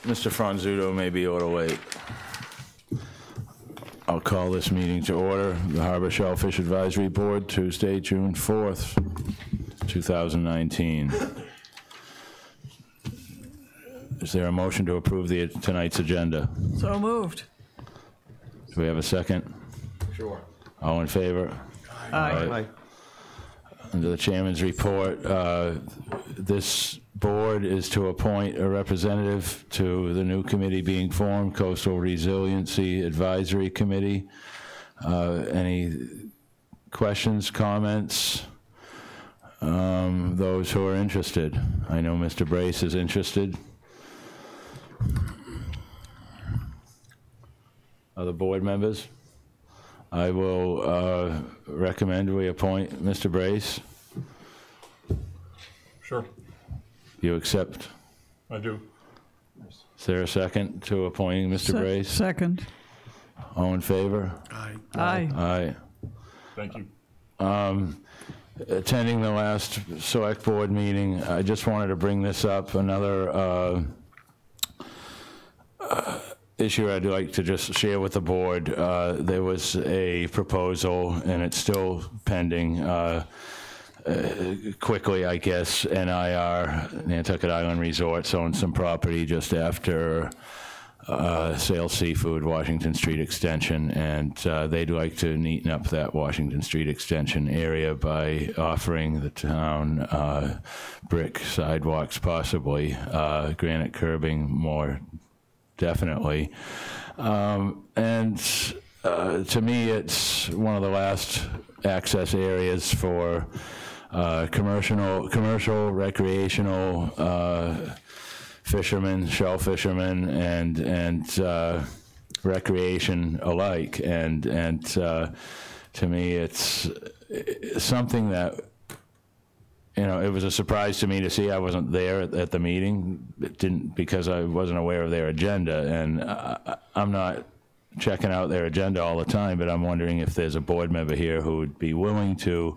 Mr. Franzuto may be able to wait. I'll call this meeting to order. The Harbor Shellfish Advisory Board, Tuesday, June 4th, 2019. Is there a motion to approve tonight's agenda? So moved. Do we have a second? Sure. All in favor? Aye. Aye. Under the chairman's report, this board is to appoint a representative to the new committee being formed, Coastal Resiliency Advisory Committee. Any questions, comments? Those who are interested. I know Mr. Brace is interested. Other board members? I will recommend we appoint Mr. Brace. Sure. You accept? I do. Is there a second to appointing Mr. Brace? Second. All in favor? Aye. Aye. Aye. Thank you. Attending the last select board meeting, I just wanted to bring this up, another issue I'd like to just share with the board. There was a proposal, and it's still pending, quickly, I guess. NIR, Nantucket Island Resorts, owns some property just after Sale Seafood, Washington Street Extension, and they'd like to neaten up that Washington Street Extension area by offering the town brick sidewalks, possibly, granite curbing more definitely. And to me, it's one of the last access areas for commercial, recreational fishermen, shell fishermen, and recreation alike. And to me, it's something that, you know, it was a surprise to me to see. I wasn't there at the meeting. It didn't, because I wasn't aware of their agenda, and I'm not checking out their agenda all the time, but I'm wondering if there's a board member here who would be willing to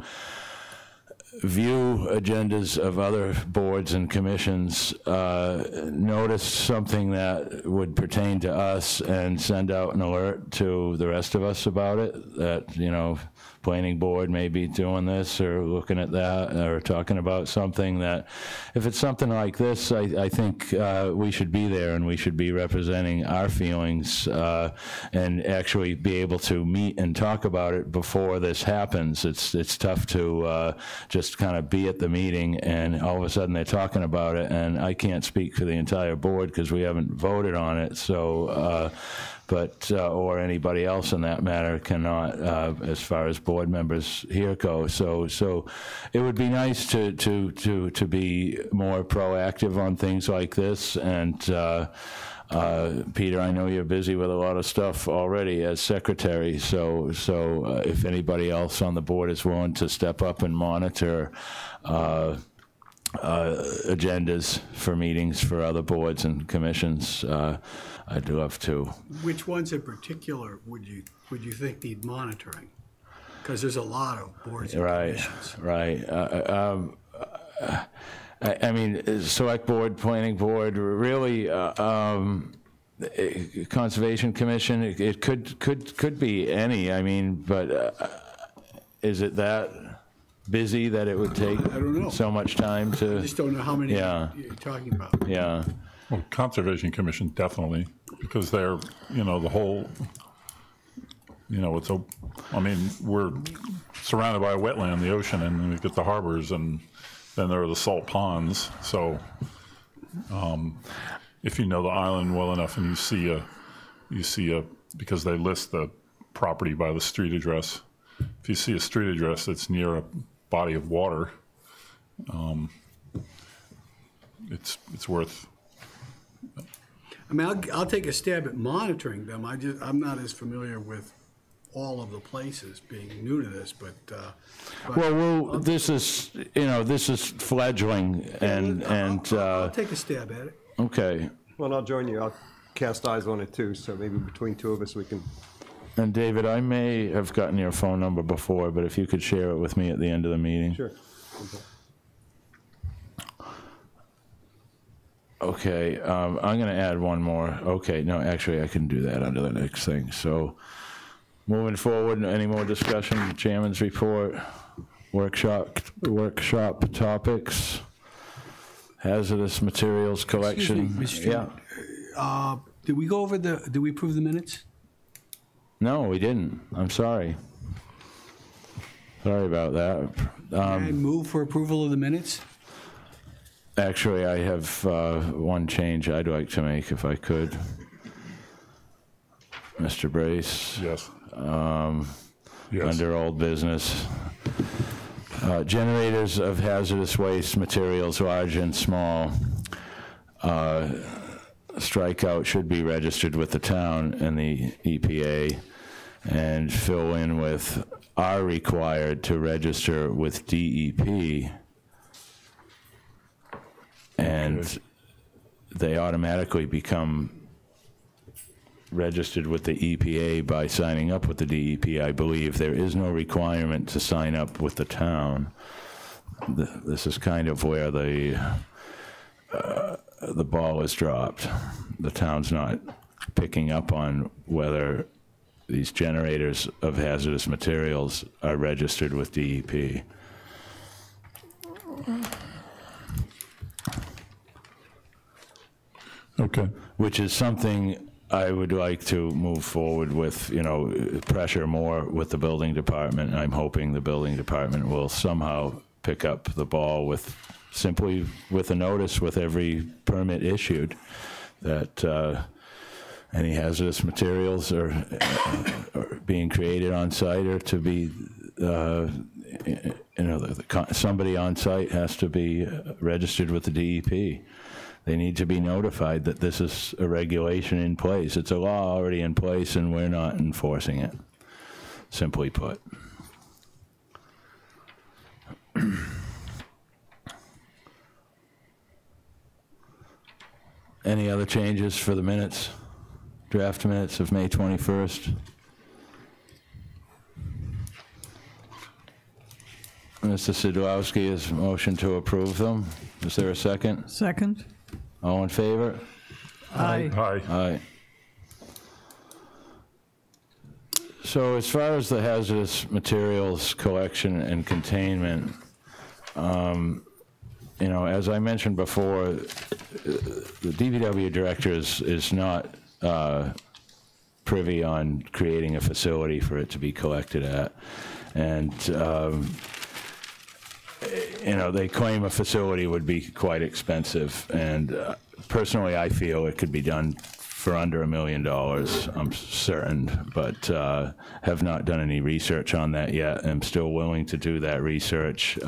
view agendas of other boards and commissions, notice something that would pertain to us, and send out an alert to the rest of us about it, that, you know, planning board may be doing this or looking at that or talking about something. That if it's something like this, I think we should be there, and we should be representing our feelings, and actually be able to meet and talk about it before this happens. It's tough to just kind of be at the meeting and all of a sudden they're talking about it, and I can't speak for the entire board because we haven't voted on it. So but or anybody else in that matter cannot, as far as board members here go. So it would be nice to be more proactive on things like this. And Peter, I know you're busy with a lot of stuff already as secretary. So if anybody else on the board is willing to step up and monitor agendas for meetings for other boards and commissions, I'd love to. Which ones in particular would you think need monitoring? Because there's a lot of boards and commissions. Right. I mean, select board, planning board, really, conservation commission. It could be any. I mean, but is it that busy that it would take I don't know. so much time to? I just don't know how many Yeah. you're talking about. Yeah. Well, Conservation Commission, definitely, because they're, you know, the whole, you know, it's a, I mean, we're surrounded by a wetland, the ocean, and then we've got the harbors, and then there are the salt ponds. So if you know the island well enough and you see a, because they list the property by the street address, if you see a street address that's near a body of water, it's worth. I mean, I'll take a stab at monitoring them. I'm not as familiar with all of the places, being new to this, but Well, this is, you know, this is fledgling, and I'll take a stab at it. okay. Well, I'll join you. I'll cast eyes on it too, so maybe between two of us we can. And David, I may have gotten your phone number before, but if you could share it with me at the end of the meeting. Sure. Okay. Okay, I'm going to add one more. Okay, no, actually, I can do that under the next thing. So, moving forward, any more discussion? Chairman's report, workshop topics, hazardous materials collection. Excuse me, Mr. Chairman. Did we go over did we approve the minutes? No, we didn't. I'm sorry. Sorry about that. I move for approval of the minutes? Actually, I have one change I'd like to make, if I could. Mr. Brace, Yes. Yes. under old business. Generators of hazardous waste materials, large and small, strikeout should be registered with the town and the EPA, and fill in with are required to register with DEP. And Okay. they automatically become registered with the EPA by signing up with the DEP, I believe. There is no requirement to sign up with the town. This is kind of where the ball is dropped. The town's not picking up on whether these generators of hazardous materials are registered with DEP. Okay. Which is something I would like to move forward with, pressure more with the building department. I'm hoping the building department will somehow pick up the ball simply with a notice with every permit issued that any hazardous materials are being created on site or to be, somebody on site has to be registered with the DEP. They need to be notified that this is a regulation in place. It's a law already in place, and we're not enforcing it, simply put. Any other changes for the minutes? Draft minutes of May 21st? Mr. Sidlowski has motion to approve them. Is there a second? Second? All in favor? Aye. Aye. Aye. So as far as the hazardous materials collection and containment, as I mentioned before, the DPW director is not privy on creating a facility for it to be collected at. And, they claim a facility would be quite expensive. And personally, I feel it could be done for under $1 million, I'm certain, but have not done any research on that yet. I'm still willing to do that research.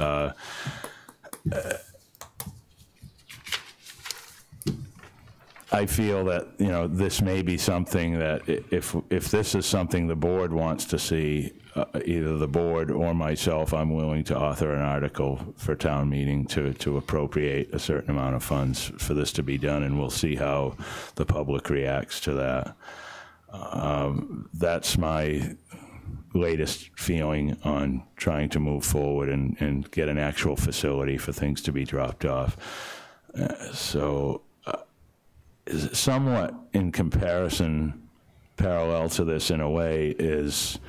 I feel that, this may be something that if this is something the board wants to see, either the board or myself, I'm willing to author an article for town meeting to appropriate a certain amount of funds for this to be done, and we'll see how the public reacts to that. That's my latest feeling on trying to move forward and get an actual facility for things to be dropped off. Somewhat in comparison, parallel to this in a way, is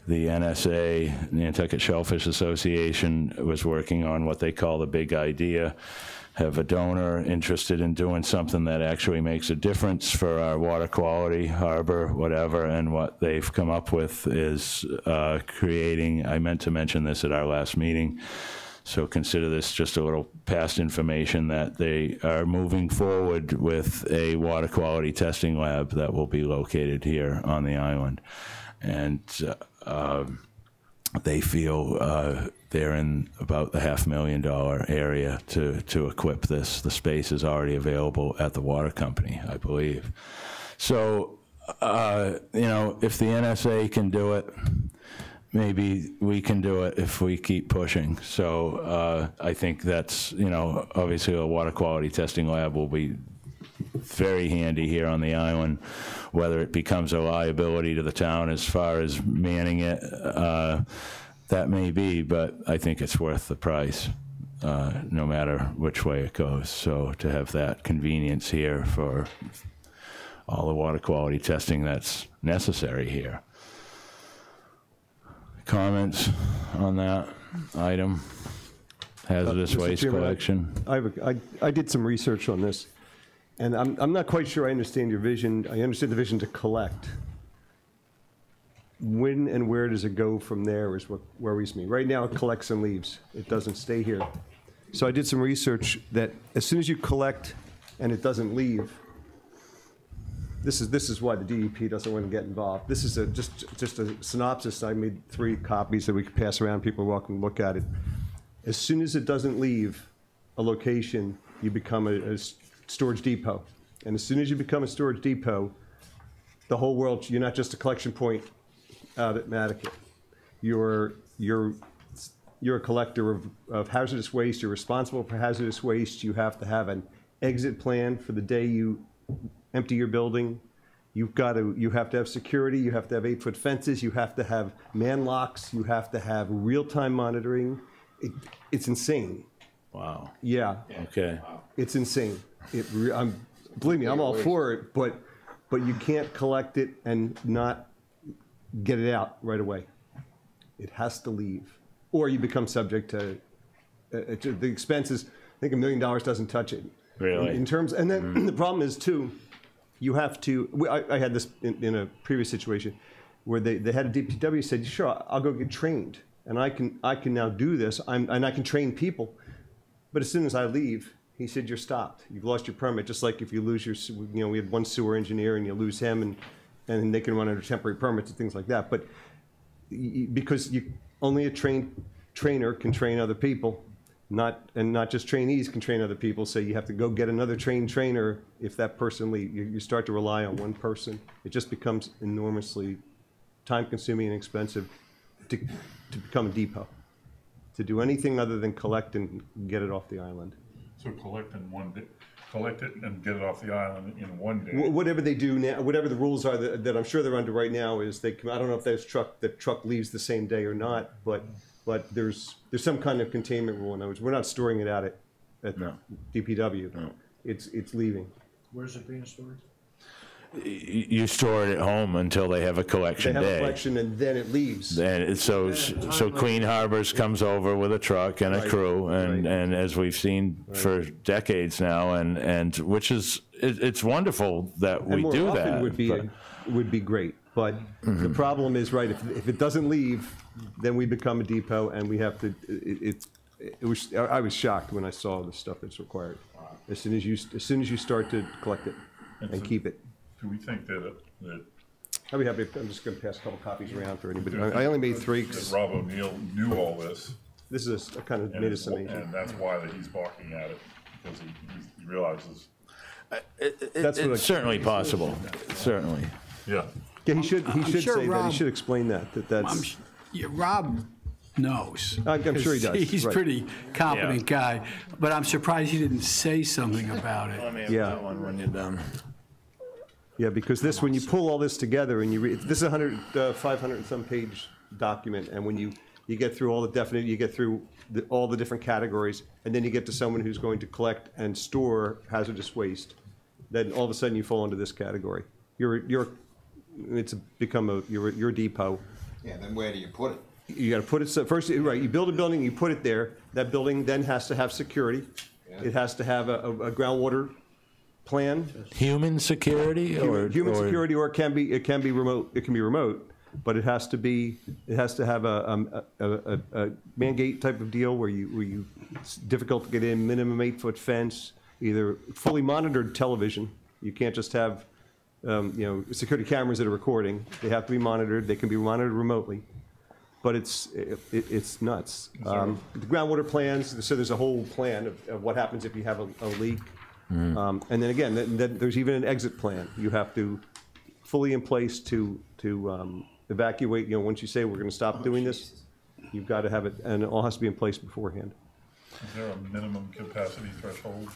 the NSA, Nantucket Shellfish Association, was working on what they call the big idea, have a donor interested in doing something that actually makes a difference for our water quality, harbor, whatever, and what they've come up with is creating, I meant to mention this at our last meeting, so consider this just a little past information, that they are moving forward with a water quality testing lab that will be located here on the island. And they feel they're in about the $500,000 area to equip this. The space is already available at the water company, I believe. So, if the NSA can do it, maybe we can do it if we keep pushing. So I think that's, obviously a water quality testing lab will be very handy here on the island. Whether it becomes a liability to the town as far as manning it, that may be, but I think it's worth the price. no matter which way it goes. So to have that convenience here for all the water quality testing that's necessary here. Comments on that item? Hazardous Mr. waste Chairman, collection? I did some research on this, and I'm not quite sure I understand your vision. I understand the vision to collect. When and where does it go from there is what worries me. Right now, it collects and leaves. It doesn't stay here. So I did some research that as soon as you collect and it doesn't leave, this is why the DEP doesn't want to get involved. This is just a synopsis. I made 3 copies that we could pass around. People are welcome to look at it. As soon as it doesn't leave a location, you become a storage depot. And as soon as you become a storage depot, the whole world, you're not just a collection point out at Nantucket. You're a collector of hazardous waste. You're responsible for hazardous waste. You have to have an exit plan for the day you empty your building. You have to have security. You have to have 8-foot fences. You have to have man locks. You have to have real-time monitoring. It's insane. Wow. Yeah. Okay. It's insane. Believe me, I'm all for it, but you can't collect it and not get it out right away. It has to leave, or you become subject to the expenses. I think $1 million doesn't touch it. Really? In terms, and then the problem is too, you have to. I had this in a previous situation where they had a DPW said, "Sure, I'll go get trained, and I can now do this, and I can train people." But as soon as I leave, he said, "You're stopped. You've lost your permit." Just like if you lose your, we had one sewer engineer, and you lose him, and they can run under temporary permits and things like that. But because only a trainer can train other people, not just trainees can train other people. So you have to go get another trained trainer. If that person leaves, you start to rely on one person. It just becomes enormously time-consuming and expensive to become a depot, to do anything other than collect and get it off the island. So collect it and get it off the island in one day. Whatever they do now, whatever the rules are that I'm sure they're under right now is I don't know if the truck leaves the same day or not, but there's some kind of containment rule. In other words, we're not storing it out at No. DPW. No. It's leaving. Where's it being stored? You store it at home until they have a They collection have a day. collection and then it leaves. And so Clean Harbors comes over with a truck and a Right, crew, and right. as we've seen for decades now, and which is, it's wonderful that And we more do often that. would be great. But the problem is, right, if it doesn't leave, then we become a depot and we have to, I was shocked when I saw the stuff that's required. As soon as you start to collect it and keep it. Do we think that I'll be happy, I'm just gonna pass a couple copies around for anybody. I only made 3. that Rob O'Neill knew all this? This is I kind of And made a summation. and that's why that he's balking at it, because he realizes, That's what It's certainly possible, certainly. yeah. Yeah, he should sure say that, Rob- he should explain that's. Rob knows. I'm sure he does, He's a right. pretty competent guy, but I'm surprised he didn't say something about it. me have Yeah. that one when you're done. Yeah, because when you pull all this together and you read, this is 500 and some page document, and when you get through all the you get through all the different categories, and then you get to someone who's going to collect and store hazardous waste, then all of a sudden you fall into this category. You're a depot. Yeah, then where do you put it? You got to put it, first, right, you build a building, you put it there. That building then has to have security. It has to have a groundwater plan. Human security or? Human or- security, or it can be remote. It can be remote, but it has to have a man gate type of deal where it's difficult to get in, minimum 8-foot fence, either fully monitored television. You can't just have security cameras that are recording. They have to be monitored. They can be monitored remotely. But it's nuts. The groundwater plans, so there's a whole plan of what happens if you have a leak. And then again, then there's even an exit plan. You have to fully in place to evacuate. Once you say we're going to stop doing this, you've got to have it, and it all has to be in place beforehand. Is there a minimum capacity threshold?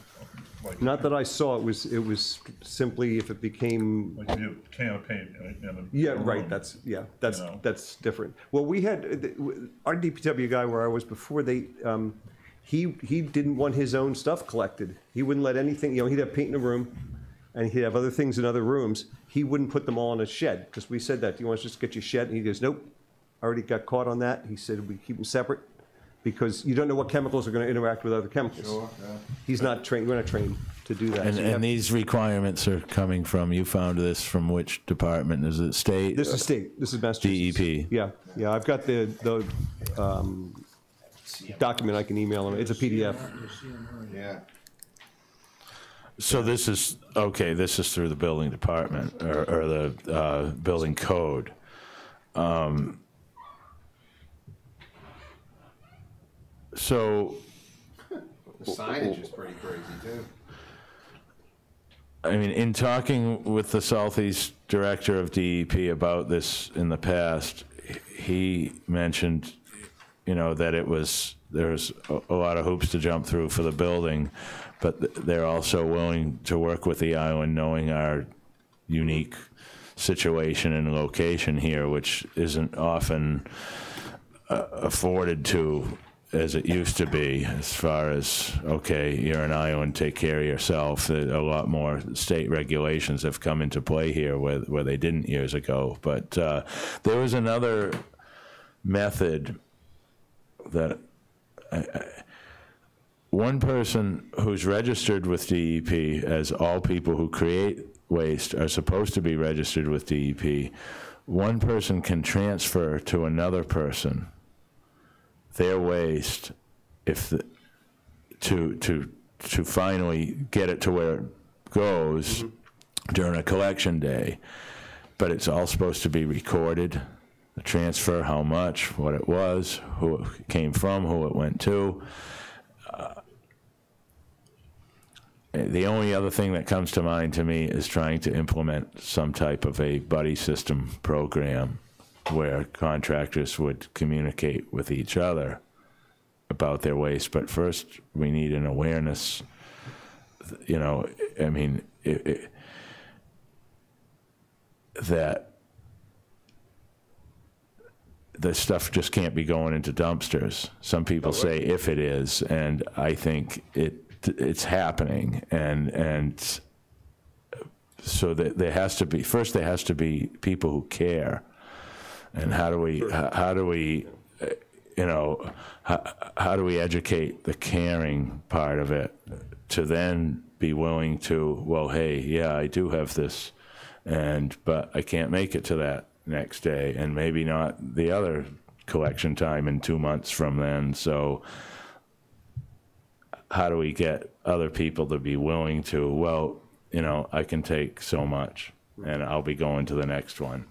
Like, Not that I saw. It was simply if it became. like you have a can of paint in a Yeah, room. right. That's know. different. Well, we had our DPW guy where I was before. he didn't want his own stuff collected. He wouldn't let anything, you know, he'd have paint in a room, and he'd have other things in other rooms. He wouldn't put them all in a shed, because we said that, do you want us to just get your shed? And he goes, nope, I already got caught on that. He said we keep them separate, because you don't know what chemicals are going to interact with other chemicals. Sure, yeah. He's not trained, we're not trained to do that. So you have- And these requirements are coming from, you found this from which department? Is it state? This is state, this is Massachusetts. DEP. Yeah, I've got the document, I can email him, it's a PDF. Yeah. So this is, okay, this is through the building department, or the building code. So, The signage is pretty crazy too. I mean, in talking with the Southeast Director of DEP about this in the past, he mentioned, you know, that there's a lot of hoops to jump through for the building, but they're also willing to work with the island, knowing our unique situation and location here, which isn't often afforded to as it used to be, as far as, okay, you're an island, take care of yourself. A lot more state regulations have come into play here where they didn't years ago. But there was another method that one person who's registered with DEP, as all people who create waste are supposed to be registered with DEP, one person can transfer to another person their waste to finally get it to where it goes during a collection day. But it's all supposed to be recorded, the transfer, how much, what it was, who it came from, who it went to. The only other thing that comes to mind to me is trying to implement some type of a buddy system program where contractors would communicate with each other about their waste. But first, we need an awareness, you know, I mean, that this stuff just can't be going into dumpsters. Some people say if it is, and I think it's happening, and so that there has to be, first there has to be people who care. And how do we, you know, how do we educate the caring part of it to then be willing to, well, hey, yeah, I do have this, but I can't make it to that next day, and maybe not the other collection time in 2 months from then. So how do we get other people to be willing to, well, you know, I can take so much, and I'll be going to the next one.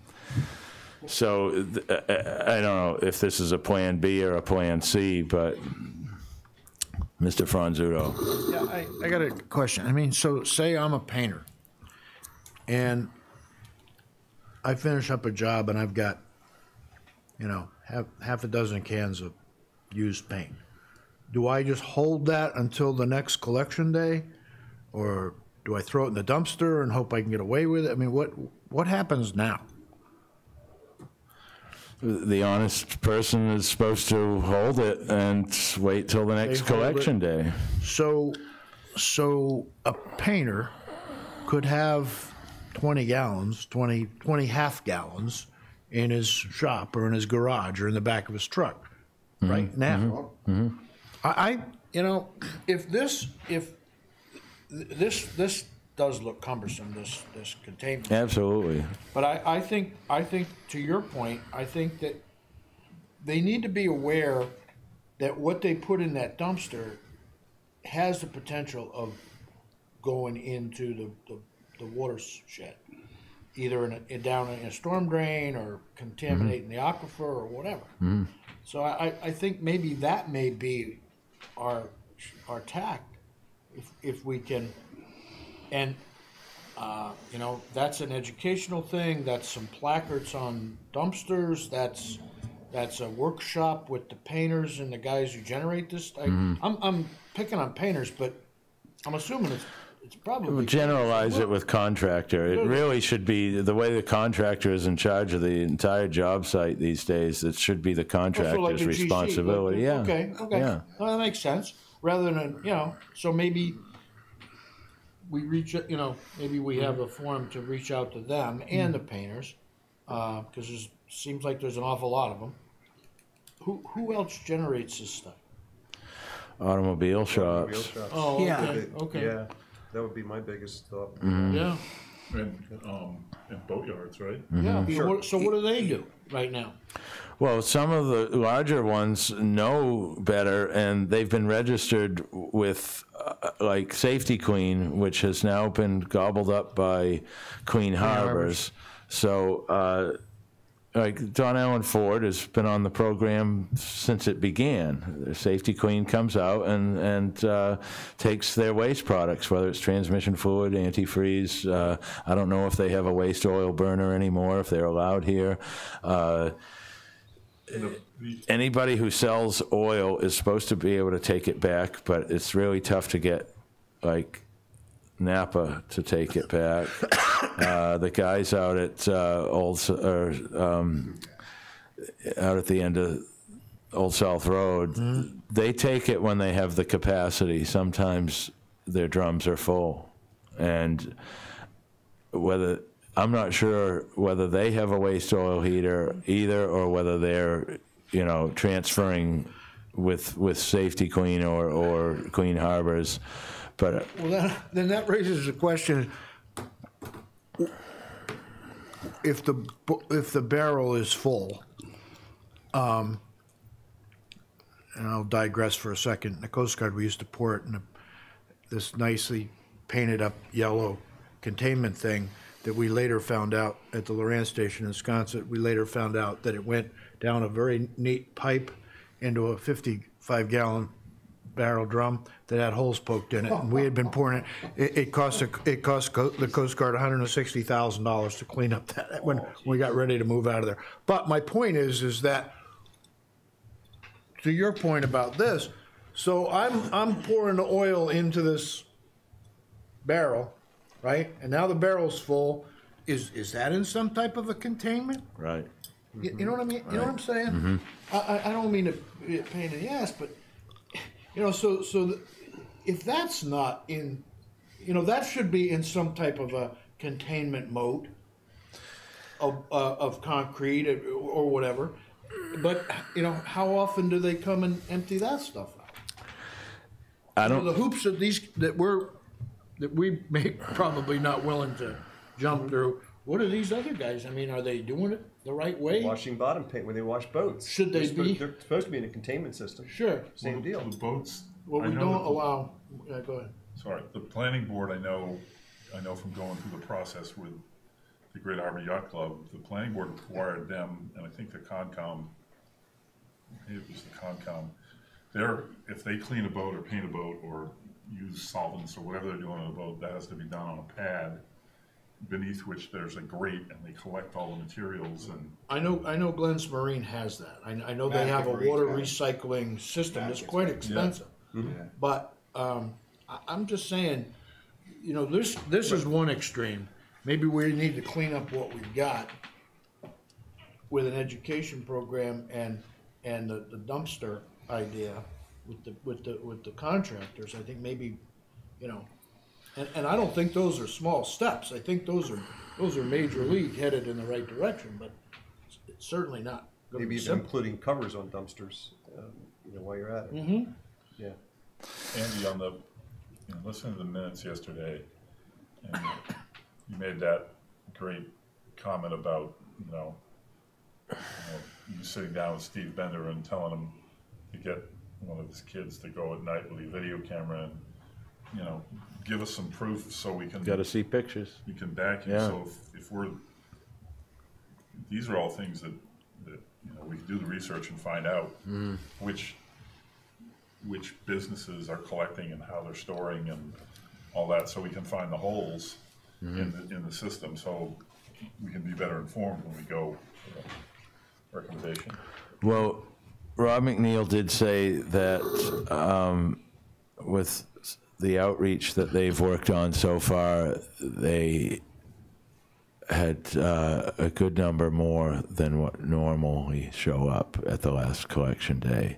So I don't know if this is a plan B or a plan C, but Mr. Franzuto. Yeah, I got a question. I mean, so say I'm a painter, and I finish up a job, and I've got, you know, half a dozen cans of used paint. Do I just hold that until the next collection day, or do I throw it in the dumpster and hope I can get away with it? I mean, what happens now? The honest person is supposed to hold it and wait till the next collection day. So a painter could have 20 gallons, 20 half gallons in his shop or in his garage or in the back of his truck right now. I you know, if this does look cumbersome, this containment. Absolutely. But I think to your point, I think that they need to be aware that what they put in that dumpster has the potential of going into the watershed, either down in a storm drain or contaminating the aquifer or whatever. So I think maybe that may be our tact if we can. And, you know, that's an educational thing. That's some placards on dumpsters. That's a workshop with the painters and the guys who generate this. I'm picking on painters, but I'm assuming it's probably... Generalize it with contractor. It really should be, the way the contractor is in charge of the entire job site these days, it should be the contractor's responsibility. Yeah. Okay. Yeah. Well, that makes sense. rather than, so maybe we maybe we have a forum to reach out to them and the painters, because it seems like there's an awful lot of them. Who else generates this stuff? Automobile shops. Oh, okay, Yeah. okay. Yeah, that would be my biggest thought. Yeah, And boatyards, right? yeah. Sure. So what do they do right now? Well, some of the larger ones know better, and they've been registered with, like Safety Queen, which has now been gobbled up by Queen Harbors. So, like John Allen Ford has been on the program since it began. The Safety Queen comes out and takes their waste products, whether it's transmission fluid, antifreeze. I don't know if they have a waste oil burner anymore, if they're allowed here. Anybody who sells oil is supposed to be able to take it back, but it's really tough to get, like, Napa to take it back. The guys out at out at the end of Old South Road, they take it when they have the capacity. Sometimes their drums are full, and I'm not sure whether they have a waste oil heater either, or whether they're, transferring with Safety Queen or Queen Harbors. But Well, then that raises the question: if the barrel is full, and I'll digress for a second. In the Coast Guard, we used to pour it in this nicely painted up yellow containment thing that we later found out at the Loran station in Wisconsin. We later found out that it went down a very neat pipe into a 55-gallon barrel drum that had holes poked in it, and we had been pouring it. It cost the Coast Guard $160,000 to clean up that when we got ready to move out of there. But my point is that, to your point about this, so I'm pouring the oil into this barrel, right? And now the barrel's full. Is that in some type of a containment? right. You know what I mean? You know what I'm saying? I don't mean to be a pain in the ass, but if that's not in, that should be in some type of a containment mode of concrete or whatever. But how often do they come and empty that stuff out? I don't. The hoops that we may probably not willing to jump through. What are these other guys? I mean, are they doing it the right way? Washing bottom paint when they wash boats. Should they be? They're supposed to be in a containment system. Sure. Same deal. The boats. Well, we I know don't that the- allow. Yeah, go ahead. Sorry, the planning board, I know from going through the process with the Great Harbor Yacht Club, the planning board required them, and I think the Concom, maybe it was the Concom, if they clean a boat or paint a boat or use solvents or whatever they're doing on a boat, that has to be done on a pad beneath which there's a grate, and they collect all the materials. And I know Glenn's Marine has that. I know they have a water recycling system. It's quite expensive. But I'm just saying, this is one extreme. Maybe we need to clean up what we've got with an education program and the dumpster idea with the contractors. I think maybe, and I don't think those are small steps. I think those are major league headed in the right direction, but it's certainly not going to Maybe be even simple. including covers on dumpsters, while you're at it. Mm-hmm. Yeah. Andy, on the, listening to the minutes yesterday, and you made that great comment about, you sitting down with Steve Bender and telling him to get one of his kids to go at night with a video camera and, give us some proof so we can. Got to see pictures. We can back you. Yeah. So if these are all things that we can do the research and find out which businesses are collecting and how they're storing and all that, so we can find the holes in the system, so we can be better informed when we go for the recommendation. Well, Rob McNeil did say that with the outreach that they've worked on so far, they had a good number more than what normally show up at the last collection day.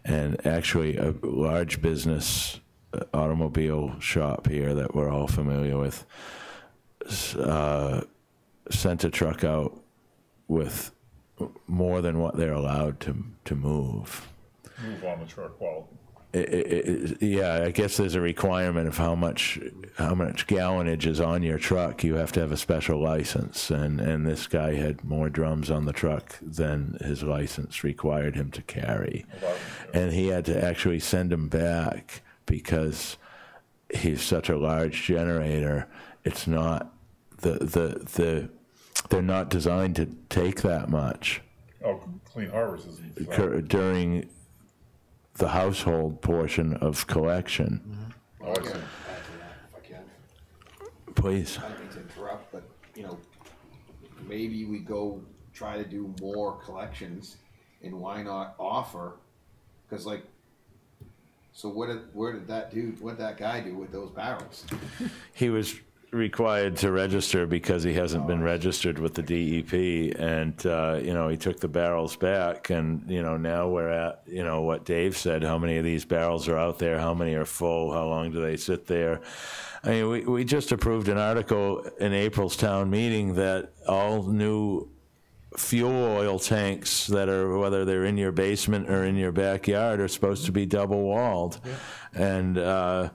and actually a large business automobile shop here that we're all familiar with sent a truck out with more than what they're allowed to move. Move on the truck while. Yeah, I guess there's a requirement of how much gallonage is on your truck. You have to have a special license, and this guy had more drums on the truck than his license required him to carry, and he had to actually send him back because he's such a large generator. It's not they're not designed to take that much. Oh, Clean Harbors isn't. During the household portion of collection. Well, I gotta add to that if I can. Please. I don't mean to interrupt, but, you know, maybe we go try to do more collections, and why not offer? Because, like, so what'd that guy do with those barrels? He was required to register because he hasn't been registered with the DEP, and he took the barrels back, and now we're at what Dave said. How many of these barrels are out there? How many are full? How long do they sit there? I mean, we just approved an article in April's town meeting that all new fuel oil tanks that are, whether they're in your basement or in your backyard, are supposed to be double walled, and so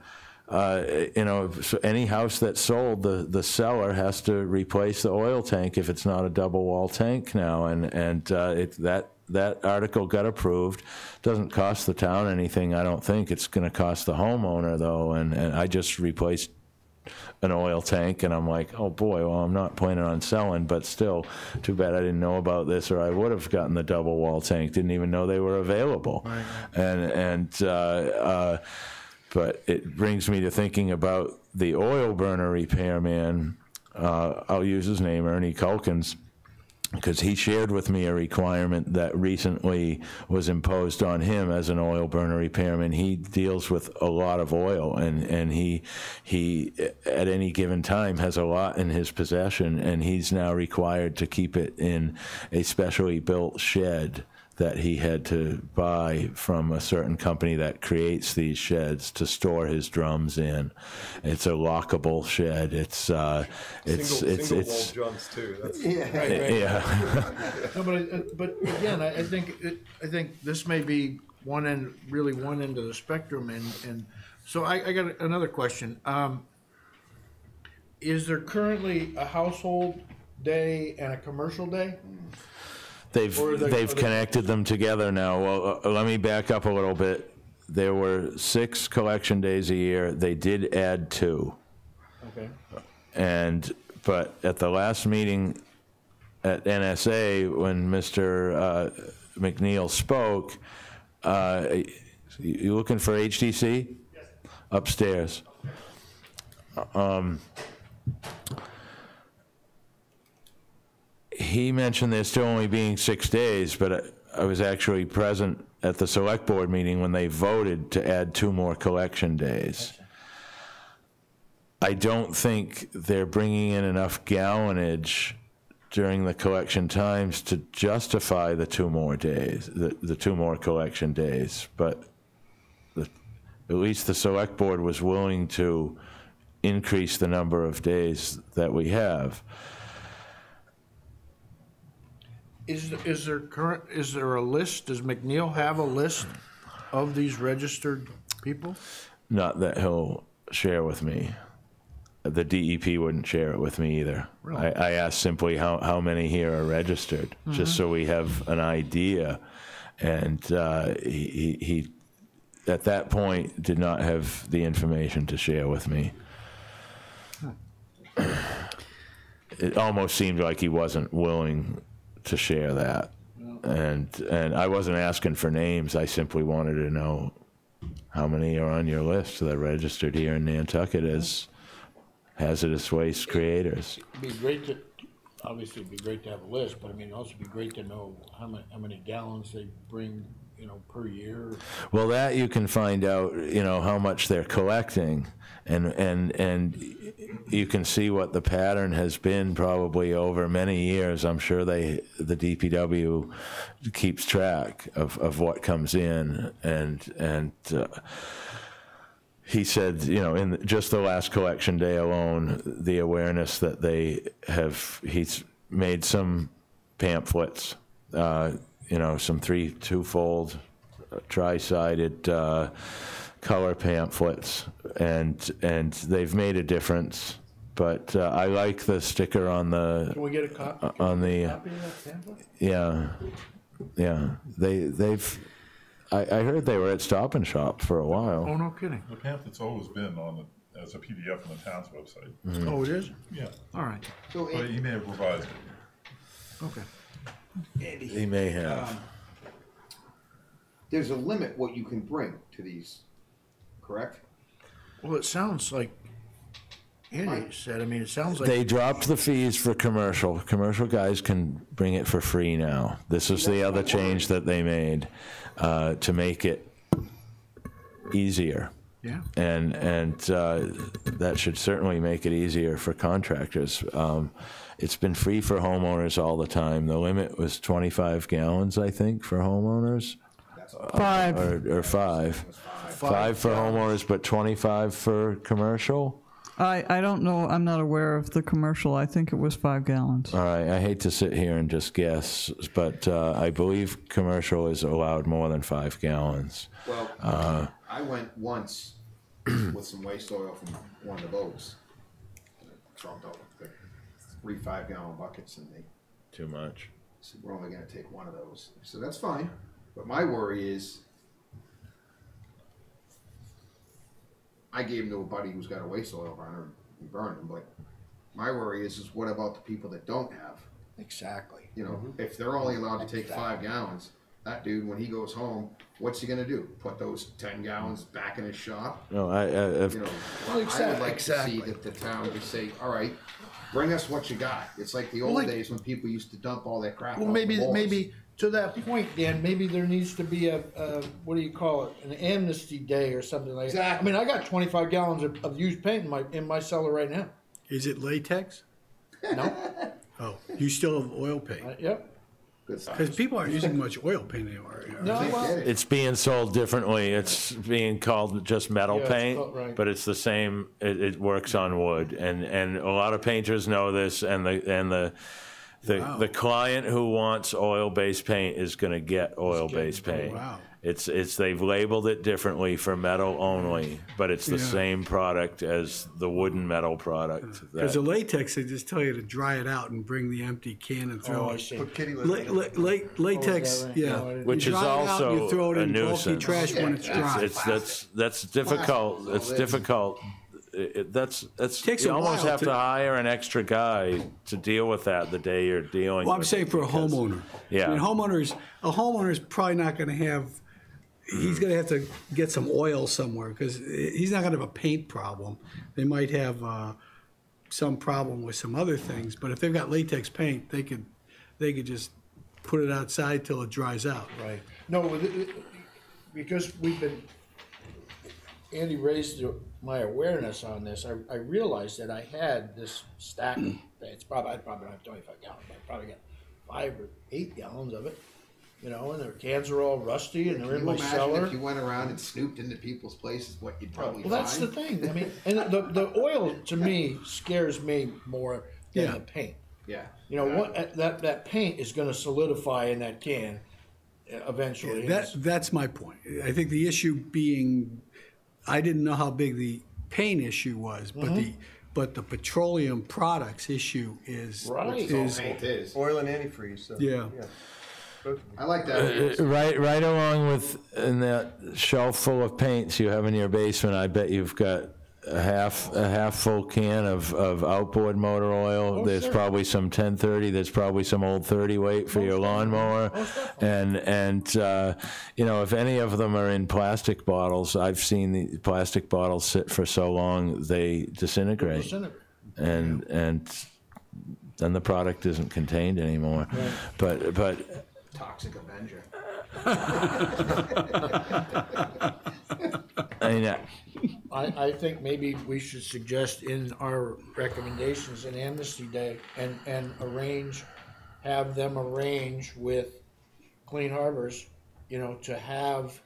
any house that's sold, the seller has to replace the oil tank if it's not a double wall tank now, and that article got approved. Doesn't cost the town anything, I don't think. It's going to cost the homeowner though, and I just replaced an oil tank, and I'm like, oh boy, well, I'm not planning on selling, but still, too bad I didn't know about this, or I would have gotten the double wall tank. Didn't even know they were available. Right. But it brings me to thinking about the oil burner repairman. I'll use his name, Ernie Culkins, because he shared with me a requirement that recently was imposed on him as an oil burner repairman. He deals with a lot of oil, and he at any given time has a lot in his possession, and he's now required to keep it in a specially built shed that he had to buy from a certain company that creates these sheds to store his drums in. It's a lockable shed. It's single wall drums too. That's yeah. No, but again, I think this may be one end of the spectrum, and so I got another question. Is there currently a household day and a commercial day? They've connected them together now. Well, let me back up a little bit. There were 6 collection days a year. They did add 2. Okay. But at the last meeting at NSA, when Mr. McNeil spoke, you looking for HDC? Yes. Upstairs. He mentioned there still only being 6 days, but I was actually present at the select board meeting when they voted to add 2 more collection days. I don't think they're bringing in enough gallonage during the collection times to justify the 2 more days, the 2 more collection days, but at least the select board was willing to increase the number of days that we have. Is there a list? Does McNeil have a list of these registered people? Not that he'll share with me. The DEP wouldn't share it with me either. Really? I asked simply how many here are registered, just so we have an idea. And he at that point did not have the information to share with me. It almost seemed like he wasn't willing to share that, and I wasn't asking for names. I simply wanted to know how many are on your list that are registered here in Nantucket as hazardous waste creators. It'd be great to, obviously, it'd be great to have a list, but I mean, it'd also be great to know how many gallons they bring per year? Well, that you can find out, how much they're collecting, and you can see what the pattern has been probably over many years. I'm sure the DPW keeps track of what comes in, and he said, in just the last collection day alone, the awareness that he's made some pamphlets, some twofold, tri-sided color pamphlets, and they've made a difference. But I like the sticker on the. Can we get a copy? On the. Copy of that pamphlet? Yeah. They've. I heard they were at Stop and Shop for a while. Oh, no kidding. The pamphlet's always been as a PDF on the town's website. Oh, it is? Yeah, All right. So, but he may have revised it. Okay. He may have. there's a limit what you can bring to these, correct? Well, it sounds like Andy said. I mean, it sounds like They dropped the fees for commercial. Commercial guys can bring it for free now. This is the other change that they made to make it easier. yeah. And that should certainly make it easier for contractors. It's been free for homeowners all the time. The limit was 25 gallons, I think, for homeowners. 5. Or five. Five for homeowners, but 25 for commercial? I don't know. I'm not aware of the commercial. I think it was 5 gallons. All right, I hate to sit here and just guess, but I believe commercial is allowed more than 5 gallons. Well, I went once with some waste oil from one of the boats. Trumped out the 3 5-gallon buckets, and they Too much. said, we're only gonna take one of those. I said, that's fine, but my worry is, I gave them to a buddy who's got a waste oil burner, and we burned them, but my worry is what about the people that don't have? Exactly. You know, if they're only allowed to take 5 gallons, that dude, when he goes home, what's he gonna do? Put those 10 gallons back in his shop? No, You know, I would exactly, like to see exactly. that the town would say, all right, bring us what you got. It's like the old like- days when people used to dump all their crap Well, out maybe the walls. maybe to that point, Dan, maybe there needs to be a what do you call it, an amnesty day or something like that. Exactly. I mean, I got 25 gallons of used paint in my cellar right now. Is it latex? No. Oh, you still have oil paint? Yep. Good stuff. Because people aren't using much oil paint anymore. No, well, it's being sold differently. It's being called just metal Yeah, it's paint, called- right. but it's the same. It works on wood, and a lot of painters know this. And the client who wants oil-based paint is going to get oil-based paint. wow. It's they've labeled it differently for metal only, but it's the Yeah. same product as the wooden metal product. Because the latex, they just tell you to dry it out and bring the empty can and throw oh, I it. see. Put kitty Latex, Oh, is that right? yeah. No, I didn't- You Which is dry it out and also you throw it a in bulky nuisance. trash when it's dry. That's difficult. Plastic is It's all it is. difficult. That's Takes you a almost while have to- to hire an extra guy to deal with that the day you're dealing. Well, I'm with saying it for a because- homeowner. Yeah. I mean, a homeowner's probably not gonna have, he's gonna have to get some oil somewhere, because he's not gonna have a paint problem. They might have, some problem with some other things, but if they've got latex paint, they could just put it outside till it dries out. Right. No, because Andy raised my awareness on this. I realized that I had this stack. I probably don't have 25 gallons, but I probably got 5 or 8 gallons of it. You know, and their cans are all rusty and they're Can in you my imagine cellar. if you went around and snooped into people's places, what you'd probably Well, find? that's the thing. I mean, and the oil to me scares me more than Yeah. the paint. Yeah. You know, what that paint is going to solidify in that can eventually. That's my point. I think the issue being, I didn't know how big the paint issue was, but the petroleum products issue is Right. is Paint is. Oil and antifreeze. So, Yeah. I like that. Right along with in that shelf full of paints you have in your basement, I bet you've got a half full can of outboard motor oil. Oh, There's sure. probably some 1030. There's probably some old 30 weight for your lawnmower, and you know, if any of them are in plastic bottles, I've seen the plastic bottles sit for so long they disintegrate, and then the product isn't contained anymore. But Toxic Avenger. I mean, I think maybe we should suggest in our recommendations an amnesty day and have them arrange with Clean Harbors, to have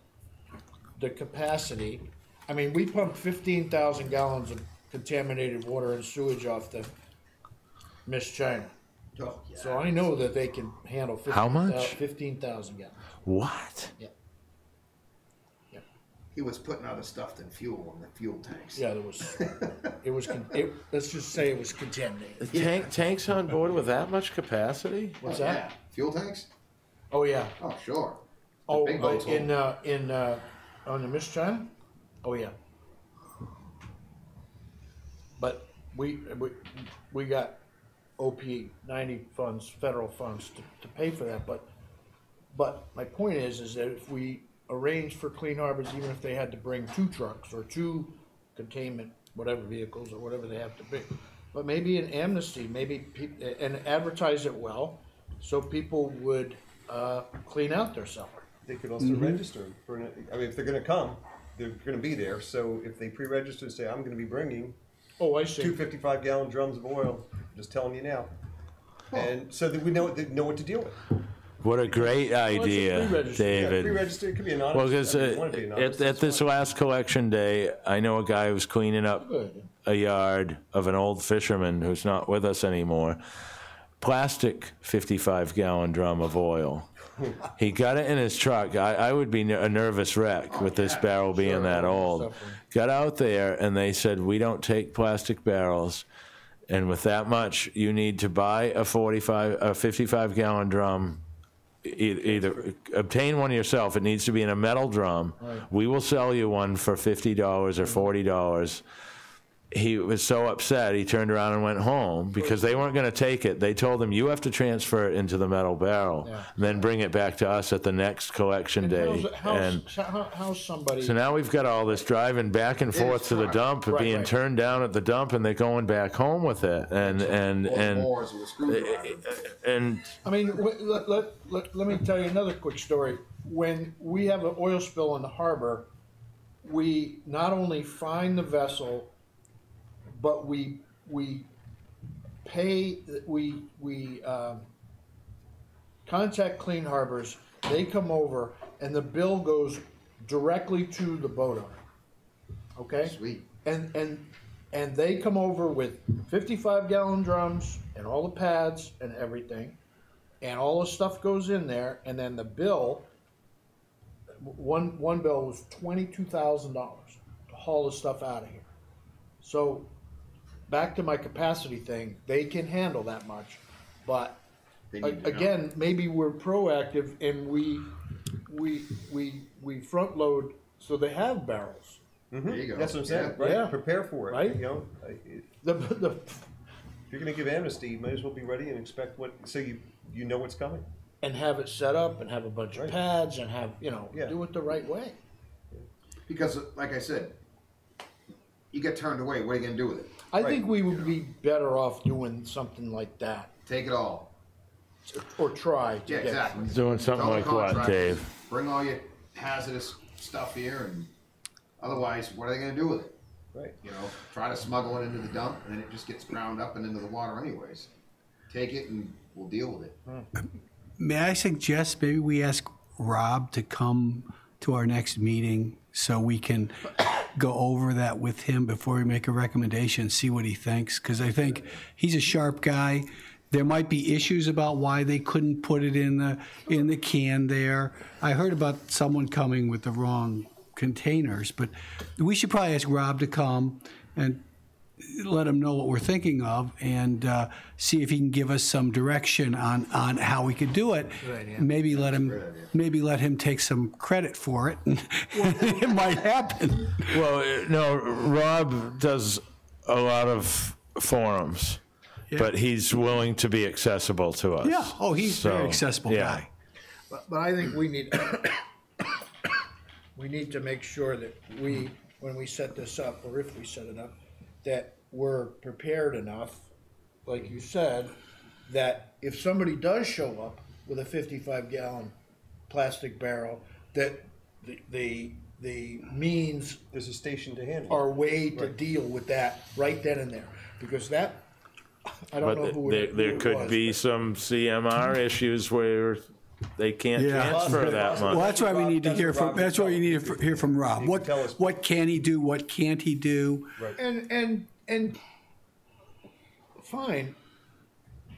the capacity. I mean, we pumped 15,000 gallons of contaminated water and sewage off the Miss China. Oh, yeah. So I know that they can handle How much? 15,000 gallons. what? Yeah. He was putting other stuff than fuel in the fuel tanks. Yeah, let's just say it was contaminated. Tanks on board with that much capacity? What's Oh, that? yeah. Fuel tanks? Oh, yeah. Oh, sure. The Oh, big boats hold- on the Miss China? Oh, yeah. But we got OP 90 funds, federal funds to pay for that. But my point is that if we arrange for Clean Harbors, even if they had to bring 2 trucks or 2 containment, whatever vehicles or whatever they have to be, but maybe an amnesty, and advertise it well, so people would clean out their cellar. They could also register for, if they're gonna come, they're gonna be there, so if they pre-register and say, I'm gonna be bringing Oh, I see. 2 55-gallon drums of oil, just telling you now. And so that we know what to deal with. What a great idea, pre-register. Yeah, David. pre-register, it could be anonymous. Well, because I mean, you wanna be anonymous, at that's this fine. last collection day, I know a guy who was cleaning up Good. a yard of an old fisherman who's not with us anymore. Plastic 55-gallon drum of oil. He got it in his truck. I would be a nervous wreck with this barrel being that old. Got out there, and they said, we don't take plastic barrels. And with that much, you need to buy a 55-gallon drum. Either obtain one yourself. It needs to be in a metal drum. Right. We will sell you one for $50 or $40. He was so upset, he turned around and went home because they weren't going to take it. They told him, you have to transfer it into the metal barrel Yeah. and then bring it back to us at the next collection day. How's somebody? So now we've got all this driving back and forth to the dump, Right, being right. turned down at the dump, and they're going back home with it. And Moors with a screwdriver. and I mean, let me tell you another quick story. When we have an oil spill in the harbor, we not only find the vessel, but we contact Clean Harbors. They come over, and the bill goes directly to the boat owner. Okay. Sweet. And they come over with 55-gallon drums and all the pads and everything, and all the stuff goes in there, and then the bill. One bill was $22,000 to haul the stuff out of here. So, back to my capacity thing, they can handle that much, but They need to know. again, maybe we're proactive and we front load so they have barrels. There you go. That's what I'm saying, right? Yeah. Prepare for it. Right. If The you're gonna give amnesty, you might as well be ready and expect so you know what's coming. and have it set up and have a bunch Right. of pads and have Yeah. do it the right way. Because, like I said, you get turned away. What are you going to do with it? I think we would be better off doing something like that Take it all. or try to Yeah, get exactly. doing something Tell the like what, contractor, Dave? Bring all your hazardous stuff here, and otherwise, what are they going to do with it? Right. Try to smuggle it into the dump, and then it just gets ground up and into the water anyways. Take it, and we'll deal with it. May I suggest maybe we ask Rob to come to our next meeting so we can go over that with him before we make a recommendation, see what he thinks? Because I think he's a sharp guy. There might be issues about why they couldn't put it in the can there. I heard about someone coming with the wrong containers, but we should probably ask Rob to come and let him know what we're thinking of and see if he can give us some direction on how we could do it. Good idea. Maybe let him take some credit for it, and it might happen. Well, no, Rob does a lot of forums, but he's willing to be accessible to us. Yeah. Oh, he's a very accessible guy. But I think we need we need to make sure that when we set this up, or if we set it up, that we're prepared enough, like you said, that if somebody does show up with a 55-gallon plastic barrel, that the means There's a station to handle or it. way to deal with that right then and there, because that, I don't know But who there, it, there who it could was, be but- some CMR issues where they can't Yeah. transfer that Well, much. that's why we need to That's hear what from, Rob that's why you need to hear from Rob. He can tell us. What can he do, what can't he do? And fine,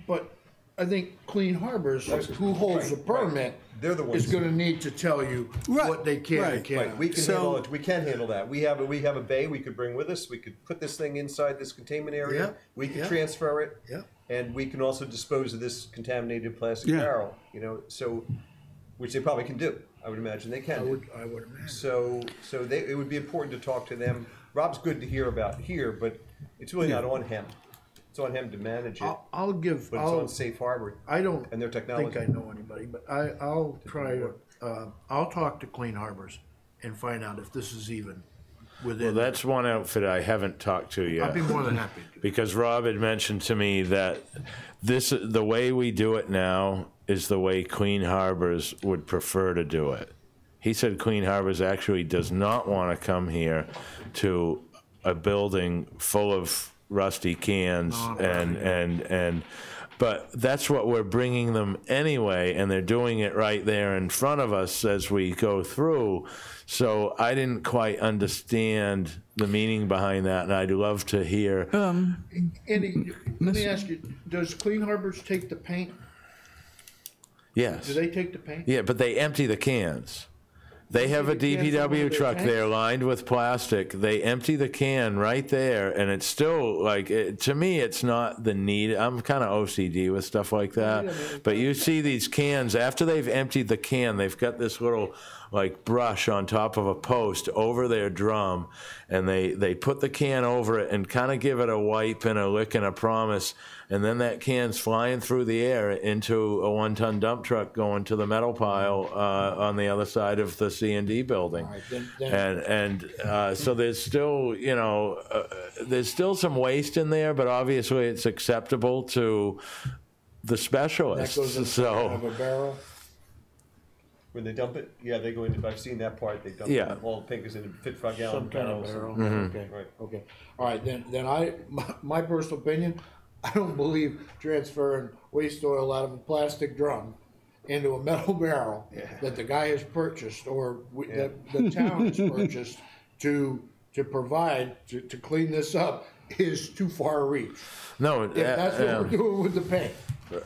but I think Clean Harbors, who holds the permit, They're the ones. is gonna need to tell you Right, what they can and right. can't. Right, we can So- handle it. We can handle that. We have a bay we could bring with us. We could put this thing inside this containment area. Yeah, We can yeah. transfer it. Yeah. And we can also dispose of this contaminated plastic Yeah. barrel. You know, so which they probably can do. I would imagine they can. I do. would imagine. So it would be important to talk to them. Rob's good to hear about here, but it's really not on him. It's on him to manage it. I'll give, But it's on Safe Harbor. I don't and their technology. think I know anybody, but I'll try to, I'll talk to Clean Harbors and find out if this is even Well, within. that's one outfit I haven't talked to yet. I'd be more than happy to. Because Rob had mentioned to me that the way we do it now is the way Clean Harbors would prefer to do it. He said Clean Harbors actually does not want to come here to a building full of rusty cans but that's what we're bringing them anyway, and they're doing it right there in front of us as we go through. So I didn't quite understand the meaning behind that, and I'd love to hear. Andy, let me ask you, does Clean Harbors take the paint? Yes. Do they take the paint? Yeah, but they empty the cans. They have a the cans over DPW their truck tanks? there lined with plastic. They empty the can right there, and it's still like, to me, it's not the need. I'm kind of OCD with stuff like that. But you see these cans, after they've emptied the can, they've got this little like brush on top of a post over their drum, and they put the can over it and kind of give it a wipe and a lick and a promise, and then that can's flying through the air into a 1-ton dump truck going to the metal pile on the other side of the C&D building. All right, then- So there's still, there's still some waste in there, but obviously it's acceptable to the That specialists. goes into So kind of a barrel? When they dump it, yeah, they go into. I've seen that part. They dump Yeah. it, all the pink is in 55-gallon Some kind of barrels. barrel, okay, Right. okay. All right, then my personal opinion, I don't believe transferring waste oil out of a plastic drum into a metal barrel that the guy has purchased, or that the town has purchased to provide, to clean this up, is too far a reach. no, If that's what we're doing with the paint.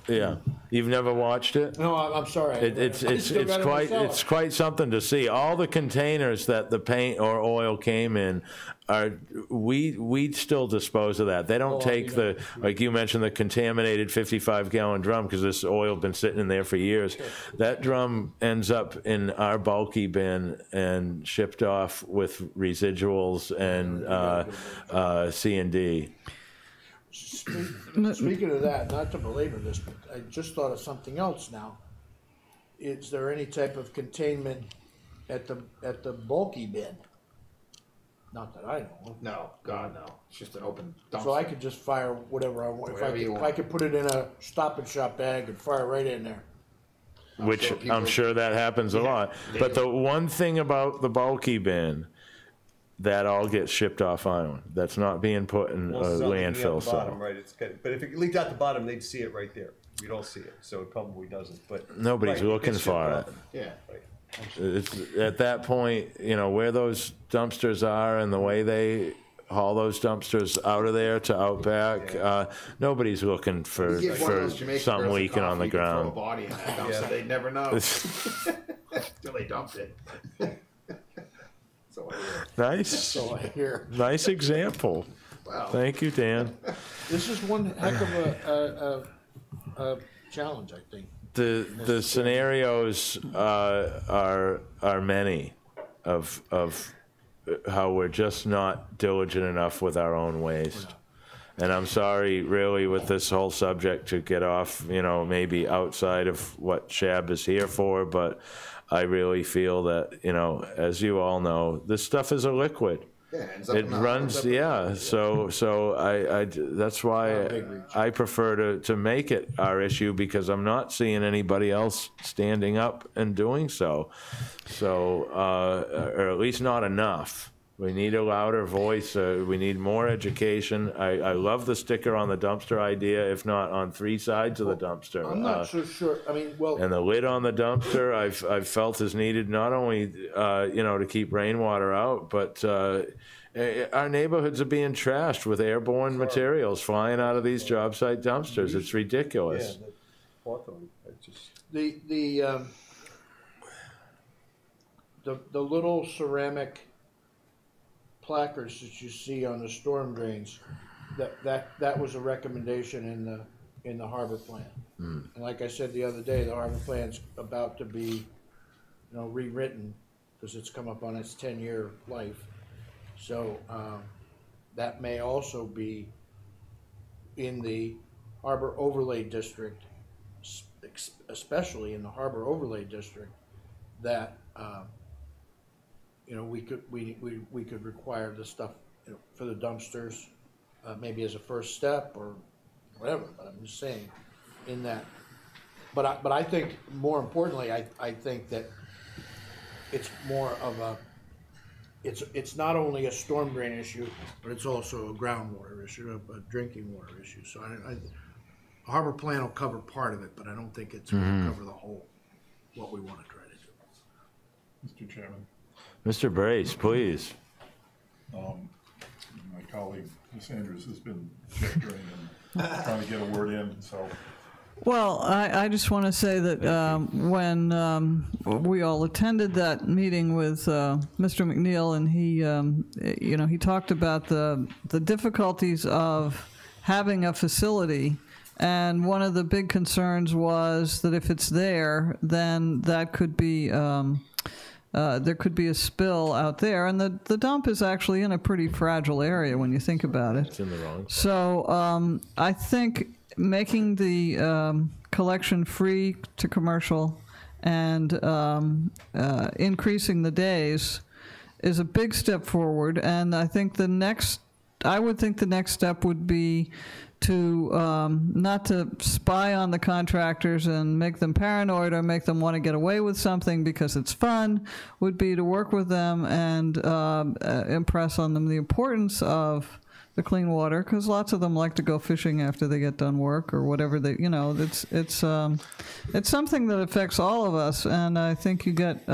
yeah, you've never watched it. No, I'm sorry. It's I still got it myself. it's quite something to see. All the containers that the paint or oil came in are we still dispose of that. They don't take the, like you mentioned, the contaminated 55-gallon drum, because this oil been sitting in there for years. That drum ends up in our bulky bin and shipped off with residuals and C&D. Speaking of that, not to belabor this, but I just thought of something else now. Is there any type of containment at the bulky bin? Not that I know of. No, God, no. It's just an open dumpster. So I could just fire whatever I want. Whatever you If I want. could put it in a Stop and Shop bag and fire it right in there. Which sure people- I'm sure that happens a lot. But the one thing about the bulky bin, that all gets shipped off island. That's not being put in a Well, something at landfill. the bottom, So right? It's but if it leaked out the bottom, they'd see it right there. We don't see it, so it probably doesn't. But nobody's right, looking gets for shipped it. off. Yeah. Right. It's, at that point, where those dumpsters are and the way they haul those dumpsters out of there to out back, nobody's looking for You give one of those Jamaican something girls a leaking on coffee, the you can throw a ground. body in that dumpster, they'd never know till they dumped it. So Nice, So I hear. nice example. wow. Thank you, Dan. This is one heck of a challenge, I think. The scenarios are many of how we're just not diligent enough with our own waste. And I'm sorry, really, with this whole subject to get off, maybe outside of what SHAB is here for, but I really feel that, as you all know, this stuff is a liquid. Yeah, it ends up It in the- runs, yeah, so that's why I prefer to make it our issue, because I'm not seeing anybody else standing up and doing so. So, or at least not enough. We need a louder voice, we need more education. I love the sticker on the dumpster idea, if not on 3 sides of the dumpster. I'm not so sure, I mean, well, And the lid on the dumpster, I've felt is needed not only, to keep rainwater out, but our neighborhoods are being trashed with airborne materials flying out of these job site dumpsters. It's ridiculous. the little ceramic placards that you see on the storm drains, that was a recommendation in the harbor plan. And like I said the other day, the harbor plan's about to be, rewritten, because it's come up on its 10-year life. So that may also be in the harbor overlay district, especially in the harbor overlay district, that we could require the stuff for the dumpsters, maybe as a first step or whatever. But I'm just saying, in that. But I think more importantly, I think that it's more of a. It's not only a storm drain issue, but it's also a groundwater issue, a drinking water issue. So a harbor plan will cover part of it, but I don't think it's going to cover the whole, what we want to try to do. Mr. Chairman, Mr. Brace, please. my colleague, Ms. Andrews, has been gesturing and trying to get a word in, so. Well, I just want to say that when we all attended that meeting with Mr. McNeil, and he talked about the difficulties of having a facility, and one of the big concerns was that if it's there, then that could be there could be a spill out there, and the dump is actually in a pretty fragile area when you think about it. It's in the wrong. So I think making the collection free to commercial and increasing the days is a big step forward. And I think the next step would be to not to spy on the contractors and make them paranoid or make them want to get away with something because it's fun, would be to work with them and impress on them the importance of the clean water, because lots of them like to go fishing after they get done work or whatever they, it's something that affects all of us, and I think you get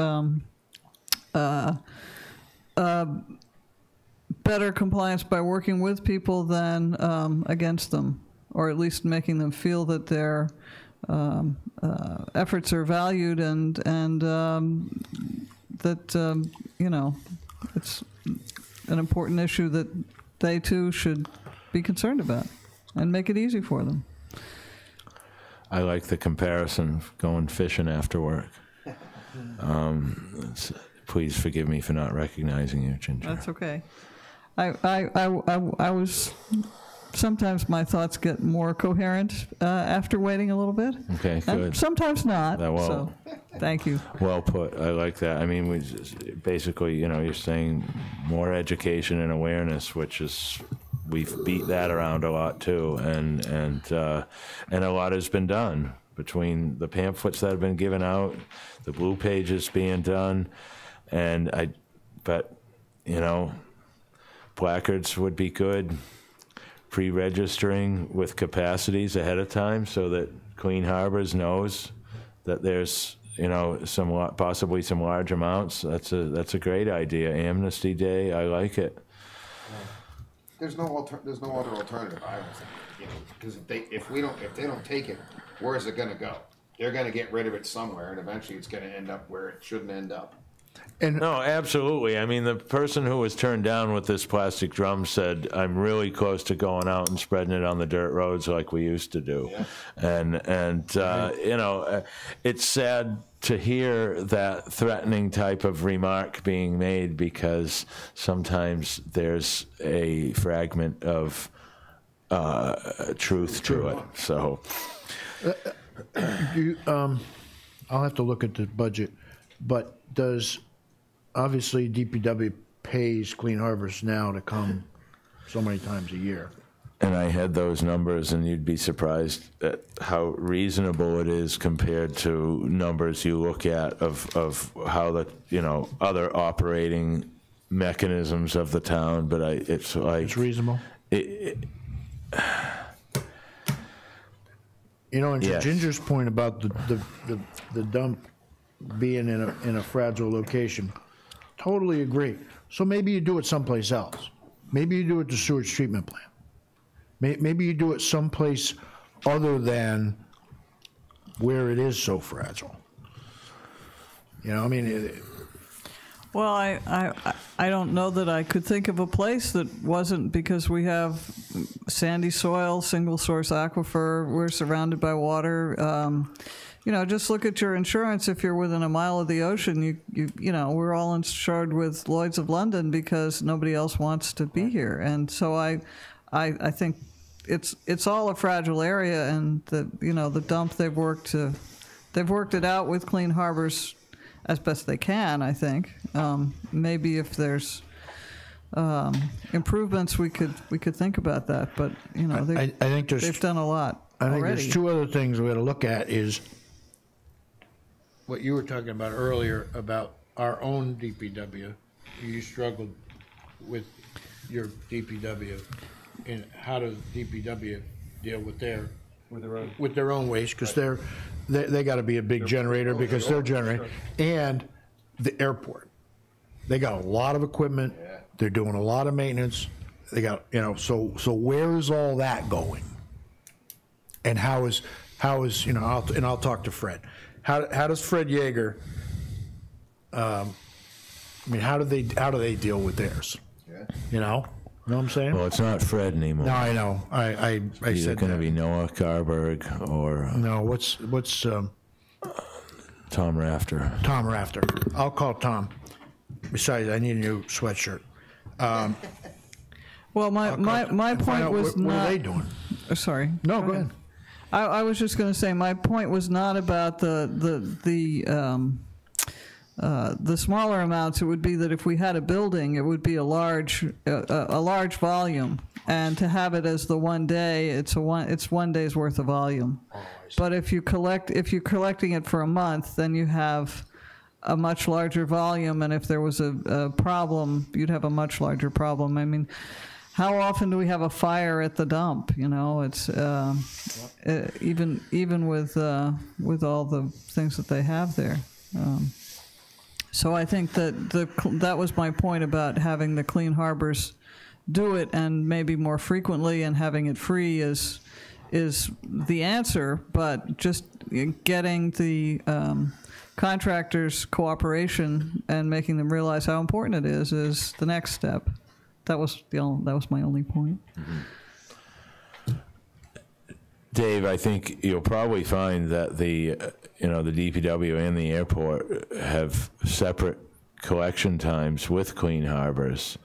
better compliance by working with people than against them, or at least making them feel that their efforts are valued and that it's an important issue that they too should be concerned about, and make it easy for them. I like the comparison of going fishing after work. Please forgive me for not recognizing you, Ginger. That's okay. I was, sometimes my thoughts get more coherent after waiting a little bit. Okay, And good. sometimes not. Well, so, thank you. Well put. I like that. I mean, we basically, you're saying more education and awareness, which is, we've beat that around a lot too, and a lot has been done between the pamphlets that have been given out, the blue pages being done, but placards would be good. Pre-registering with capacities ahead of time so that Clean Harbors knows that there's possibly some large amounts. That's a great idea. Amnesty Day, I like it. There's no other alternative, I don't think. Because if they don't take it, where is it going to go? They're going to get rid of it somewhere, and eventually it's going to end up where it shouldn't end up. No, absolutely. I mean, the person who was turned down with this plastic drum said, I'm really close to going out and spreading it on the dirt roads like we used to do. Yeah. And it's sad to hear that threatening type of remark being made, because sometimes there's a fragment of truth to it. So I'll have to look at the budget, but obviously DPW pays Clean Harbors now to come so many times a year. And I had those numbers, and you'd be surprised at how reasonable it is compared to numbers you look at of how the, other operating mechanisms of the town. But it's like... It's reasonable? And to Yes. Ginger's point about the dump being in a fragile location, totally agree. So maybe you do it someplace else. Maybe you do it at the sewage treatment plant. Maybe you do it someplace other than where it is so fragile. Well, I don't know that I could think of a place that wasn't, because we have sandy soil, single source aquifer, we're surrounded by water. Just look at your insurance. If you're within a mile of the ocean, we're all insured with Lloyd's of London because nobody else wants to be here. And so I think it's all a fragile area, and the dump, they've worked it out with Clean Harbors as best they can, I think. Maybe if there's improvements, we could think about that. But I think they've done a lot I think already. there's two other things we got to look at is what you were talking about earlier about our own DPW. You struggled with your DPW, and how does DPW deal with their own waste, because they got to be a big generator because they're generating, and the airport. They got a lot of equipment. They're doing a lot of maintenance. They got so where is all that going? And how is I'll talk to Fred. How does Fred Yeager? How do they deal with theirs? Yeah. You know what I'm saying? Well, it's not Fred anymore. No, I know. I Either said going to that. be Noah Carberg or No, what's Tom Rafter. Tom Rafter? I'll call Tom. Besides, I need a new sweatshirt. Well, my And find point out was what not. are they doing? Sorry. No, go ahead. I was just going to say my point was not about the smaller amounts. It would be that if we had a building, it would be a large volume, and to have it as the one day, it's 1 day's worth of volume. But if you're collecting it for a month, then you have a much larger volume, and if there was a problem, you'd have a much larger problem. I mean, how often do we have a fire at the dump? It's even with all the things that they have there. So I think that was my point about having the Clean Harbors do it, and maybe more frequently, and having it free is the answer. But just getting the contractors' cooperation and making them realize how important it is the next step. That was my only point. Mm-hmm. Dave, I think you'll probably find that the DPW and the airport have separate collection times with Clean Harbors.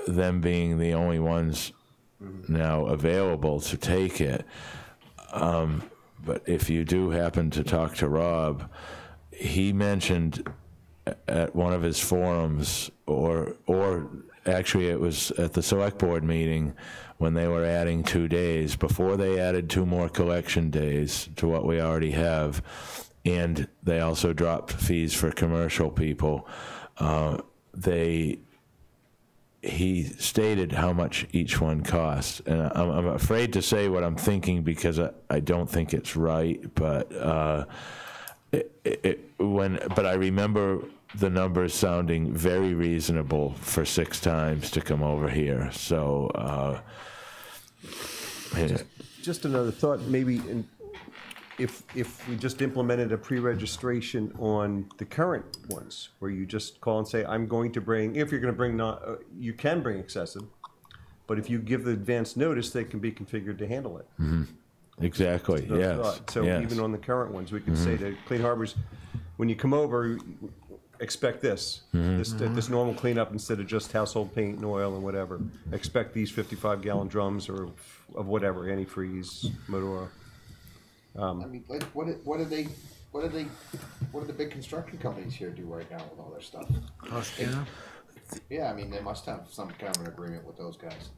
Them being the only ones now available to take it. But if you do happen to talk to Rob, he mentioned at one of his forums, or actually it was at the select board meeting when they were adding 2 days, before they added 2 more collection days to what we already have, and they also dropped fees for commercial people. He stated how much each one costs, and I'm afraid to say what I'm thinking because I don't think it's right, but but I remember the numbers sounding very reasonable for 6 times to come over here. So Just another thought, maybe if we just implemented a pre-registration on the current ones, where you just call and say, I'm going to bring, if you're going to bring, you can bring excessive, but if you give the advance notice, they can be configured to handle it. mm-hmm. Exactly, Another yes. thought. So yes. even on the current ones, we can say to Clean Harbors, when you come over, expect this. This normal cleanup, instead of just household paint and oil and whatever. Expect these 55-gallon drums or of whatever, antifreeze, motor oil. I mean, like, what do what do the big construction companies here do right now with all their stuff? Yeah, I mean, they must have some kind of an agreement with those guys.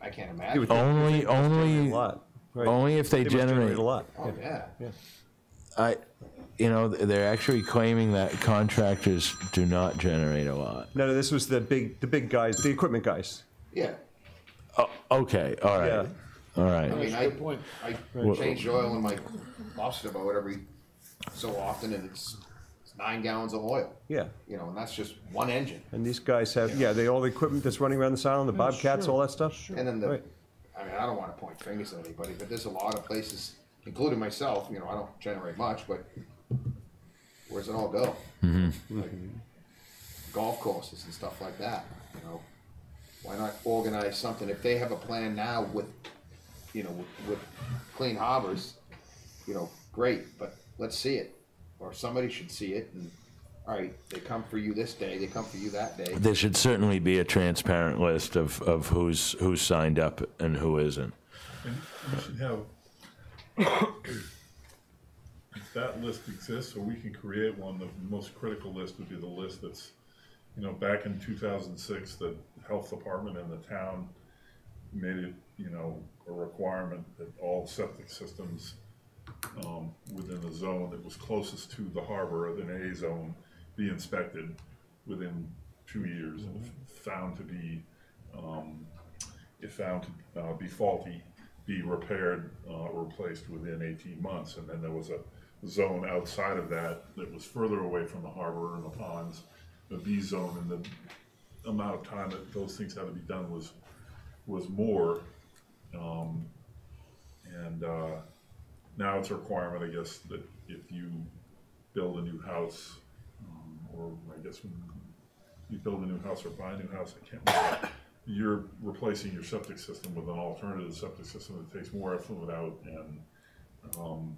I can't imagine. Only A lot. Right. only if they They must generate a lot. Oh, yeah. They're actually claiming that contractors do not generate a lot. No, this was the big guys, the equipment guys. Yeah. Oh, okay, all right, Yeah. all right. I mean, That's a good point. I change oil in my lobster boat every so often, and it's 9 gallons of oil. Yeah. You know, and that's just one engine. And these guys have, they all the equipment that's running around this island, the bobcats, all that stuff. And then Right. I mean, I don't want to point fingers at anybody, but there's a lot of places, including myself. You know, I don't generate much, but where's it all go? Like golf courses and stuff like that. You know, why not organize something if they have a plan now with, you know, with Clean Harbors? You know, great, but let's see it, or somebody should see it. And all right, they come for you this day, they come for you that day. There should certainly be a transparent list of who's signed up and who isn't. And we should have, if that list exists, or we can create one, the most critical list would be the list that's, you know, back in 2006, the health department in the town made it, you know, a requirement that all septic systems within the zone that was closest to the harbor, or the A zone, be inspected within 2 years. And if found to be, faulty, be repaired or replaced within 18 months. And then there was a zone outside of that that was further away from the harbor and the ponds, the B zone, and the amount of time that those things had to be done was more. Now it's a requirement, I guess, that if you build a new house, or I guess when you build a new house or buy a new house, I can't remember, you're replacing your septic system with an alternative septic system that takes more effluent out, and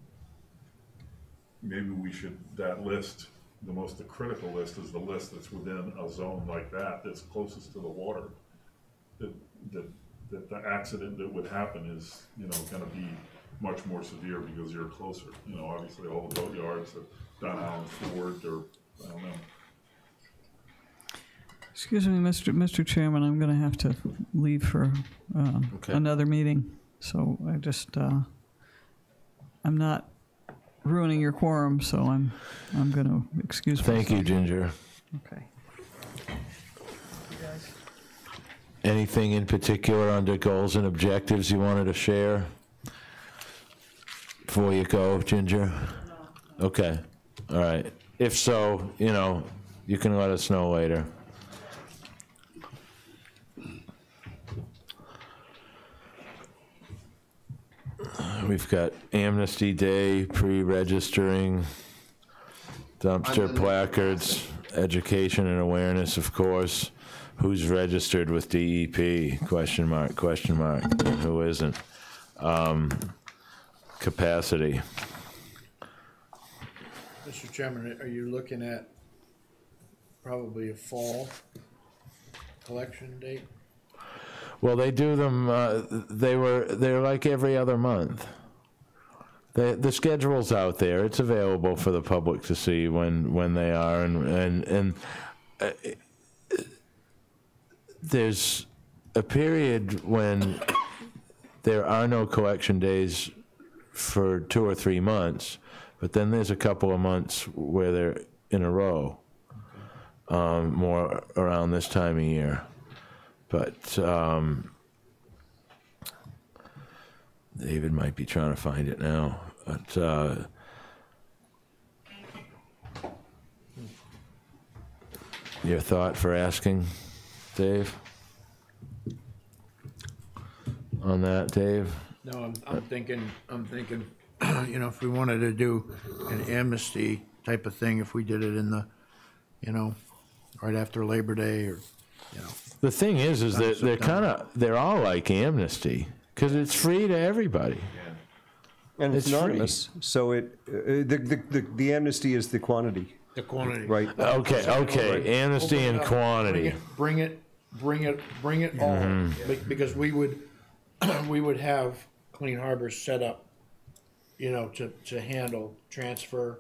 maybe we should, that list, the critical list is the list that's within a zone like that, that's closest to the water, that the accident that would happen is, you know, gonna be much more severe because you're closer. You know, obviously all the boat yards have done Island Ford, or I don't know. Excuse me, Mr. Chairman, I'm going to have to leave for another meeting. So I just, I'm not ruining your quorum, so I'm going to excuse myself. Thank you, Ginger. Okay. Anything in particular under goals and objectives you wanted to share before you go, Ginger? No. Okay, all right. If so, you know, you can let us know later. We've got Amnesty Day, pre-registering, dumpster placards, education and awareness, of course. Who's registered with DEP? Question mark, and who isn't? Capacity. Mr. Chairman, are you looking at probably a fall collection date? Well, they do them, they're like every other month. The schedule's out there. It's available for the public to see when they are, and there's a period when there are no collection days for 2 or 3 months, but then there's a couple of months where they're in a row, more around this time of year. But David might be trying to find it now. But your thought for asking, Dave? On that, Dave? No, I'm thinking, you know, if we wanted to do an amnesty type of thing, if we did it in the, you know, right after Labor Day, or, you know. The thing is that they're all like amnesty, because it's free to everybody. And it's It's free. anonymous, so the amnesty is the quantity, The quantity. right? Okay, amnesty Open and it up, quantity. Bring it all, because we would have Clean Harbors set up, you know, to handle transfer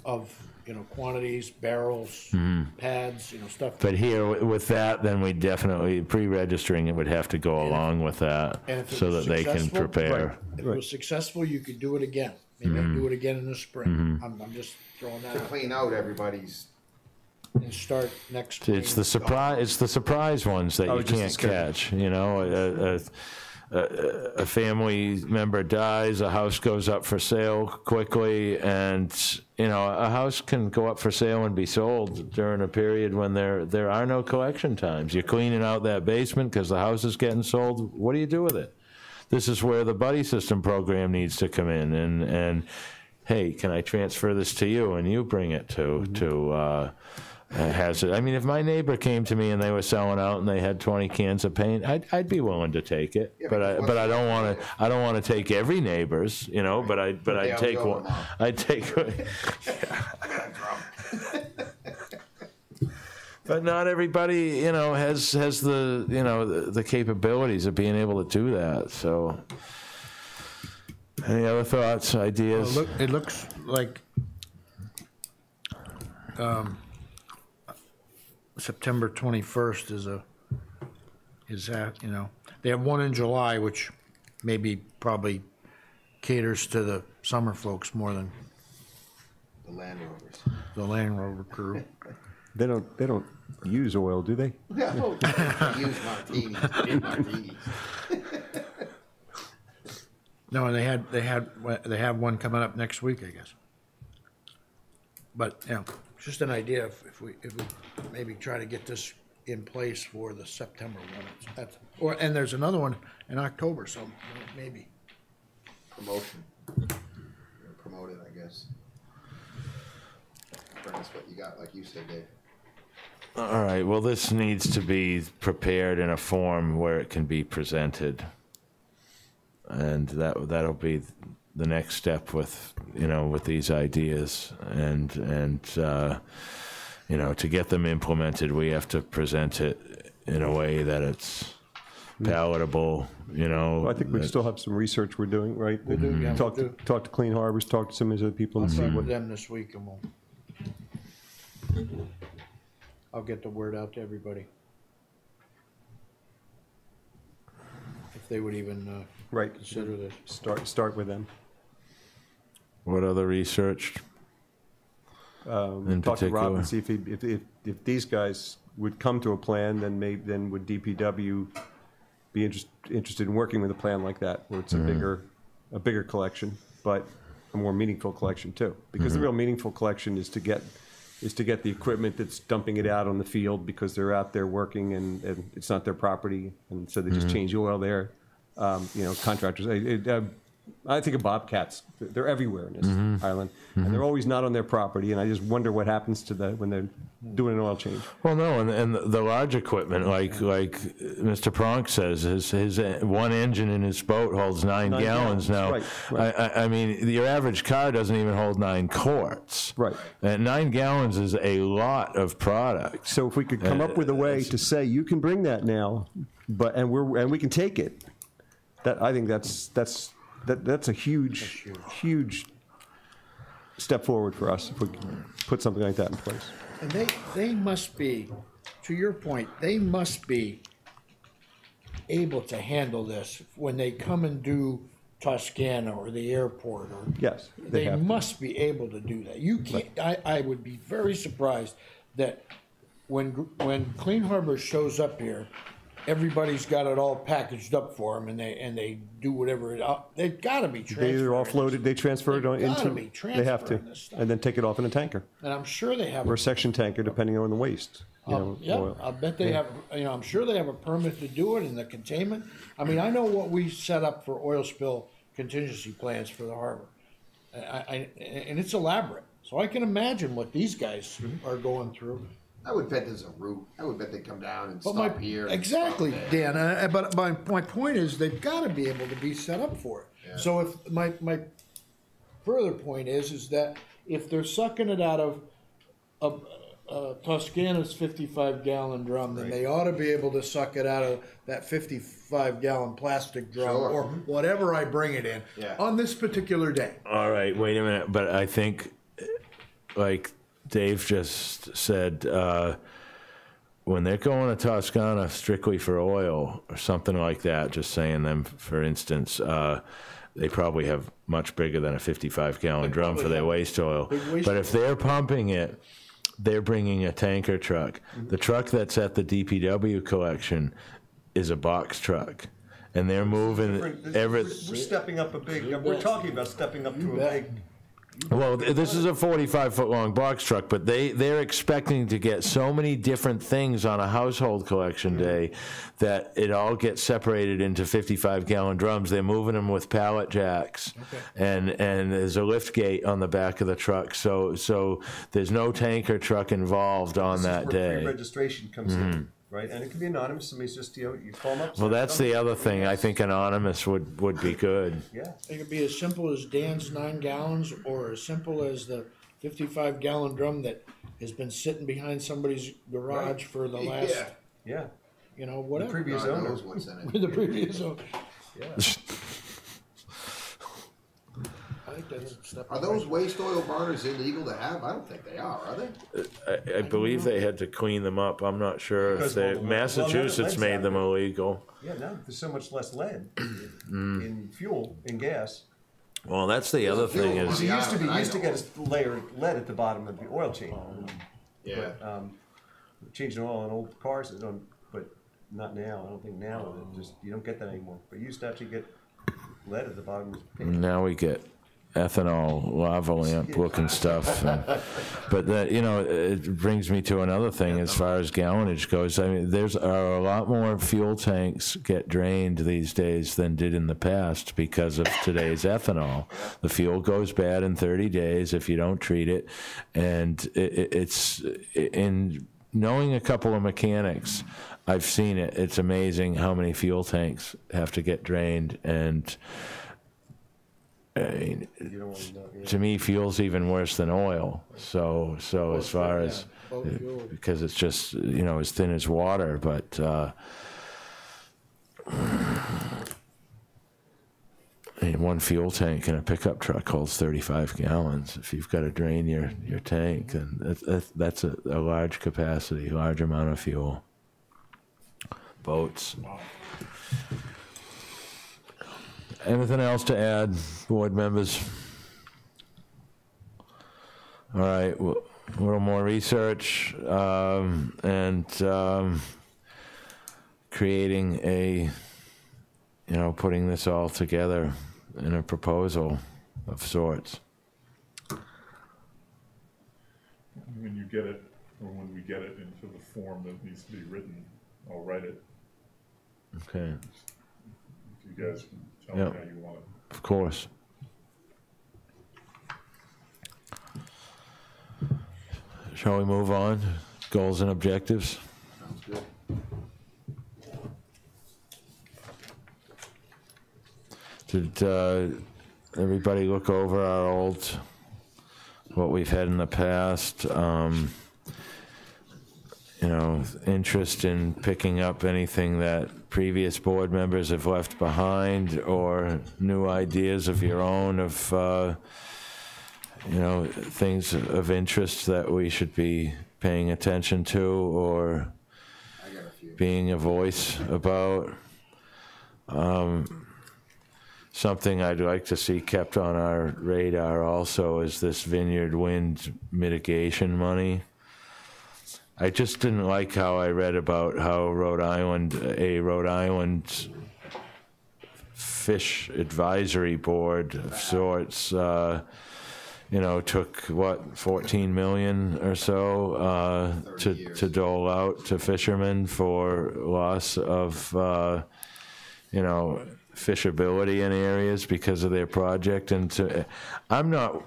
of, you know, quantities, barrels, pads, you know, stuff. But here, with that, then we definitely, pre-registering it would have to go along with that, and if it so was that they can successful- prepare. If it was successful, you could do it again. Maybe do it again in the spring. I'm just throwing that To out. clean out everybody's, And start next spring. It's the surprise ones that I you was just can't scared. catch, you know? A family member dies, a house goes up for sale quickly, and, you know, a house can go up for sale and be sold during a period when there are no collection times. You're cleaning out that basement because the house is getting sold. What do you do with it? This is where the buddy system program needs to come in, and hey, can I transfer this to you, and you bring it to Hazard. I mean, if my neighbor came to me and they were selling out and they had 20 cans of paint, I'd be willing to take it. Yeah, but because I don't want to. I don't want to take every neighbor's, you know. But I'd they take all go one. now. I'd take. But not everybody, you know, has the, you know, the capabilities of being able to do that. So, any other thoughts, ideas? It looks like September 21st is that, you know, they have one in July, which maybe probably caters to the summer folks more than the Land Rovers. the Land Rover crew. They don't use oil, do they? No, they use martinis. No, and they have one coming up next week, I guess. But, you know, just an idea if we maybe try to get this in place for the September one. And there's another one in October, so maybe. Promotion. Promote it, I guess. Bring us what you got, like you said, Dave. All right, well, this needs to be prepared in a form where it can be presented. And that'll be the next step with, you know, with these ideas. And you know, to get them implemented, we have to present it in a way that it's palatable, you know. Well, I think we still have some research we're doing, right? We do, yeah, Talk we to, do. talk to Clean Harbors, talk to some of these other people and see Talk what. with them this week and I'll get the word out to everybody. If they would even Right. consider this. Start with them. What other research? In Talk to Rob particular? and see if these guys would come to a plan, then would DPW be interested in working with a plan like that, where it's a bigger collection, but a more meaningful collection too. Because the real meaningful collection is to get the equipment that's dumping it out on the field because they're out there working and it's not their property, and so they just change oil there. You know, contractors. I think of bobcats. They're everywhere in this island, and they're always not on their property. And I just wonder what happens to when they're doing an oil change. Well, no, and the large equipment, like Mr. Pronk says, his one engine in his boat holds 9 gallons now. Right. I mean, your average car doesn't even hold 9 quarts. Right. And 9 gallons is a lot of product. So if we could come up with a way to say you can bring that now, and we can take it, I think that's a huge step forward for us if we can put something like that in place. And they must be, to your point, they must be able to handle this when they come and do Toscana or the airport or. Yes, They have to. must be able to do that. You can't, I would be very surprised that when Clean Harbor shows up here, everybody's got it all packaged up for them and they do whatever they've got to be transferred. They either offload it, they transfer it They've gotta into. be They have to, transferring this stuff. and then take it off in a tanker And I'm sure they have. or a section tanker, depending on the waste. Yeah, oil. I bet they have, you know, I'm sure they have a permit to do it and the containment. I mean, I know what we set up for oil spill contingency plans for the harbor. And it's elaborate. So I can imagine what these guys are going through. I would bet there's a route. I would bet they come down and But stop here. and exactly, stop there. Dan. But my point is, they've got to be able to be set up for it. Yeah. So if my further point is that if they're sucking it out of Toscana's 55-gallon drum, then they ought to be able to suck it out of that 55-gallon plastic drum Sure. or whatever I bring it in Yeah. on this particular day. All right, wait a minute, but I think like Dave just said, when they're going to Toscana strictly for oil or something like that, just saying them, for instance, they probably have much bigger than a 55-gallon drum for their waste oil. But if they're pumping it, they're bringing a tanker truck. The truck that's at the DPW collection is a box truck. And they're moving We're stepping up a big, we're talking about stepping up to a big. Well, this is a 45-foot long box truck, but they're expecting to get so many different things on a household collection day that it all gets separated into 55-gallon drums. They're moving them with pallet jacks, and there's a lift gate on the back of the truck. So there's no tanker truck involved on that day. Pre-registration comes in, right? And it can be anonymous. Somebody's just, you call them up. Well, that's the other thing. I think anonymous would be good. Yeah. It could be as simple as Dan's 9 gallons, or as simple as the 55-gallon drum that has been sitting behind somebody's garage for the last, Yeah. Whatever. Previous God owner. knows what's in it. The previous owner. Yeah. I think that's a step. Are those waste oil burners illegal to have? I don't think they are they? I believe they had to clean them up. I'm not sure if Because, they, well, Massachusetts lead's made out them there. illegal. Yeah, now there's so much less lead in fuel, in gas. Well, that's the other thing fuel is, You Yeah, used to I get a layer of lead at the bottom of the oil chain. Yeah. But, changing oil on old cars, but not now. I don't think now. You don't get that anymore. But you used to actually get lead at the bottom of the pit. now we get ethanol, lava lamp looking stuff. But that, it brings me to another thing as far as gallonage goes. I mean, there's a lot more fuel tanks get drained these days than did in the past because of today's ethanol. The fuel goes bad in 30 days if you don't treat it. And it's in knowing a couple of mechanics, I've seen it. It's amazing how many fuel tanks have to get drained. And I mean, You don't want to know. Yeah. to me, fuel's even worse than oil. So as far as, both fuel. because it's just, as thin as water, but, one fuel tank in a pickup truck holds 35 gallons. If you've got to drain your tank, then that's a large capacity, large amount of fuel. Boats. Anything else to add, board members? All right, a little more research and creating putting this all together in a proposal of sorts. When you get it, or when we get it into the form that needs to be written, I'll write it. Okay, If you guys can tell me how you want it. of course. Shall we move on? Goals and objectives? Sounds good. Did everybody look over our what we've had in the past? Interest in picking up anything that previous board members have left behind, or new ideas of your own of, things of interest that we should be paying attention to or I got a few. being a voice about. Something I'd like to see kept on our radar also is this vineyard wind mitigation money. I just didn't like how I read about how a Rhode Island fish advisory board of sorts, took 14 million or so to dole out to fishermen for loss of, fishability in areas because of their project. And I'm not,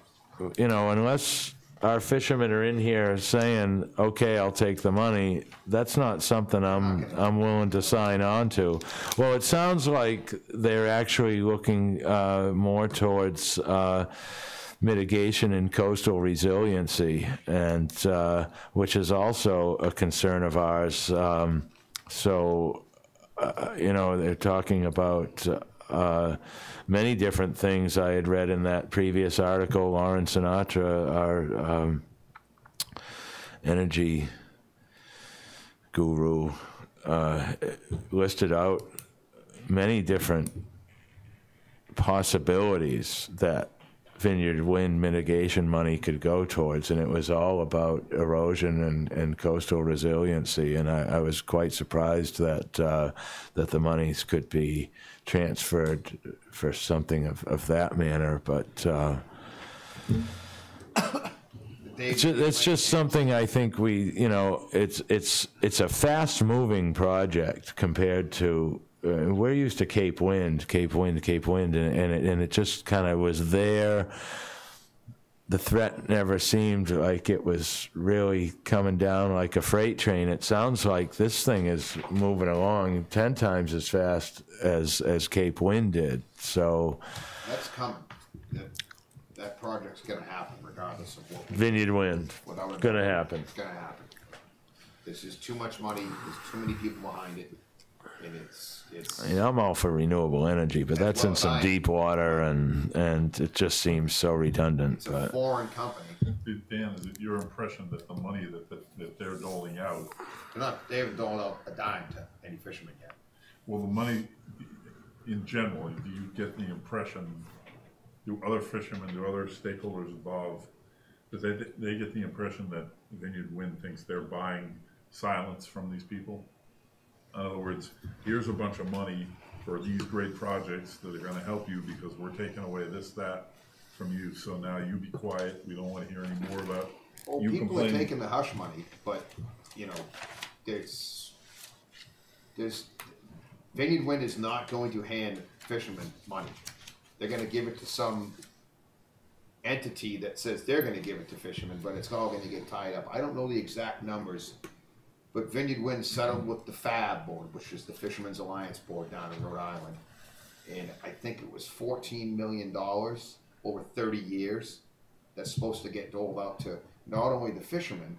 unless our fishermen are in here saying, okay, I'll take the money, that's not something I'm willing to sign on to. Well, it sounds like they're actually looking more towards mitigation and coastal resiliency, and which is also a concern of ours. They're talking about many different things I had read in that previous article. Lauren Sinatra, our energy guru, listed out many different possibilities that vineyard wind mitigation money could go towards, and it was all about erosion and coastal resiliency. And I was quite surprised that that the monies could be transferred for something of that manner. But it's just something I think it's a fast-moving project compared to. We're used to Cape Wind, and it just kind of was there. The threat never seemed like it was really coming down like a freight train. It sounds like this thing is moving along 10 times as fast as Cape Wind did. So That's coming. That project's gonna happen regardless of what. Vineyard Wind, Without a gonna doubt, happen. It's gonna happen. This is too much money, there's too many people behind it, and it's. I mean, I'm all for renewable energy, but that's in some deep water, and it just seems so redundant. It's a foreign company. Dan, is it your impression that the money that they're doling out, They haven't doled out a dime to any fisherman yet. well, the money in general, do you get the impression, do other fishermen, do other stakeholders involved, do they get the impression that Vineyard Wind thinks they're buying silence from these people? In other words, here's a bunch of money for these great projects that are gonna help you because we're taking away this, that from you, so now you be quiet, we don't wanna hear any more about Well, you people complaining. are taking the hush money, but, there's Vineyard Wind is not going to hand fishermen money. They're gonna give it to some entity that says they're gonna give it to fishermen, but it's all gonna get tied up. I don't know the exact numbers, but Vineyard Wind settled with the FAB board, which is the Fishermen's Alliance Board down in Rhode Island. And I think it was $14 million over 30 years that's supposed to get doled out to not only the fishermen,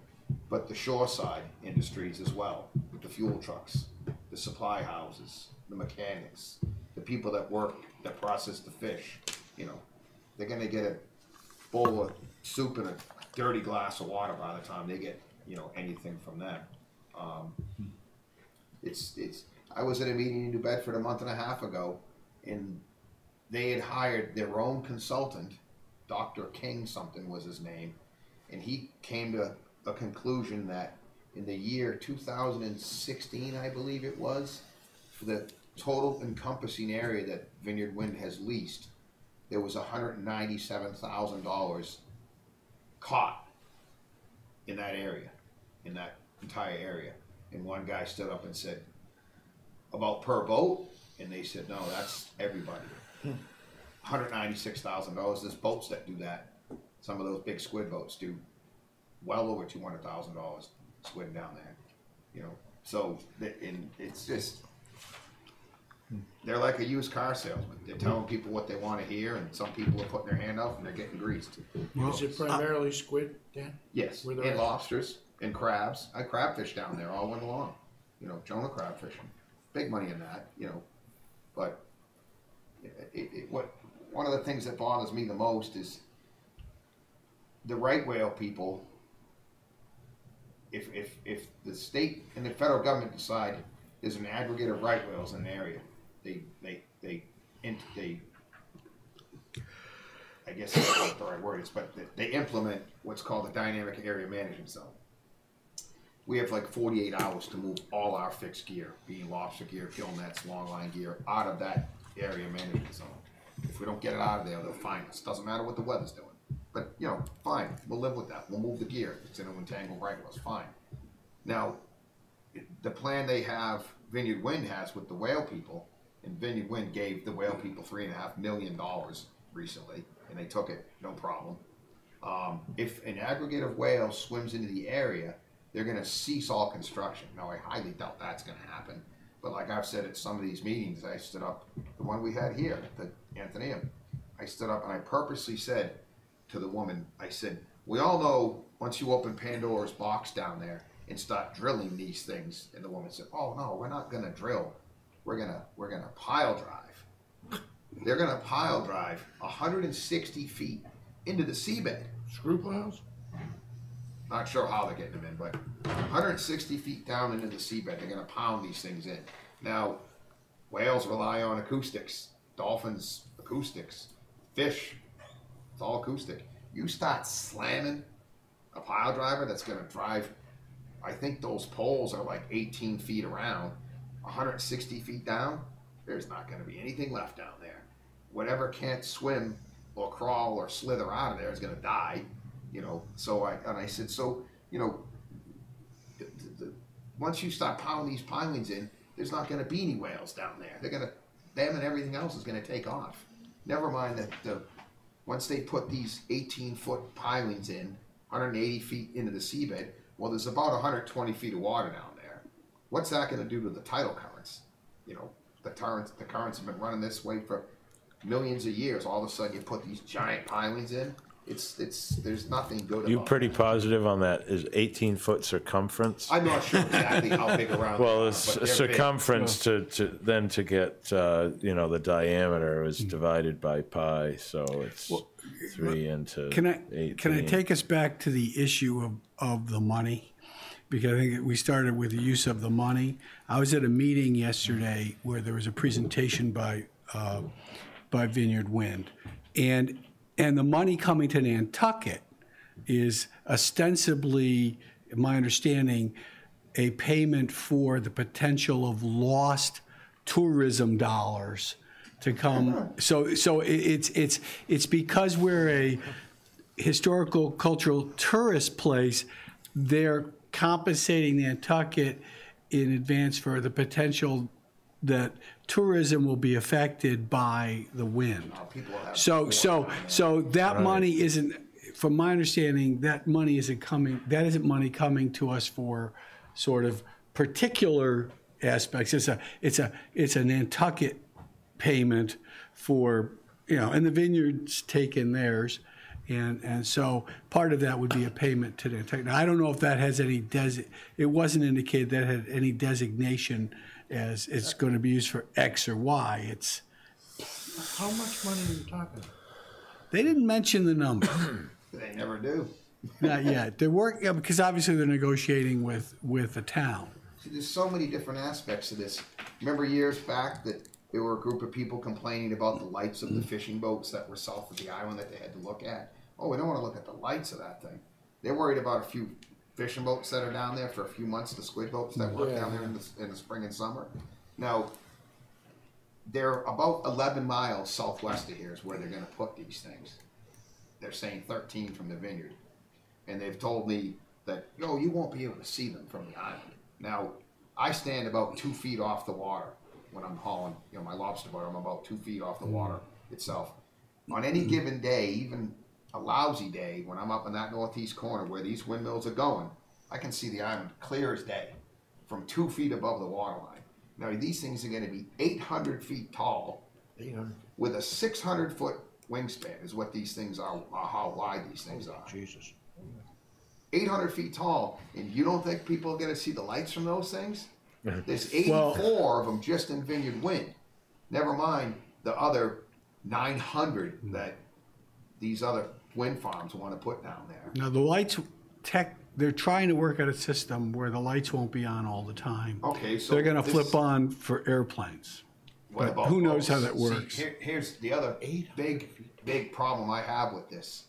but the shoreside industries as well, with the fuel trucks, the supply houses, the mechanics, the people that work, that process the fish. They're gonna get a bowl of soup and a dirty glass of water by the time they get, anything from them. I was at a meeting in New Bedford a month and a half ago, and they had hired their own consultant, Dr. King something was his name, and he came to a conclusion that in the year 2016, I believe it was, for the total encompassing area that Vineyard Wind has leased, there was $197,000 caught in that area, in that entire area. And one guy stood up and said, about per boat? And they said, no, that's everybody. $196,000. There's boats that do that. Some of those big squid boats do well over $200,000 squid down there. So it's just, they're like a used car salesman. They're telling people what they want to hear, and some people are putting their hand up and they're getting greased. Is it primarily squid, Dan? Yes, Where they're and at? lobsters and crabs. I crabfish down there all winter long. Jonah crab fishing. Big money in that, but one of the things that bothers me the most is the right whale people. If the state and the federal government decide there's an aggregate of right whales in an area, they I guess that's not the right word is, but they implement what's called a dynamic area management zone. We have like 48 hours to move all our fixed gear, being lobster gear, gill nets, longline gear, out of that area management zone. If we don't get it out of there, they'll fine us. Doesn't matter what the weather's doing. But, fine, we'll live with that. We'll move the gear. If it's in a entangled right whales, fine. Now, the plan they have, Vineyard Wind has with the whale people, and Vineyard Wind gave the whale people $3.5 million recently, and they took it, no problem. If an aggregate of whales swims into the area, they're going to cease all construction. Now, I highly doubt that's going to happen. But like I've said at some of these meetings, I stood up, the one we had here, the Athenaeum, I stood up and I purposely said to the woman, I said, we all know once you open Pandora's box down there and start drilling these things, and the woman said, oh no, we're not going to drill. We're going to pile drive. They're going to pile drive 160 feet into the seabed. Screw piles? Not sure how they're getting them in, but 160 feet down into the seabed, they're gonna pound these things in. Now, whales rely on acoustics, dolphins, acoustics, fish, it's all acoustic. You start slamming a pile driver that's gonna drive, I think those poles are like 18 feet around, 160 feet down, there's not gonna be anything left down there. Whatever can't swim or crawl or slither out of there is gonna die, you know. So I said, so, you know, once you start pounding these pilings in, there's not gonna be any whales down there. Them and everything else is gonna take off. Never mind that once they put these 18-foot pilings in, 180 feet into the seabed, well, there's about 120 feet of water down there. What's that going to do to the tidal currents? You know, the currents have been running this way for millions of years. All of a sudden, you put these giant pilings in. There's nothing good about it. You pretty positive on that? Is 18-foot circumference? I'm not sure exactly how big around. Well, it's circumference to get you know, the diameter is divided by pi, so it's 3 into 18. Can I take us back to the issue of the money? Because I think we started with the use of the money. I was at a meeting yesterday where there was a presentation by Vineyard Wind, and the money coming to Nantucket is ostensibly, in my understanding, a payment for the potential of lost tourism dollars to come. So it's because we're a historical cultural tourist place, they're compensating Nantucket in advance for the potential that tourism will be affected by the wind. So that money isn't, from my understanding, that money isn't coming. That isn't money coming to us for sort of particular aspects. It's a Nantucket payment for, you know, and the vineyards take in theirs. And so part of that would be a payment to Nantucket. Now, I don't know if that has any it wasn't indicated that had any designation as it's going to be used for X or Y. It's How much money are you talking? they didn't mention the number. They never do. Not yet. They're working because obviously they're negotiating with the town. See, there's so many different aspects to this. Remember years back that there were a group of people complaining about the lights of the fishing boats that were south of the island that they had to look at? Oh, we don't want to look at the lights of that thing. They're worried about a few fishing boats that are down there for a few months, the squid boats that work down there in the spring and summer. Now, they're about 11 miles southwest of here is where they're going to put these things. They're saying 13 from the vineyard. And they've told me that, you won't be able to see them from the island. Now, I stand about 2 feet off the water when I'm hauling, my lobster boat. I'm about 2 feet off the water itself. On any given day, even a lousy day, when I'm up in that northeast corner where these windmills are going, I can see the island clear as day from 2 feet above the water line. Now, these things are going to be 800 feet tall 800. with a 600-foot wingspan is what these things are, how wide these things are. Jesus. 800 feet tall, and you don't think people are going to see the lights from those things? There's 84 of them just in Vineyard Wind. Never mind the other 900 that these other wind farms want to put down there. Now the lights, they're trying to work out a system where the lights won't be on all the time. Okay, so they're going to flip on for airplanes. What But about who knows boats? how that works? See, here's the other big problem I have with this.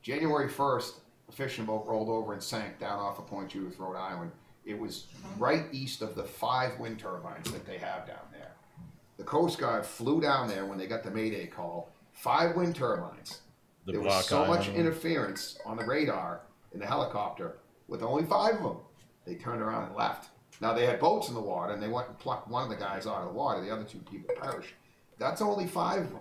January 1st, a fishing boat rolled over and sank down off of Point Judith, Rhode Island. It was right east of the 5 wind turbines that they have down there. The Coast Guard flew down there when they got the Mayday call. 5 wind turbines. There was so much interference on the radar in the helicopter with only 5 of them. They turned around and left. Now they had boats in the water and they went and plucked one of the guys out of the water. The other 2 people perished. That's only 5 of them.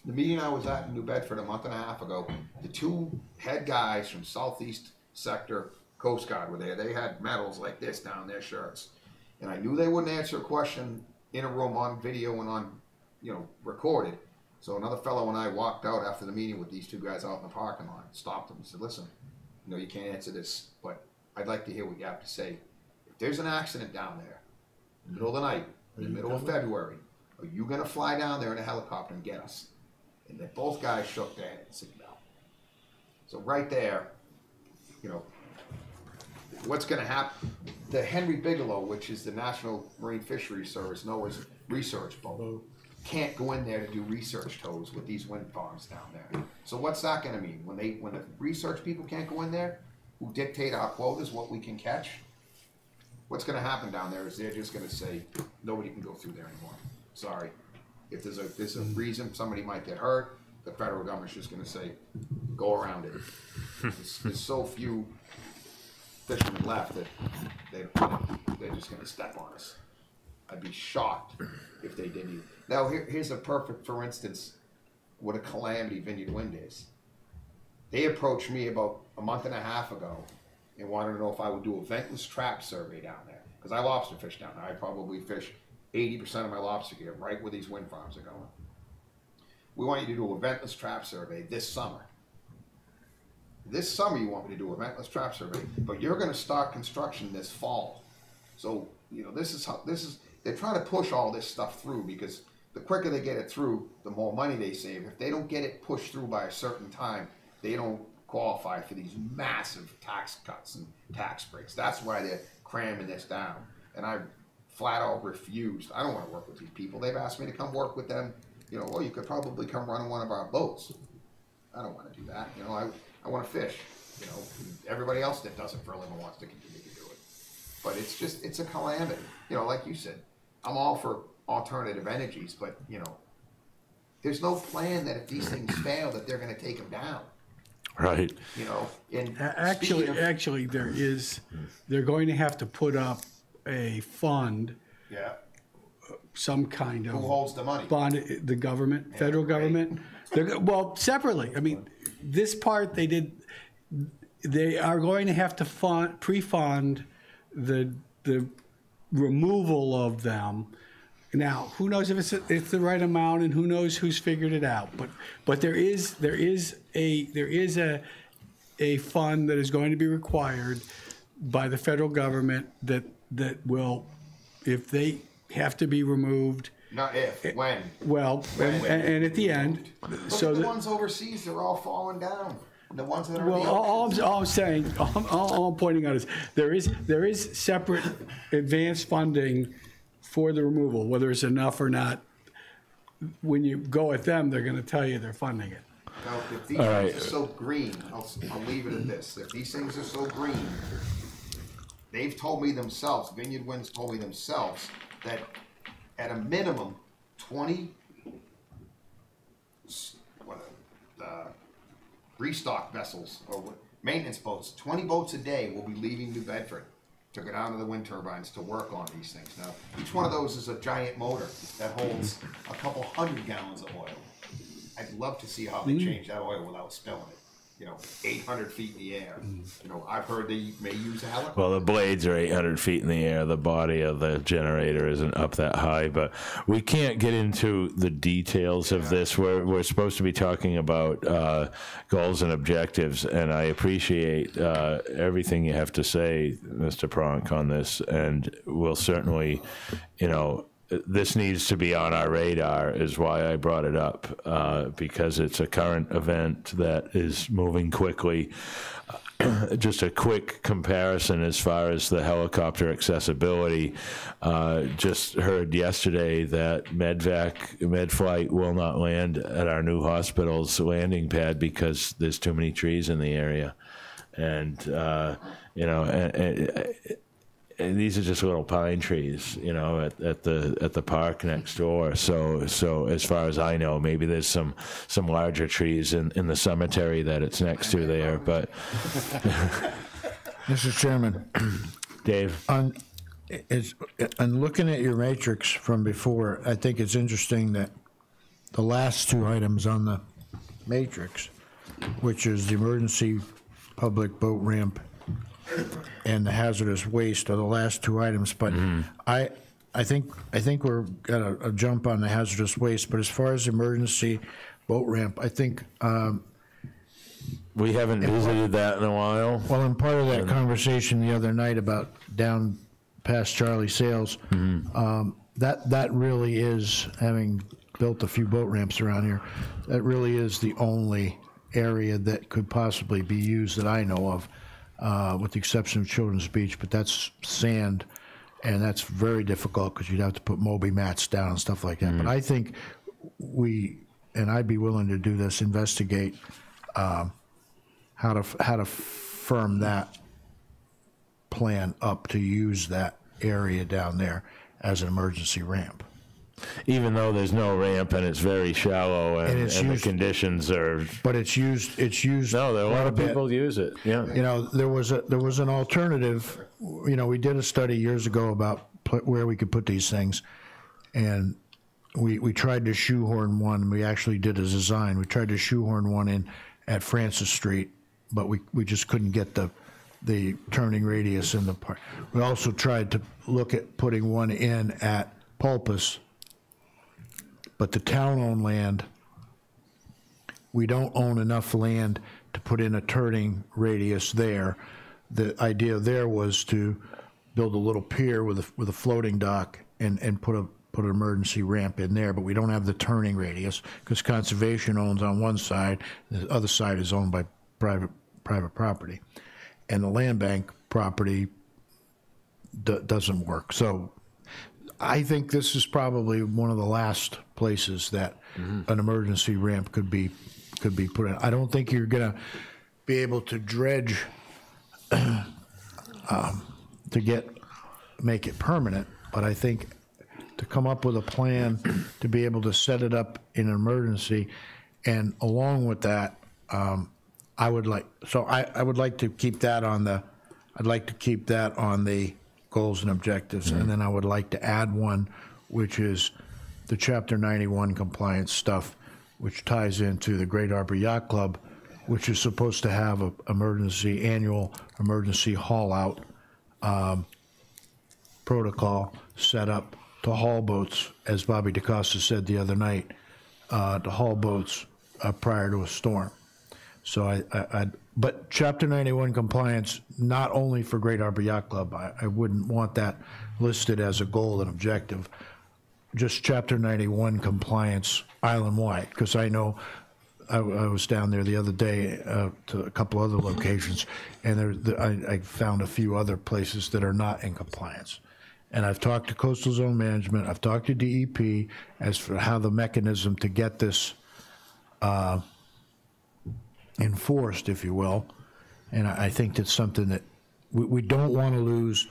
The meeting I was at in New Bedford a month and a half ago, the 2 head guys from Southeast Sector Coast Guard were there. They had medals like this down their shirts. And I knew they wouldn't answer a question in a room on video and on, recorded. So another fellow and I walked out after the meeting with these 2 guys out in the parking lot, stopped them and said, listen, you can't answer this, but I'd like to hear what you have to say. If there's an accident down there, in the middle of the night, in the middle of February, are you going to fly down there in a helicopter and get us? And then both guys shook their heads and said no. So right there, what's going to happen? The Henry Bigelow, which is the National Marine Fisheries Service, NOAA's research boat, can't go in there to do research tows with these wind farms down there. So what's that going to mean? When the research people can't go in there, who dictate our quotas, what we can catch, what's going to happen down there is they're just going to say nobody can go through there anymore. Sorry, if there's a reason somebody might get hurt, the federal government's just going to say go around it. There's so few fishermen left that they're just going to step on us. I'd be shocked if they didn't. Now here's a perfect, for instance, what a calamity Vineyard Wind is. They approached me about a month and a half ago and wanted to know if I would do a ventless trap survey down there. Because I lobster fish down there. I probably fish 80% of my lobster gear right where these wind farms are going. We want you to do a ventless trap survey this summer. This summer you want me to do a ventless trap survey, but you're going to start construction this fall. So, you know, they're trying to push all this stuff through because the quicker they get it through, the more money they save. If they don't get it pushed through by a certain time, they don't qualify for these massive tax cuts and tax breaks. That's why they're cramming this down. And I flat out refused. I don't want to work with these people. They've asked me to come work with them. You know, well, you could probably come run one of our boats. I don't want to do that. You know, I want to fish. You know, everybody else that does it for a living wants to continue to do it. But it's a calamity. You know, like you said, I'm all for alternative energies, but, you know, there's no plan that if these things fail that they're going to take them down. Right. You know, and actually, they're going to have to put up a fund. Yeah. Some kind of. Who holds the money? Bond, the government, yeah, federal government. Well, separately. I mean, this part they did. They are going to have to pre-fund the removal of them. Now, who knows if it's the right amount, and who knows who's figured it out. But there is a fund that is going to be required by the federal government that will, if they have to be removed. Not if, when. Well, and at the end. So the ones overseas, they're all falling down. The ones that are. Well, all I'm saying, all I'm pointing out is there is separate advanced funding for the removal, whether it's enough or not. When you go at them, they're going to tell you they're funding it. Now, if these things are so green, I'll leave it at this. If these things are so green, they've told me themselves, Vineyard Wind's told me themselves, that at a minimum, 20 restock vessels or maintenance boats, 20 boats a day will be leaving New Bedford to go down to the wind turbines to work on these things. Now, each one of those is a giant motor that holds a couple 100 gallons of oil. I'd love to see how they change that oil without spilling it. You know, 800 feet in the air. You know, I've heard they may use a helicopter. Well, the blades are 800 feet in the air. The body of the generator isn't up that high, but we can't get into the details of this. We're supposed to be talking about goals and objectives, and I appreciate everything you have to say, Mr. Pronk, on this, and we'll certainly, you know, this needs to be on our radar is why I brought it up, because it's a current event that is moving quickly. Just a quick comparison as far as the helicopter accessibility. Just heard yesterday that MedFlight will not land at our new hospital's landing pad because there's too many trees in the area. And, you know, and these are just little pine trees, you know, at the park next door. So as far as I know, maybe there's some larger trees in the cemetery that it's next to there. But Mr. Chairman, Dave, on looking at your matrix from before, I think it's interesting that the last two items on the matrix, which is the emergency public boat ramp and the hazardous waste, are the last two items. But I think we're got a jump on the hazardous waste. But as far as emergency boat ramp, I think we haven't visited that in a while. Well, and part of that conversation the other night about down past Charlie Sales, that really is, having built a few boat ramps around here, that really is the only area that could possibly be used that I know of with the exception of Children's Beach, but that's sand, and that's very difficult because you'd have to put Moby mats down and stuff like that. But I think and I'd be willing to do this, investigate how to firm that plan up to use that area down there as an emergency ramp. Even though there's no ramp and it's very shallow and the conditions are. But it's used. No, a lot of people use it. Yeah. You know, there was an alternative. You know, we did a study years ago about where we could put these things, and we tried to shoehorn one. We actually did a design. We tried to shoehorn one in at Francis Street, but we just couldn't get the turning radius in the park. We also tried to look at putting one in at Pulpus, but the town-owned land, we don't own enough land to put in a turning radius there. The idea there was to build a little pier with a floating dock and put an emergency ramp in there, but we don't have the turning radius because conservation owns on one side, the other side is owned by private property, and the land bank property doesn't work. So I think this is probably one of the last places that an emergency ramp could be put in. I don't think you're going to be able to dredge to make it permanent, but I think to come up with a plan to be able to set it up in an emergency, and along with that, I would like to keep that on the goals and objectives, and then I would like to add one, which is the Chapter 91 compliance stuff, which ties into the Great Harbor Yacht Club, which is supposed to have a annual emergency haul out protocol set up to haul boats, as Bobby DaCosta said the other night, to haul boats prior to a storm. So but Chapter 91 compliance, not only for Great Harbor Yacht Club, I wouldn't want that listed as a goal and objective, just Chapter 91 compliance island-wide, because I know I was down there the other day to a couple other locations, and I found a few other places that are not in compliance. And I've talked to Coastal Zone Management, I've talked to DEP as for how the mechanism to get this enforced, if you will. And I think that's something that we don't want to lose.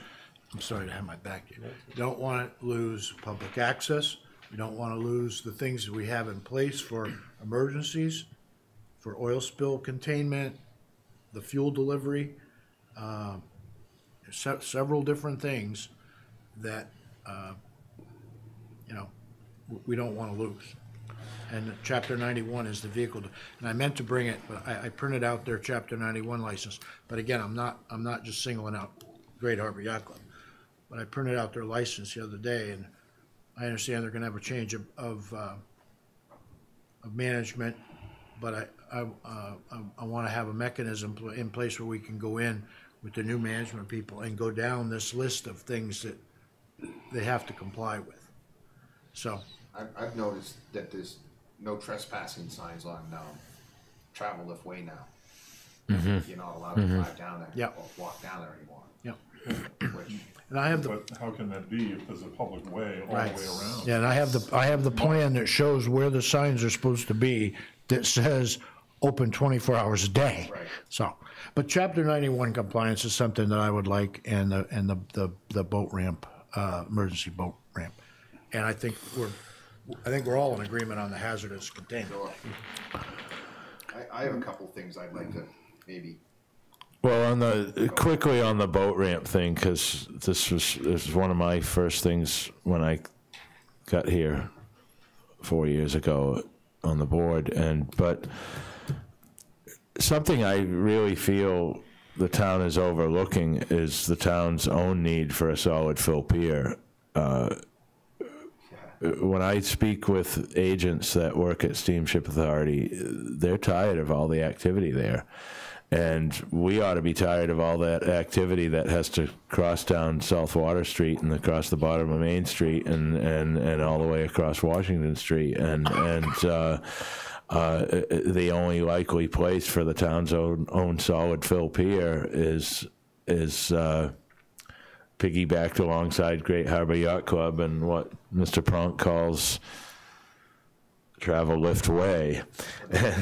I'm sorry to have my back here. We don't want to lose public access. We don't want to lose the things that we have in place for emergencies, for oil spill containment, the fuel delivery, several different things that we don't want to lose. And Chapter 91 is the vehicle. And I meant to bring it, but I printed out their Chapter 91 license. But again, I'm not just singling out Great Harbor Yacht Club, but I printed out their license the other day, and I understand they're going to have a change of management, but I want to have a mechanism in place where we can go in with the new management people and go down this list of things that they have to comply with. So I've noticed that there's no trespassing signs on Travel Lift Way now. You're not allowed to drive down there or walk down there anymore. And I have but how can that be if there's a public way all the way around? Yeah, and I have the plan that shows where the signs are supposed to be that says open 24 hours a day. Right. So, but Chapter 91 compliance is something that I would like, and the boat ramp, emergency boat ramp, and I think we're all in agreement on the hazardous containment. Sure. I have a couple things I'd like to maybe. Well, quickly on the boat ramp thing, because this was one of my first things when I got here 4 years ago on the board, but something I really feel the town is overlooking is the town's own need for a solid fill pier. When I speak with agents that work at Steamship Authority, they're tired of all the activity there. And we ought to be tired of all that activity that has to cross down South Water Street and across the bottom of Main Street and all the way across Washington Street. And the only likely place for the town's own solid fill pier is piggybacked alongside Great Harbor Yacht Club and what Mr. Prunk calls Travel Lift Way. I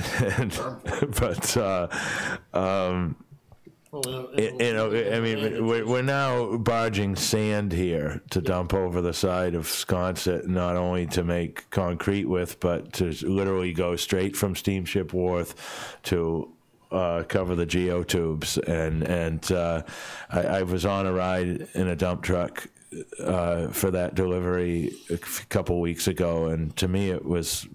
mean, we're now barging sand here to dump over the side of Sconset, not only to make concrete with, but to literally go straight from Steamship Wharf to cover the geotubes. And I was on a ride in a dump truck for that delivery a couple weeks ago, and to me it was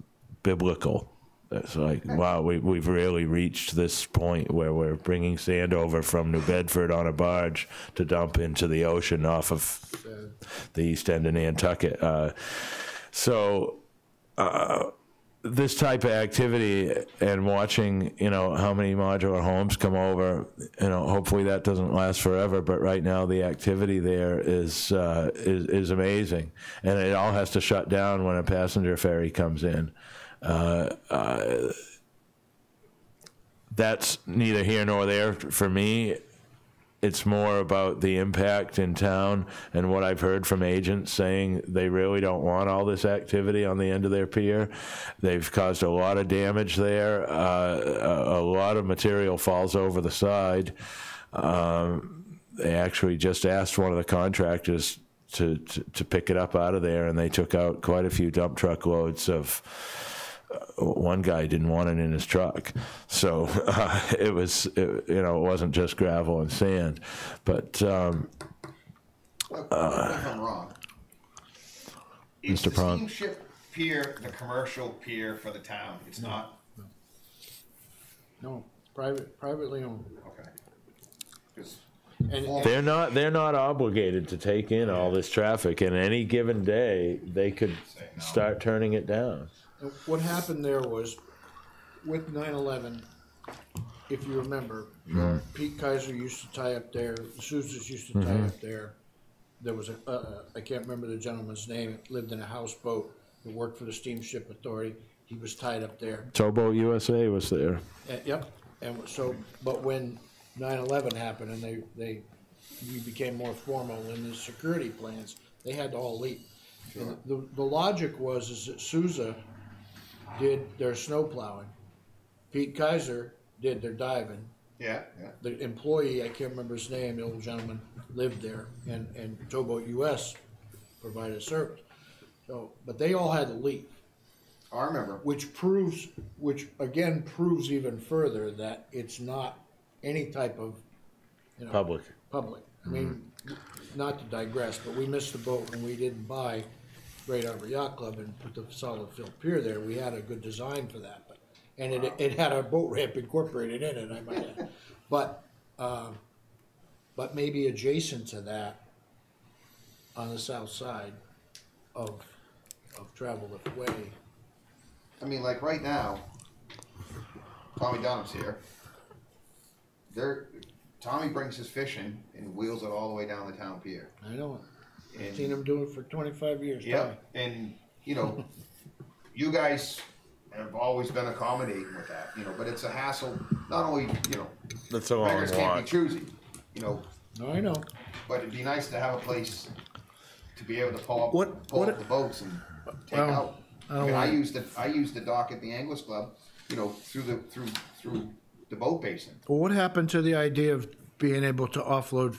biblical. It's like, wow, we've really reached this point where we're bringing sand over from New Bedford on a barge to dump into the ocean off of the east end of Nantucket. This type of activity and watching, how many modular homes come over, hopefully that doesn't last forever, but right now the activity there is amazing. And it all has to shut down when a passenger ferry comes in. That's neither here nor there for me. It's more about the impact in town and what I've heard from agents saying they really don't want all this activity on the end of their pier. They've caused a lot of damage there. A lot of material falls over the side. They actually just asked one of the contractors to pick it up out of there, and they took out quite a few dump truck loads of. One guy didn't want it in his truck, so it wasn't just gravel and sand. But if I'm wrong, is Mr. the Prong. steamship pier the commercial pier for the town? It's not. No, privately owned. Okay. 'Cause And they're not obligated to take in all this traffic, and any given day they could start turning it down. what happened there was, with 9/11, if you remember, Pete Kaiser used to tie up there, the Sousa's used to tie up there. There was I can't remember the gentleman's name, lived in a houseboat that worked for the Steamship Authority. He was tied up there. Towboat USA was there. Yep, and so, but when 9/11 happened and we became more formal in the security plans, they had to all leave. Sure. The logic was that Sousa did their snow plowing, Pete Kaiser did their diving. Yeah. The employee, I can't remember his name, the old gentleman, lived there, and Towboat US provided service. So, but they all had to leave. I remember. Which again proves even further that it's not any type of, Public. I mean, not to digress, but we missed the boat when we didn't buy Great Harbor Yacht Club and put the solid fill pier there. We had a good design for that, and it had a boat ramp incorporated in it, I might add. But maybe adjacent to that, on the south side of Travel Lift Way. I mean, like right now, Tommy Dunham's here. Tommy brings his fishing and wheels it all the way down the town pier. I know it. And, I've seen him do it for 25 years. Yeah, and you guys have always been accommodating with that, but it's a hassle. Not only, That's a long beggars can't be walk. choosy, No, I know. but it'd be nice to have a place to be able to pull up the boats and take Well, out. I used the dock at the Anglers Club, through the boat basin. Well, what happened to the idea of being able to offload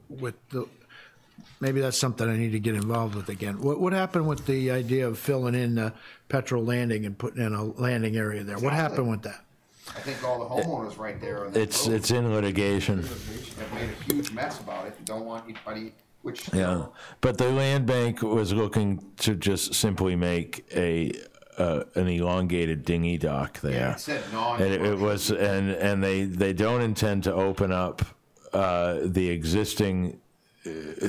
with the? Maybe that's something I need to get involved with again. What happened with the idea of filling in the Petrol Landing and putting in a landing area there? What happened with that? I think all the homeowners right there on that It's road in litigation. have made a huge mess about it and don't want anybody. Which Yeah, but the land bank was looking to just simply make an elongated dinghy dock there. Yeah, it said non. And it was, and they don't intend to open up the existing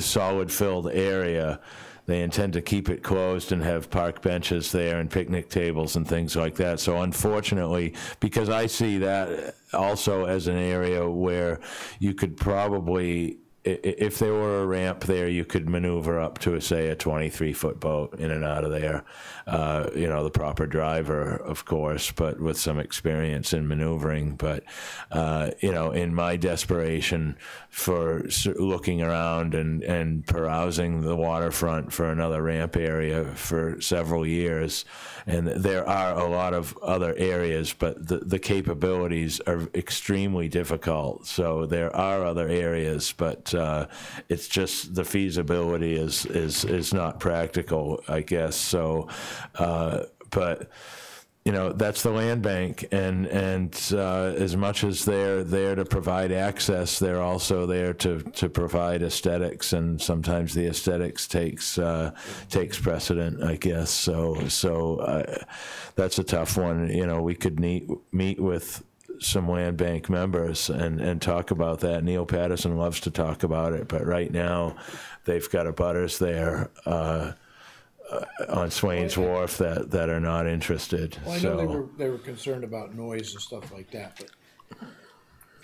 solid filled area. They intend to keep it closed and have park benches there and picnic tables and things like that. So unfortunately, because I see that also as an area where you could probably if there were a ramp there, you could maneuver up to, say, a 23-foot boat in and out of there. The proper driver, of course, but with some experience in maneuvering. But, in my desperation for looking around and perusing the waterfront for another ramp area for several years, and there are a lot of other areas, but the capabilities are extremely difficult. So there are other areas, but it's just the feasibility is not practical, I guess. So, but that's the land bank, and as much as they're there to provide access, they're also there to provide aesthetics, and sometimes the aesthetics takes precedent, I guess. So that's a tough one. We could meet with some land bank members and talk about that. Neil Patterson loves to talk about it, but right now they've got abutters there on Swains Wharf that are not interested. Well, I know they were concerned about noise and stuff like that, but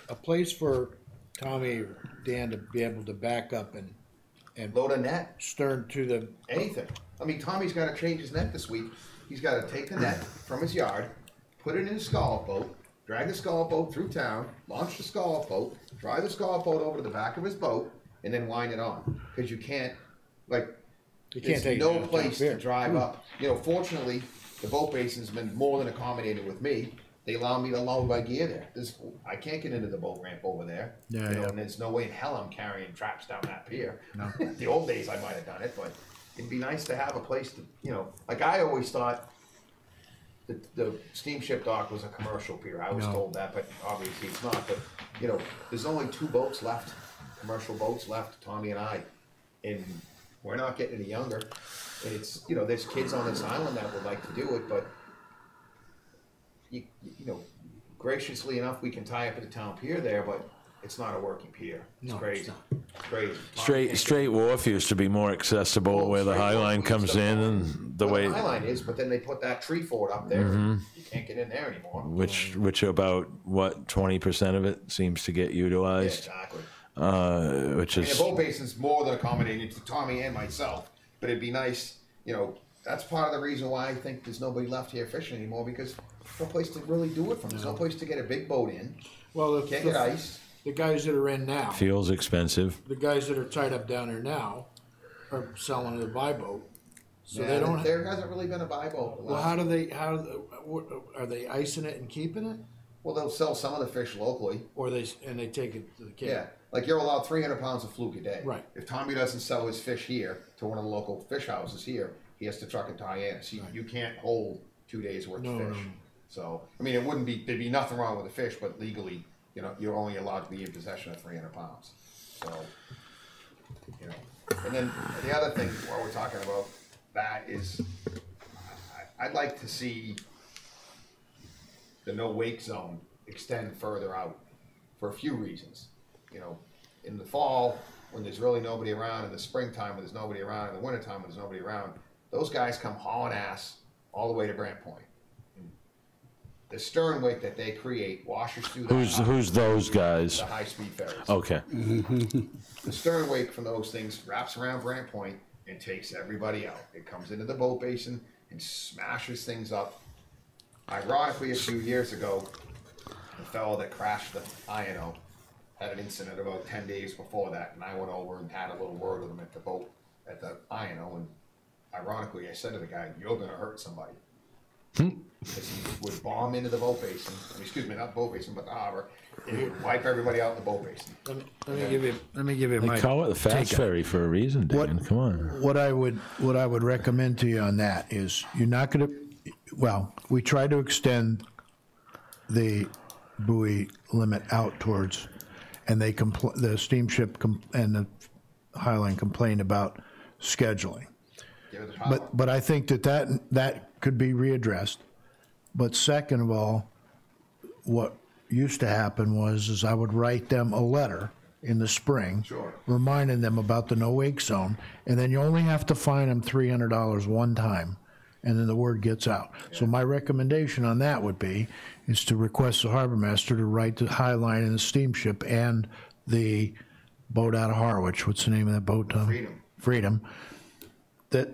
a place for Tommy or Dan to be able to back up and Load a net. stern to the Anything. I mean, Tommy's got to change his net this week. He's got to take the net from his yard, put it in his scallop boat, drag the scallop boat through town, launch the scallop boat, drive the scallop boat over to the back of his boat, and then wind it on. Because you can't, there's no place to drive up. Fortunately, the boat basin's been more than accommodated with me. They allow me to load my gear there. I can't get into the boat ramp over there. And there's no way in hell I'm carrying traps down that pier. No. The old days I might have done it, but it'd be nice to have a place to, I always thought the steamship dock was a commercial pier. I was told that, but obviously it's not. But, there's only 2 boats left, commercial boats left, Tommy and I. And we're not getting any younger. And it's, there's kids on this island that would like to do it, but, graciously enough, we can tie up at the town pier there, but it's not a working pier. It's crazy. It's crazy. Straight Wharf used to be more accessible where the High Line comes in and the way... the High Line is, but then they put that tree fort up there. You can't get in there anymore. Which about, 20% of it seems to get utilized? Yeah, exactly. The boat basin's more than accommodating to Tommy and myself, but it'd be nice, that's part of the reason why I think there's nobody left here fishing anymore, because there's no place to really do it from. There's no place to get a big boat in. Well, can't get ice. The guys that are in now. Feels expensive. The guys that are tied up down there now are selling a buy boat. So they don't. There hasn't really been a buy boat. Well, are they icing it and keeping it? Well, they'll sell some of the fish locally. Or they take it to the camp. Yeah, like you're allowed 300 pounds of fluke a day. Right. If Tommy doesn't sell his fish here to one of the local fish houses here, he has to truck it to Hyannis. You can't hold 2 days worth of fish. No. So, there'd be nothing wrong with the fish, but legally, you're only allowed to be in possession of 300 pounds. So, and then the other thing while we're talking about that is, I'd like to see the no wake zone extend further out for a few reasons. In the fall, when there's really nobody around, in the springtime when there's nobody around, in the wintertime when there's nobody around, those guys come hauling ass all the way to Brant Point. The stern wake that they create washes through the Who's those guys? The high-speed ferries. Okay. The stern wake from those things wraps around Brant Point and takes everybody out. It comes into the boat basin and smashes things up. Ironically, a few years ago, the fellow that crashed the INO had an incident about 10 days before that, and I went over and had a little word with him at the boat, at the INO, and ironically, I said to the guy, "You're going to hurt somebody." Because he would bomb into the boat basin, excuse me, not the boat basin, but the harbor, and he would wipe everybody out in the boat basin. Let me give you my. They call it the fast ferry for a reason, Dan. Come on. What I would recommend to you on that is you're not going to. Well, we try to extend the buoy limit out towards, and the steamship and the Highline complain about scheduling. But I think that could be readdressed. But second of all, what used to happen is I would write them a letter in the spring, reminding them about the no wake zone, and then you only have to fine them $300 one time, and then the word gets out. Yeah. So my recommendation on that would be is to request the harbor master to write the High Line and the steamship and the boat out of Harwich. What's the name of that boat, Tommy? Freedom. Freedom. That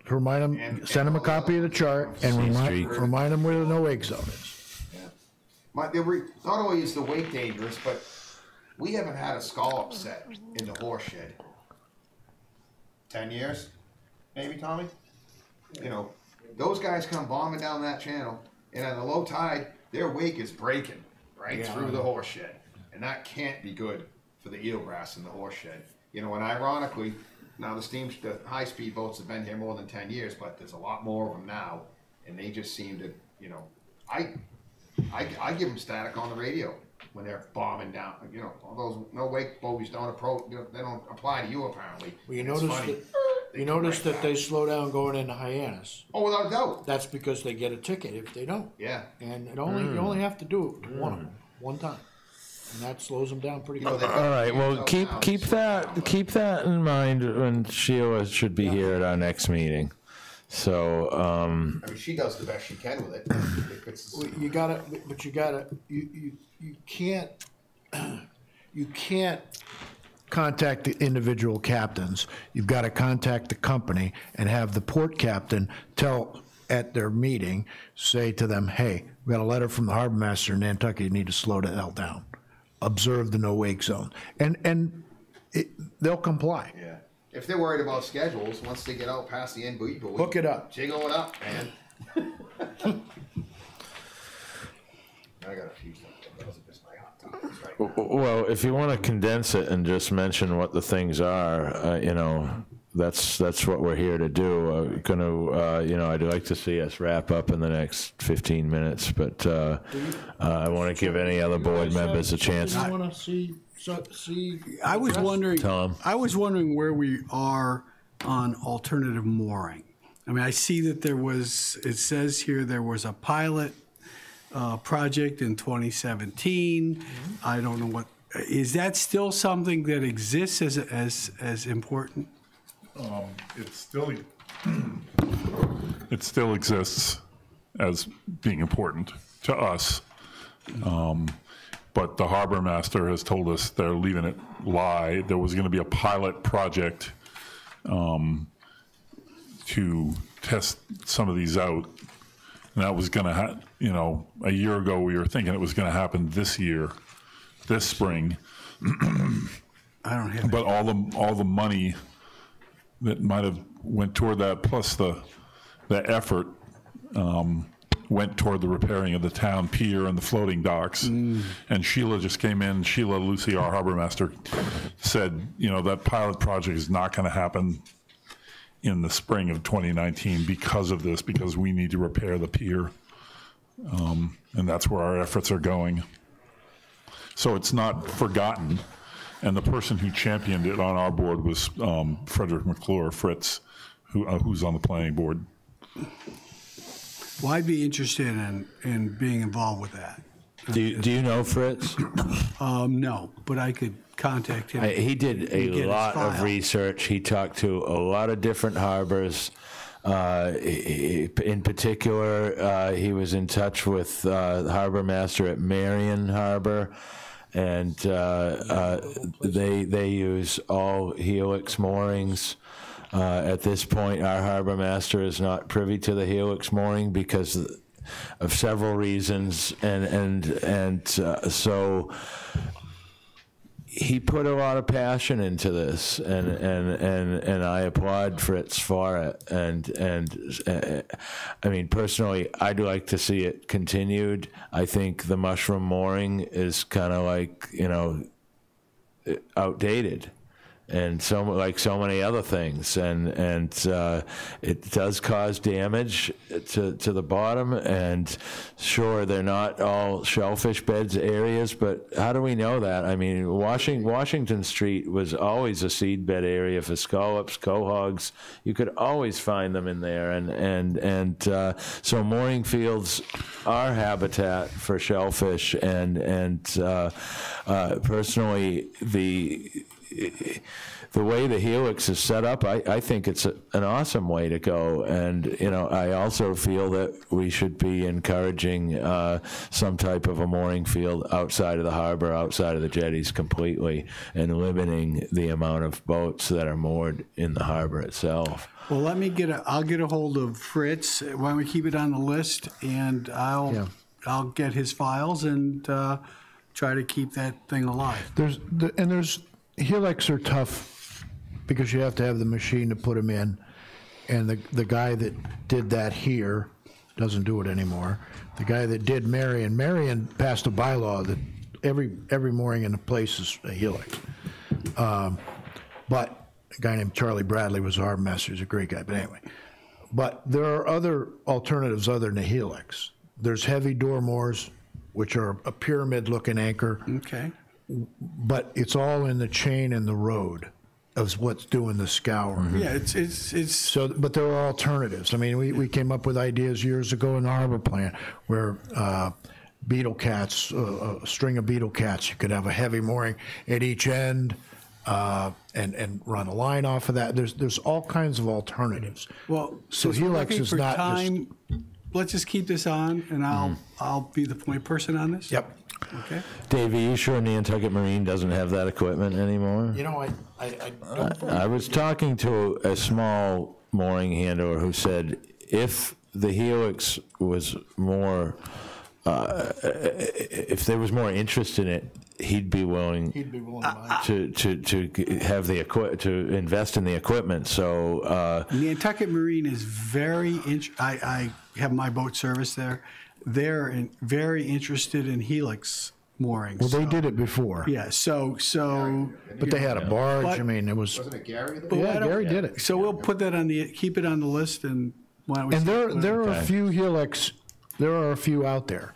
remind them, send them a copy of the chart and remind them where the no wake zone is. Yeah. Not only is the wake dangerous, but we haven't had a scallop set in the horse shed. 10 years, maybe, Tommy? You know, those guys come bombing down that channel, and at a low tide, their wake is breaking right through the horse shed. And that can't be good for the eelgrass in the horse shed. You know, and ironically, now the high-speed boats have been here more than 10 years, but there's a lot more of them now, and they just seem to, you know, I give them static on the radio when they're bombing down. You know, all those no wake boats don't they don't apply to you apparently. Well, you notice that they slow down going into Hyannis. Oh, without a doubt. That's because they get a ticket if they don't. Yeah. And you only have to do it to one of them, one time. And that slows them down pretty good. All right. Well, keep that in mind when Sheila should be here at our next meeting. So. I mean, she does the best she can with it. You can't contact the individual captains. You've got to contact the company and have the port captain tell at their meeting, say to them, hey, we got a letter from the harbor master in Nantucket, you need to slow the hell down. Observe the no wake zone. And they'll comply. Yeah. If they're worried about schedules, once they get out past the end buoy, hook it up. Jiggle it up, man. I got a few things. Those are just my hot topics right now. Well, if you want to condense it and just mention what the things are, you know, that's what we're here to do. I'd like to see us wrap up in the next 15 minutes, but I want to give any other board members a chance. You want to see? I was wondering. Tom. I was wondering where we are on alternative mooring. I mean, I see that it says here there was a pilot project in 2017. Mm-hmm. I don't know is that still something that exists as important? It still exists as being important to us. But the harbor master has told us they're leaving it lie. There was going to be a pilot project to test some of these out. And that was going to a year ago we were thinking it was going to happen this spring. I don't have But all the money that might have went toward that, plus the effort, went toward the repairing of the town pier and the floating docks. And Sheila just came in. Sheila Lucy, our harbor master, said, that pilot project is not going to happen in the spring of 2019 because of this, because we need to repair the pier. And that's where our efforts are going. So it's not forgotten. And the person who championed it on our board was Frederick McClure, Fritz, who's on the planning board. Well, I'd be interested in being involved with that. Do you know Fritz? No, but I could contact him. He did a lot of research. He talked to a lot of different harbors. In particular, he was in touch with the harbor master at Marion Harbor, and they use all helix moorings. At this point, our harbor master is not privy to the helix mooring because of several reasons, and so he put a lot of passion into this, and I applaud Fritz for it. And I mean, personally, I'd like to see it continued. I think the mushroom mooring is kind of like, outdated. And so many other things, and it does cause damage to the bottom. And sure, they're not all shellfish beds areas, but how do we know that? I mean, Washington Street was always a seed bed area for scallops, quahogs. You could always find them in there, and so mooring fields are habitat for shellfish. And personally, the way the Helix is set up, I think it's an awesome way to go. And, you know, I also feel that we should be encouraging some type of a mooring field outside of the harbor, outside of the jetties completely, and limiting the amount of boats that are moored in the harbor itself. Well, I'll get a hold of Fritz. Why don't we keep it on the list, and I'll get his files and try to keep that thing alive. There's Helix are tough because you have to have the machine to put them in, and the guy that did that here doesn't do it anymore. The guy that did Marion passed a bylaw that every mooring in the place is a Helix. But a guy named Charlie Bradley was our master. He's a great guy. But anyway, there are other alternatives other than a Helix. There's heavy door moors, which are a pyramid-looking anchor. Okay. But it's all in the chain and the road of what's doing the scour. Yeah, it's so. But there are alternatives. I mean, we came up with ideas years ago in the harbor plan where beetle cats, a string of beetle cats, you could have a heavy mooring at each end. And run a line off of that. There's all kinds of alternatives. Well, so Helix is not time. Let's just keep this on, and I'll be the point person on this. Yep. Okay. Dave, are you sure Nantucket Marine doesn't have that equipment anymore? You know, I don't. I was talking to a small mooring handler who said if the Helix was more, if there was more interest in it, he'd be willing to buy to have the to invest in the equipment. So Nantucket Marine is very. I have my boat service there. They're very interested in Helix moorings. Well, they did it before. Yeah. So. But they had a barge. But, I mean, it was. Wasn't it Gary? Yeah, Gary did it. So we'll put that keep it on the list, and why don't we? And there are a few Helix. There are a few out there.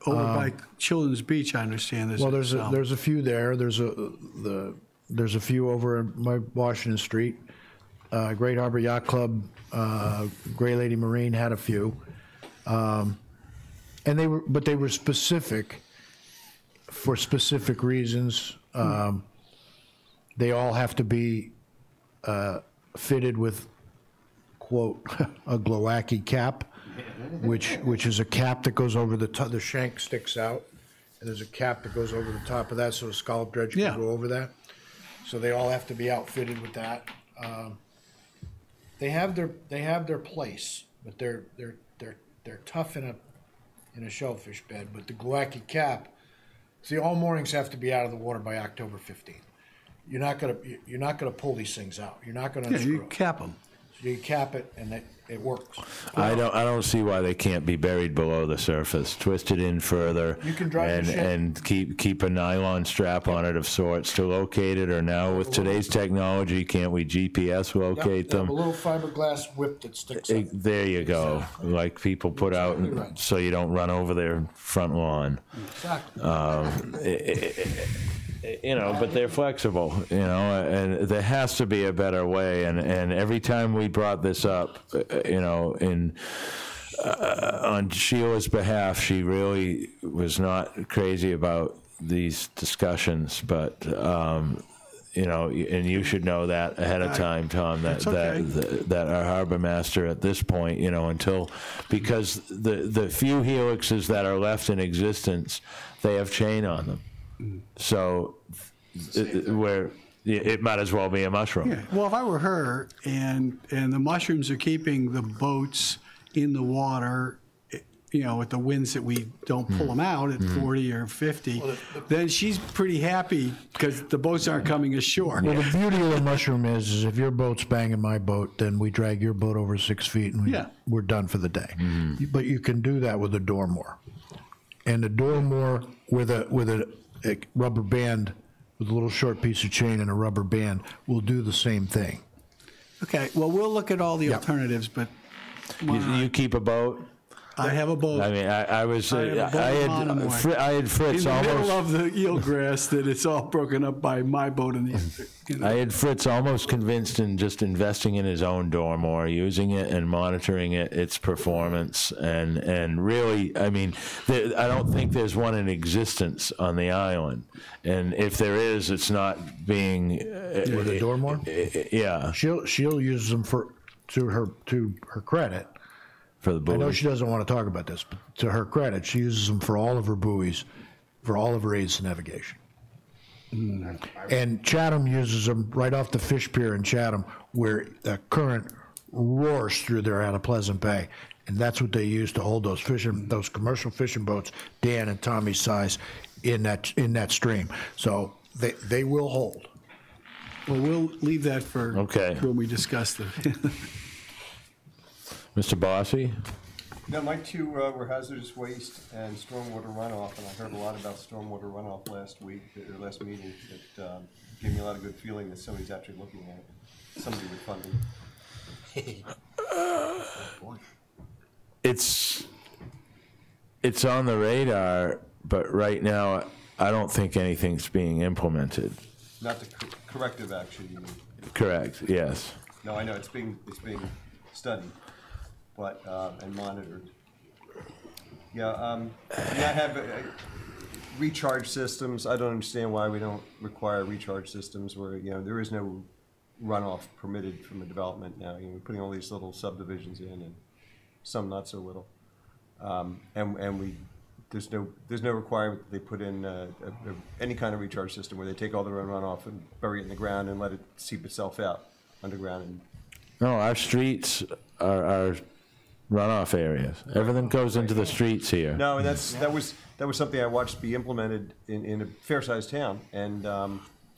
Over by Children's Beach, I understand. There's a few there. There's a few over at my Washington Street. Great Harbor Yacht Club, Gray Lady Marine had a few, and they were specific for specific reasons. They all have to be fitted with, quote, a Glowacki cap. Which is a cap that goes over the top. The shank sticks out, and there's a cap that goes over the top of that, so a scallop dredge can go over that. So they all have to be outfitted with that. They have their place, but they're tough in a shellfish bed. But the Glowacki cap, see, all moorings have to be out of the water by October 15th. You're not gonna pull these things out. You're not gonna unscrew you cap them. So you cap it, and it works. I don't see why they can't be buried below the surface, twisted in further, You can drive the ship. and keep a nylon strap on it of sorts to locate it. Or now with today's technology, can't we GPS locate They them? have a little fiberglass whip that sticks up. There you go, like people put out, right. so you don't run over their front lawn. Exactly. You know, but they're flexible, you know, and there has to be a better way. And every time we brought this up, you know, on Sheila's behalf, she really was not crazy about these discussions, but, you know, and you should know that ahead of time, Tom, that our harbor master at this point, you know, because the few helixes that are left in existence, they have chain on them. So it might as well be a mushroom. Yeah. Well, if I were her, and the mushrooms are keeping the boats in the water, you know, with the winds that we don't pull them out at 40 or 50, then she's pretty happy because the boats aren't coming ashore. Well, the beauty of the mushroom is if your boat's banging my boat, then we drag your boat over 6 feet and we're done for the day. But you can do that with a door moor. And the door moor with a rubber band, with a little short piece of chain and a rubber band, will do the same thing. Okay, well, we'll look at all the alternatives, but You keep a boat? I have a boat. I mean, I was, I have a boat I in Monomoy. had Fritz in the middle almost, of the eelgrass that it's all broken up by my boat and I had Fritz almost convinced in just investing in his own door more, using it and monitoring its performance, and really, I mean, I don't think there's one in existence on the island, and if there is, it's not being With a door more? Yeah, She'll use them to her credit. for the I know buoys. she doesn't want to talk about this, but to her credit, she uses them for all of her buoys, for all of her aids to navigation. And Chatham uses them right off the fish pier in Chatham, where the current roars through there out of Pleasant Bay, and that's what they use to hold those commercial fishing boats, Dan and Tommy's size, in that stream. So they will hold. Well, we'll leave that for Okay. when we discuss the. Mr. Bossy? No, my two were hazardous waste and stormwater runoff, and I heard a lot about stormwater runoff last week, or last meeting. It gave me a lot of good feeling that somebody's actually looking at it. Somebody with funding. It's on the radar, but right now, I don't think anything's being implemented. Not the corrective action, you mean? Correct, yes. No, I know, it's being studied, but, and monitored. Yeah, I have recharge systems. I don't understand why we don't require recharge systems where, there is no runoff permitted from a development now. We're putting all these little subdivisions in and some not so little. There's no requirement that they put in any kind of recharge system where they take all their own runoff and bury it in the ground and let it seep itself out underground. And No, our streets are runoff areas. Everything goes into the streets here. no, and that was something I watched be implemented in a fair-sized town, and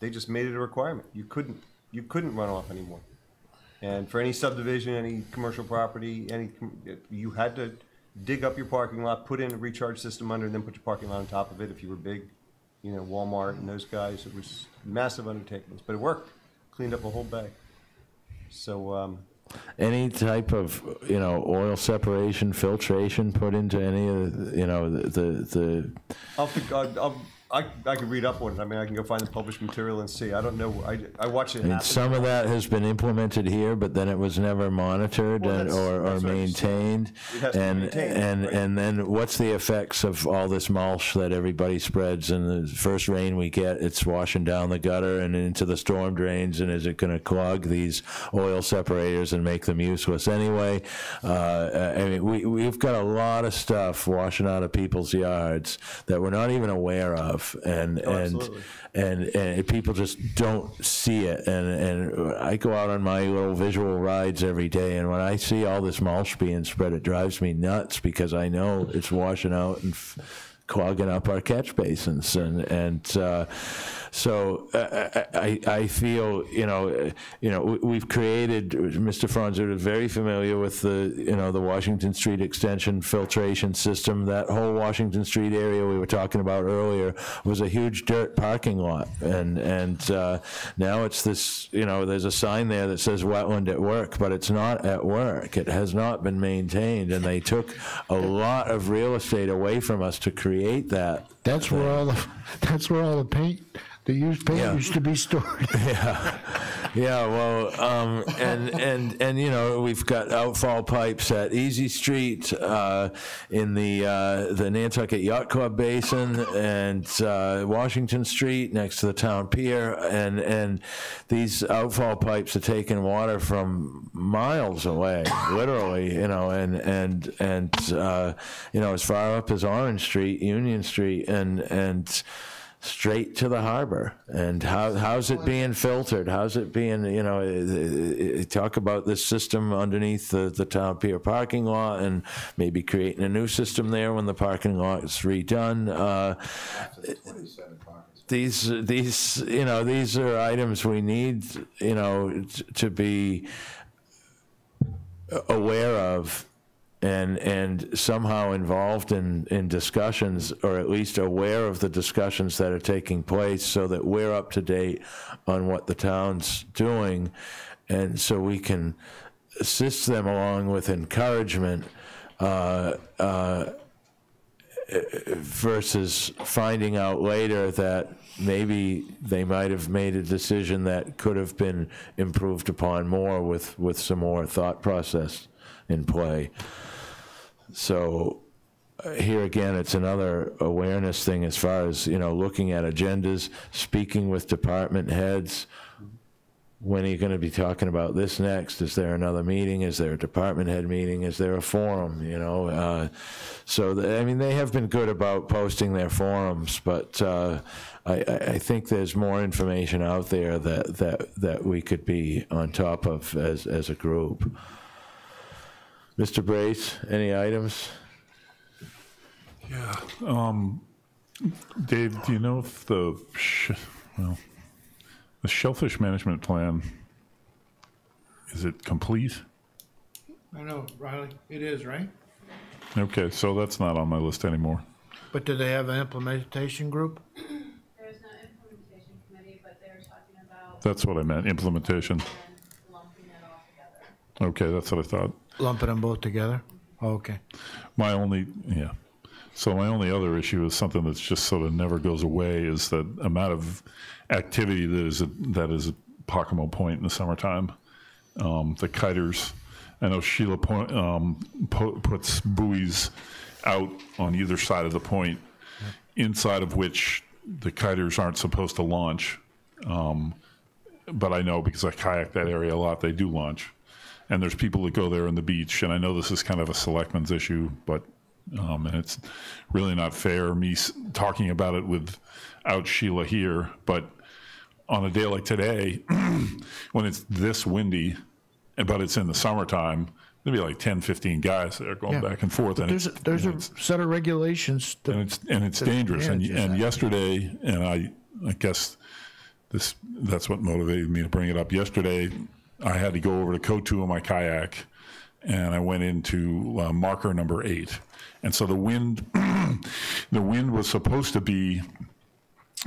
they just made it a requirement. You couldn't run off anymore, and for any subdivision, any commercial property, you had to dig up your parking lot, put in a recharge system under, and then put your parking lot on top of it. If you were big, Walmart and those guys, it was massive undertakings, but it worked. Cleaned up a whole bay. So. Any type of, oil separation, filtration put into any of the I could read up on it. I mean, I can go find the published material and see. I don't know. I watch it. and some of that has been implemented here, but then it was never monitored Well, or that's what I'm maintained. It has to be maintained, right? And then what's the effects of all this mulch that everybody spreads? And the first rain we get, it's washing down the gutter and into the storm drains. And is it going to clog these oil separators and make them useless anyway? I mean, we've got a lot of stuff washing out of people's yards that we're not even aware of. And people just don't see it. And I go out on my little visual rides every day, and when I see all this mulch being spread, it drives me nuts because I know it's washing out and clogging up our catch basins. So I feel, we've created, Mr. Franz is very familiar with the Washington Street Extension filtration system. That whole Washington Street area we were talking about earlier was a huge dirt parking lot. And now it's this, there's a sign there that says wetland at work, but it's not at work. It has not been maintained. And they took a lot of real estate away from us to create that. That's where all the paint. The used paint used to be stored. Well, and we've got outfall pipes at Easy Street in the Nantucket Yacht Club Basin and Washington Street next to the town pier, and these outfall pipes are taking water from miles away, literally, and as far up as Orange Street, Union Street, and straight to the harbor. And how's it being filtered? How's it being, talk about this system underneath the town pier parking lot and maybe creating a new system there when the parking lot is redone. These are items we need, to be aware of and somehow involved in discussions, or at least aware of the discussions that are taking place, so that we're up to date on what the town's doing, and so we can assist them along with encouragement versus finding out later that maybe they might have made a decision that could have been improved upon more with some more thought process in play. So here again, it's another awareness thing as far as, looking at agendas, speaking with department heads. When are you going to be talking about this next? Is there another meeting? Is there a department head meeting? Is there a forum? So they have been good about posting their forums, but I think there's more information out there that we could be on top of as a group. Mr. Brace, any items? Yeah. Dave, do you know if the shellfish management plan, is it complete? I know, Riley, it is, right? Okay, so that's not on my list anymore. But do they have an implementation group? There's no implementation committee, but they're talking about. That's what I meant, implementation. And lumping it all together. Okay, that's what I thought. Lumping them both together? Okay. So my only other issue is something that's just sort of never goes away, is the amount of activity that is at Pocomo Point in the summertime. The kiters, I know Sheila puts buoys out on either side of the point, inside of which the kiters aren't supposed to launch. But I know, because I kayak that area a lot, they do launch. And there's people that go there on the beach, and I know this is kind of a selectman's issue, but and it's really not fair me talking about it without Sheila here. But on a day like today, when it's this windy, but it's in the summertime, there'd be like 10, 15 guys there going back and forth. And there's a set of regulations. And it's dangerous. And yesterday, and I guess that's what motivated me to bring it up. Yesterday, I had to go over to Kotu on my kayak, and I went into marker number 8. And so the wind was supposed to be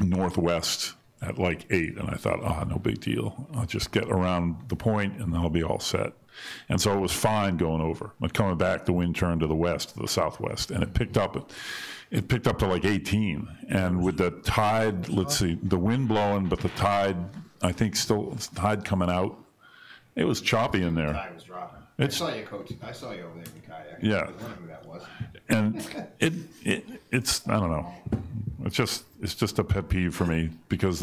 northwest at like 8, and I thought, no big deal. I'll just get around the point, and I'll be all set. And so it was fine going over. But coming back, the wind turned to the west, to the southwest, and it picked up to like 18. And with the tide, the wind blowing, but the tide, I think still tide coming out, it was choppy in there. The tide was dropping. I saw you, Coach. I saw you over there in the kayak. Yeah. I was wondering who that was. And it's I don't know. It's just a pet peeve for me, because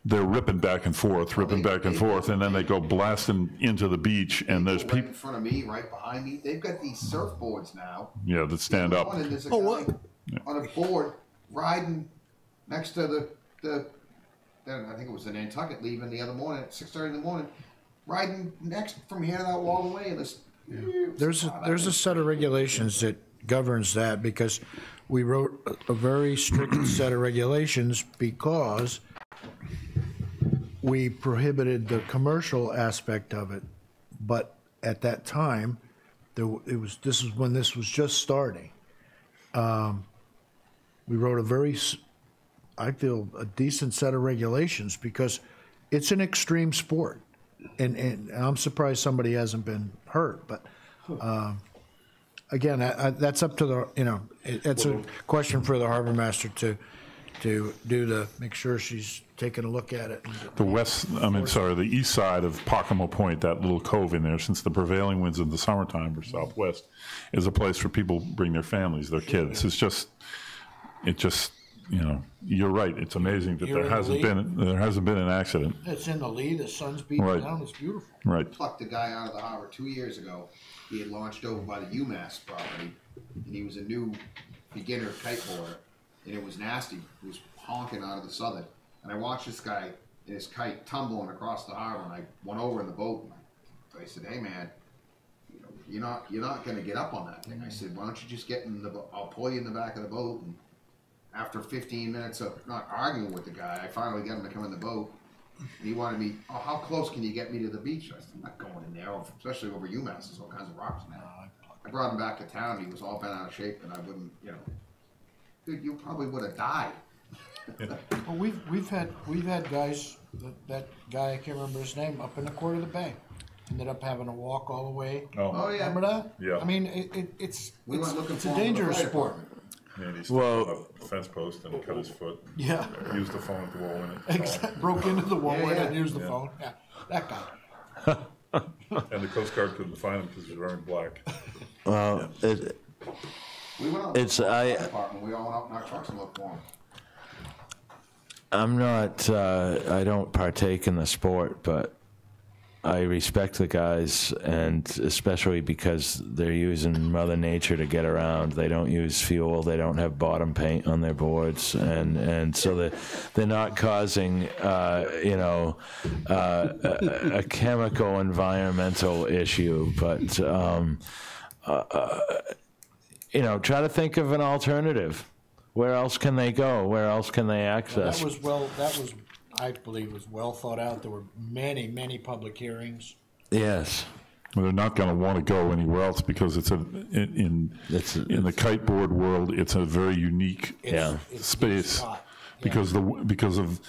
they're ripping back and forth, and then they go blasting into the beach, and there's people right in front of me, right behind me. They've got these surfboards now. Yeah, that stand up. And there's a guy on a board riding next to the I think it was the Nantucket leaving the other morning at 6:30 in the morning, riding next from here to that wall away. And There's a set of regulations that governs that, because we wrote a very strict set of regulations because we prohibited the commercial aspect of it. But at that time, this is when this was just starting. We wrote I feel, a decent set of regulations, because it's an extreme sport. And I'm surprised somebody hasn't been hurt, but again, that's up to it's a question for the harbor master to make sure she's taking a look at it. The east side of Pocomo Point, that little cove in there, since the prevailing winds in the summertime are southwest, is a place for people to bring their families, their kids. You're right. It's amazing that there hasn't been an accident. It's in the lee. The sun's beating down. It's beautiful. Right. Plucked a guy out of the harbor 2 years ago. He had launched over by the UMass property, and he was a new beginner kiteboarder, and it was nasty. He was honking out of the southern, and I watched this guy in his kite tumbling across the harbor, and I went over in the boat, and I said, "Hey man, you're not going to get up on that thing." I said, "Why don't you just get in the boat? I'll pull you in the back of the boat." And after 15 minutes of not arguing with the guy, I finally got him to come in the boat. And he wanted me, how close can you get me to the beach? I said, I'm not going in there, especially over UMass. There's all kinds of rocks in there. I brought him back to town. He was all bent out of shape, and I wouldn't, dude, you probably would have died. Well, we've had guys, that guy, I can't remember his name, up in the Court of the Bay. ended up having to walk all the way. Oh, yeah. Remember that? Yeah. I mean, it's We went looking it's for a him with the dangerous fire sport. department. and he stood on a fence post and cut his foot. Yeah. Used the phone to roll in it. Exactly. Broke into the wall Yeah, yeah. and used the Yeah. phone. Yeah, that guy. And the Coast Guard couldn't find him because he was wearing black. Well, We went out It's- to the I- fire department. We all went out in our trucks and looked for him. I'm not, I don't partake in the sport, but I respect the guys, and especially because they're using Mother Nature to get around. They don't use fuel, they don't have bottom paint on their boards, and so they're not causing, a chemical environmental issue, but, try to think of an alternative. Where else can they go? Where else can they access? That was, I believe, was well thought out. There were many public hearings. Yes. Well, they're not going to want to go anywhere else because it's in the kiteboard world. It's a very unique space because of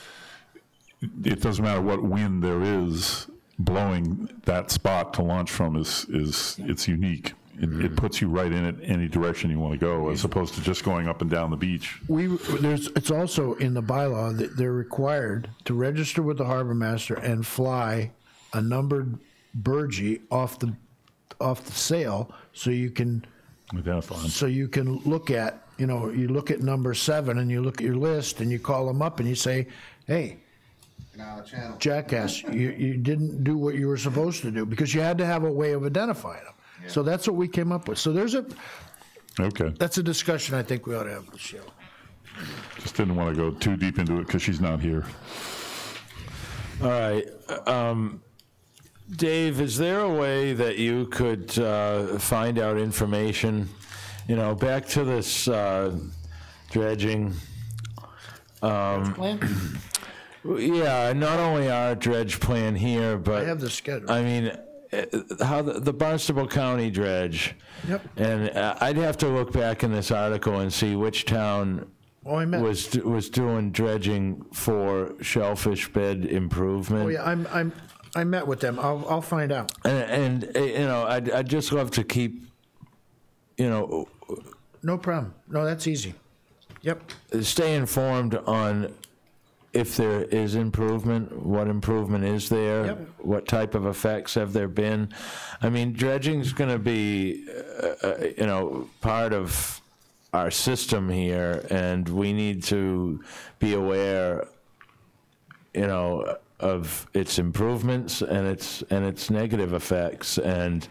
it doesn't matter what wind there is blowing that spot to launch from is it's unique. It puts you right in it any direction you want to go, as opposed to just going up and down the beach. It's also in the bylaw that they're required to register with the harbor master and fly a numbered burgee off the sail, so you can identify them. So you can look at, you look at number 7 and you look at your list and you call them up and you say, hey, Channel. jackass, you didn't do what you were supposed to do, because you had to have a way of identifying them. Yeah. So that's what we came up with. So Okay. that's a discussion I think we ought to have with the show. Just didn't want to go too deep into it because she's not here. All right. Dave, is there a way that you could find out information, back to this dredging? Plan? Yeah, not only our dredge plan here, but I have the schedule. I mean, how the Barnstable County dredge. Yep. And I'd have to look back in this article and see which town I met. was doing dredging for shellfish bed improvement. Oh yeah, I met with them. I'll find out. And I'd just love to keep, No problem. No, that's easy. Yep. stay informed on if there is improvement, what improvement is there, Yep. what type of effects have there been. I mean, dredging's going to be, part of our system here, and we need to be aware, of its improvements and its negative effects, and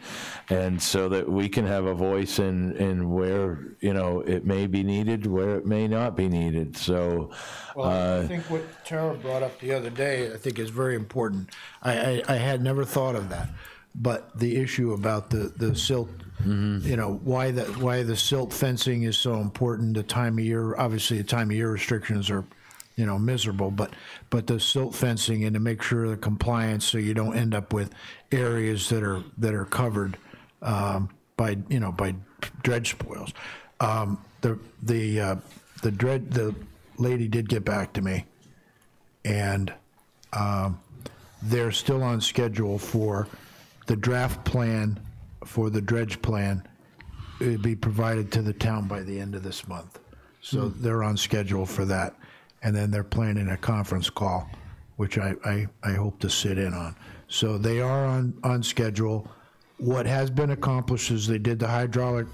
so that we can have a voice in where it may be needed, where it may not be needed. So, Well, I think what Tara brought up the other day, I think is very important. I had never thought of that, but the issue about the silt, why the silt fencing is so important. The time of year, obviously, the time of year restrictions are, miserable, but the silt fencing, and to make sure the compliance, so you don't end up with areas that are covered by dredge spoils. The lady did get back to me, and they're still on schedule for the draft plan for the dredge plan. It would be provided to the town by the end of this month. So they're on schedule for that. And then they're planning a conference call, which I hope to sit in on. So they are on schedule. What has been accomplished is they did the hydraulic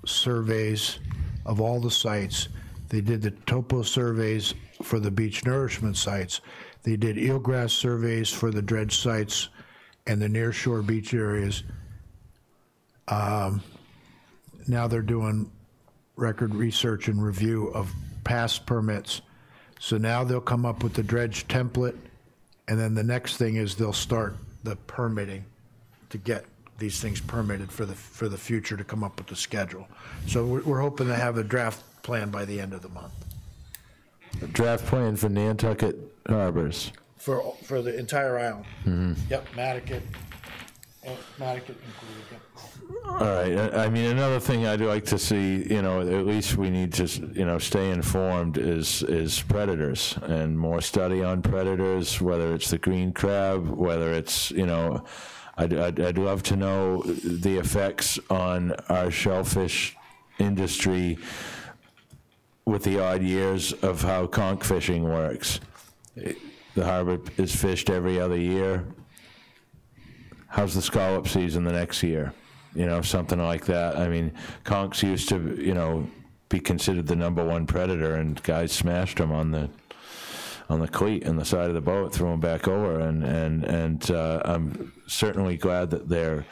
surveys of all the sites. They did the topo surveys for the beach nourishment sites. They did eelgrass surveys for the dredge sites and the nearshore beach areas. Now they're doing record research and review of past permits. So now they'll come up with the dredge template, and then the next thing is they'll start the permitting to get these things permitted for the future, to come up with the schedule. So we're hoping to have a draft plan by the end of the month. a draft plan for Nantucket harbors. For the entire island. Yep, Nantucket Nantucket included. Yeah. All right. I mean, another thing I'd like to see, at least we need to, stay informed is predators and more study on predators, whether it's the green crab, whether it's, I'd love to know the effects on our shellfish industry with the odd years of how conch fishing works. The harbor is fished every other year. How's the scallop season the next year? Something like that. I mean, conchs used to, be considered the #1 predator, and guys smashed them on the cleat in the side of the boat, threw them back over, and I'm certainly glad that they're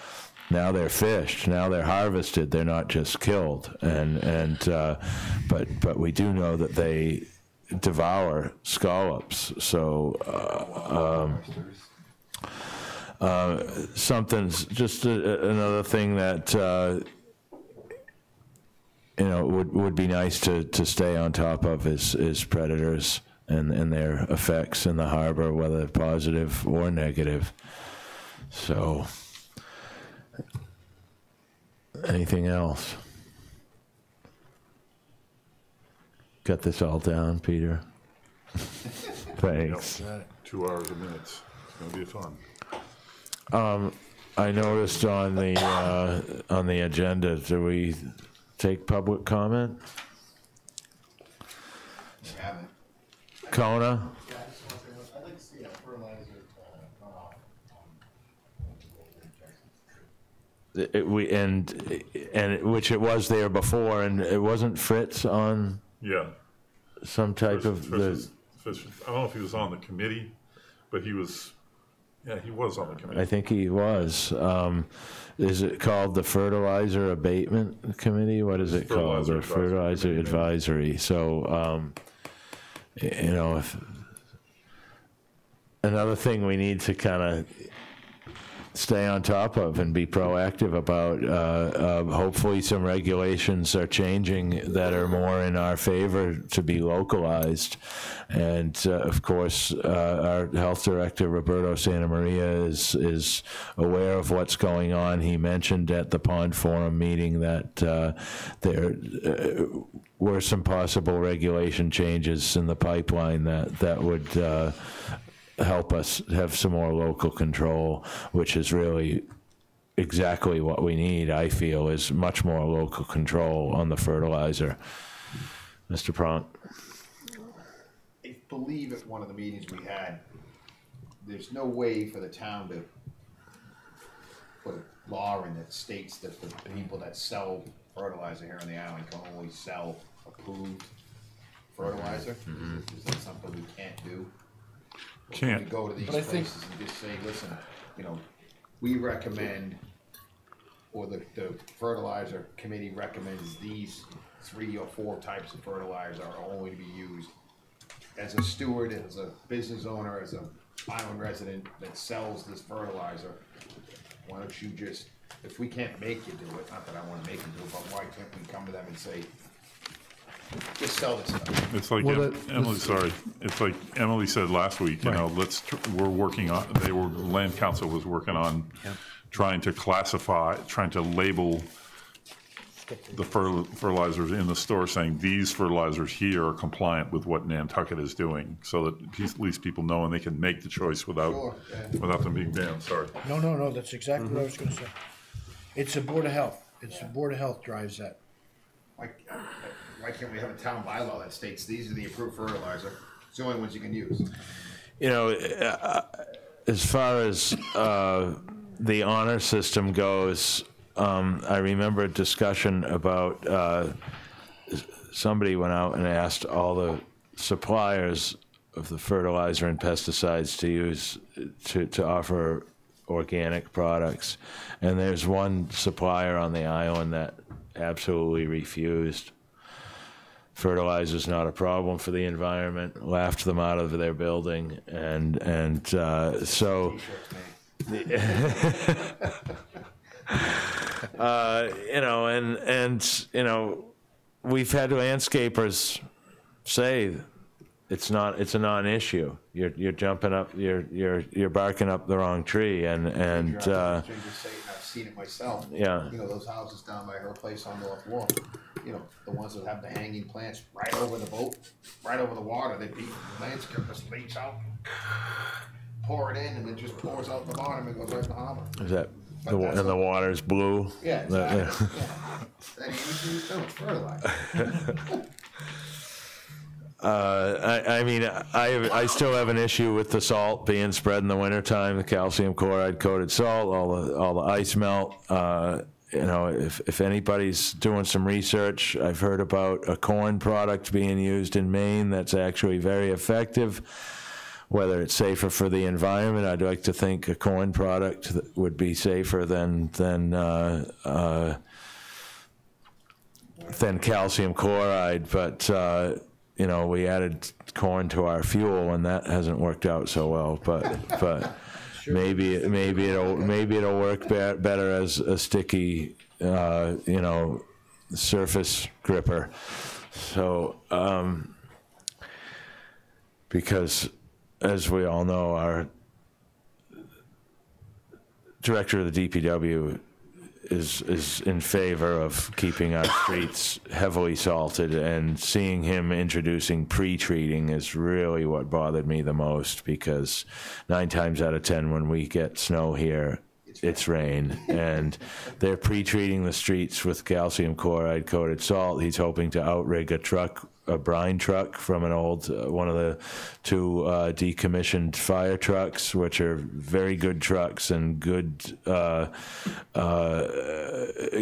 fished, now they're harvested, they're not just killed, but we do know that they devour scallops, so something's just another thing that would be nice to stay on top of is predators and their effects in the harbor, whether positive or negative. So, anything else? Got this all down, Peter? Thanks. 2 hours a minute. It's going to be fun. I noticed on the agenda, do we take public comment? Kona? I'd like to see a fertilizer And which it was there before, and it wasn't Fritz on Yeah. some type of Fritz, I don't know if he was on the committee, but he was on the committee. I think he was. Is it called the Fertilizer Abatement Committee? What is it called? The Fertilizer Advisory. So, if another thing we need to kind of stay on top of and be proactive about. Hopefully some regulations are changing that are more in our favor to be localized. And of course, our health director, Roberto Santa Maria, is aware of what's going on. He mentioned at the Pond Forum meeting that there were some possible regulation changes in the pipeline that would help us have some more local control, which is really exactly what we need, I feel, is much more local control on the fertilizer. Mr. Pronk. I believe at one of the meetings we had, there's no way for the town to put a law in that states that the people that sell fertilizer here on the island can only sell approved fertilizer. Is that something we can't do? Can't. We go to these places and just say, listen, we recommend, or the fertilizer committee recommends these 3 or 4 types of fertilizer are only to be used. As a steward, as a business owner, as an island resident that sells this fertilizer, why don't you just, if we can't make you do it, not that I want to make you do it, but why can't we come to them and say, just sell this stuff? It's like Emily. Sorry, it's like Emily said last week. We're working on. Land Council was working on trying to classify, trying to label the fertilizers in the store, saying these fertilizers here are compliant with what Nantucket is doing, so that at least people know and they can make the choice without them being banned. Sorry. No. That's exactly what I was going to say. It's the Board of Health. It's the Board of Health drives that. Why can't we have a town bylaw that states these are the approved fertilizer? It's the only ones you can use. As far as the honor system goes, I remember a discussion about somebody went out and asked all the suppliers of the fertilizer and pesticides to use to offer organic products, and there's one supplier on the island that absolutely refused. Fertilizer's not a problem for the environment, laughed them out of their building, and so we've had landscapers say it's a non-issue. You're jumping up, you're barking up the wrong tree, and I've seen it myself. Yeah. You know, those houses down by her place on North Wharf, you know, the ones that have the hanging plants right over the boat, right over the water, the landscape just leaks out, pour it in, and it just pours out the bottom and goes right in the harbor. is that and the water's blue? Yeah, exactly. That ain't so much fertilizer. I mean, I still have an issue with the salt being spread in the wintertime, the calcium chloride coated salt, all the ice melt. You know, if anybody's doing some research, I've heard about a corn product being used in Maine that's actually very effective. Whether it's safer for the environment, I'd like to think a corn product would be safer than calcium chloride, but you know, we added corn to our fuel, and that hasn't worked out so well. But maybe it'll work better as a sticky, you know, surface gripper. So because, as we all know, our director of the DPW is in favor of keeping our streets heavily salted, and seeing him introducing pre-treating is really what bothered me the most, because 9 times out of 10 when we get snow here, it's rain, and they're pre-treating the streets with calcium chloride coated salt. He's hoping to outrig a brine truck from an old, one of the 2 decommissioned fire trucks, which are very good trucks and good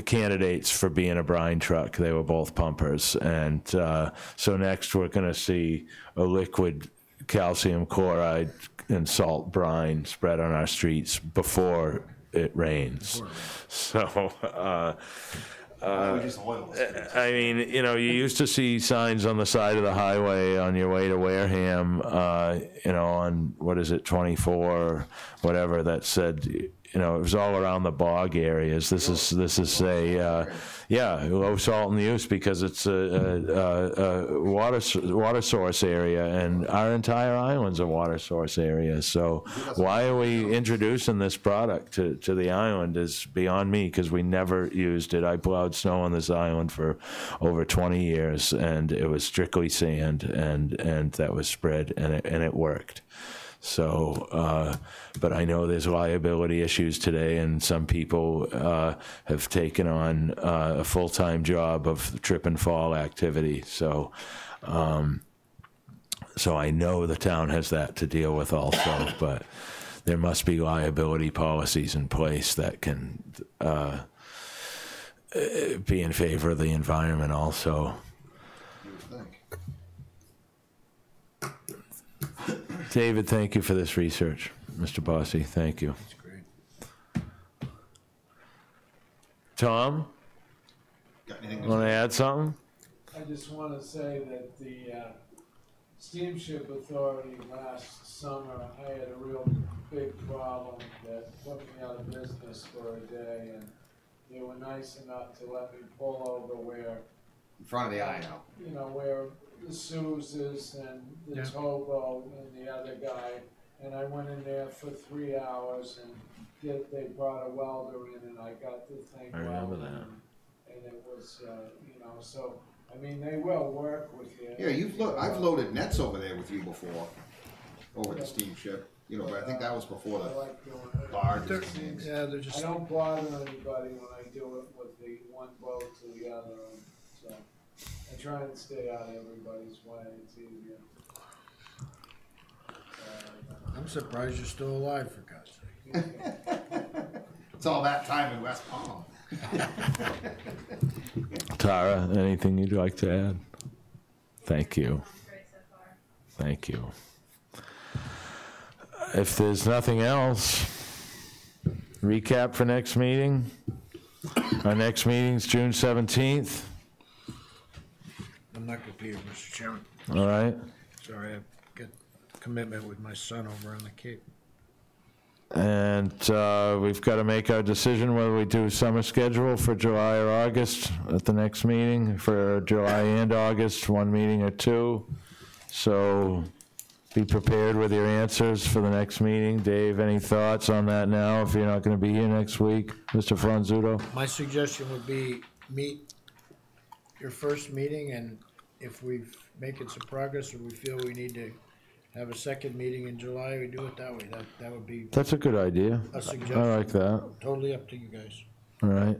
candidates for being a brine truck. They were both pumpers. And so next we're going to see a liquid calcium chloride and salt brine spread on our streets before it rains. So I mean, you know, you used to see signs on the side of the highway on your way to Wareham, you know, on, what is it, 24 or whatever, that said, you know, it was all around the bog areas. This is a low salt in use, because it's a water source area, and our entire island's a water source area. So why are we introducing this product to the island is beyond me, because we never used it. I plowed snow on this island for over 20 years, and it was strictly sand, and that was spread, and it worked. So, but I know there's liability issues today, and some people have taken on a full-time job of trip and fall activity. So, so I know the town has that to deal with also, but there must be liability policies in place that can be in favor of the environment also. David, thank you for this research. Mr. Bossy, thank you. That's great. Tom, want to add something? I just want to say that the Steamship Authority last summer, I had a real big problem that put me out of business for a day, and they were nice enough to let me pull over where, In front of the INO. you know, where the Suses and the Tobo and the other guy, and I went in there for 3 hours, and they brought a welder in, and I got the thing welded, and it was, you know, so, I mean, they will work with you. Yeah, I've loaded nets over there with you before, over the steamship. You know, but I think that was before I the like doing it. barges and things. Yeah, they're I just, don't bother anybody when I do it with the one boat to the other, and so I try and stay out of everybody's way. It's easier. I'm surprised you're still alive, for God's sake. It's all that time in West Palm. Tara, anything you'd like to add? Thank you. Great so far. Thank you. If there's nothing else, recap for next meeting. Our next meeting's June 17th. I'm not going to be here, Mr. Chairman. All right. Sorry, I've got a commitment with my son over on the Cape. And we've got to make our decision whether we do summer schedule for July or August at the next meeting, for July and August, one meeting or two. So be prepared with your answers for the next meeting. Dave, any thoughts on that now, if you're not going to be here next week? Mr. Franzuto? My suggestion would be meet your first meeting, and if we make it some progress or we feel we need to have a second meeting in July, we do it that way. That would be That's a good idea. a I suggestion. like that. Totally up to you guys. All right.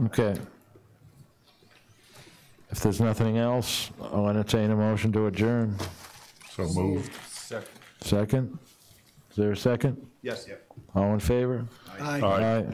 Okay. If there's nothing else, I'll entertain a motion to adjourn. So moved. Second? Is there a second? Yes. All in favor? Aye. Aye. Aye.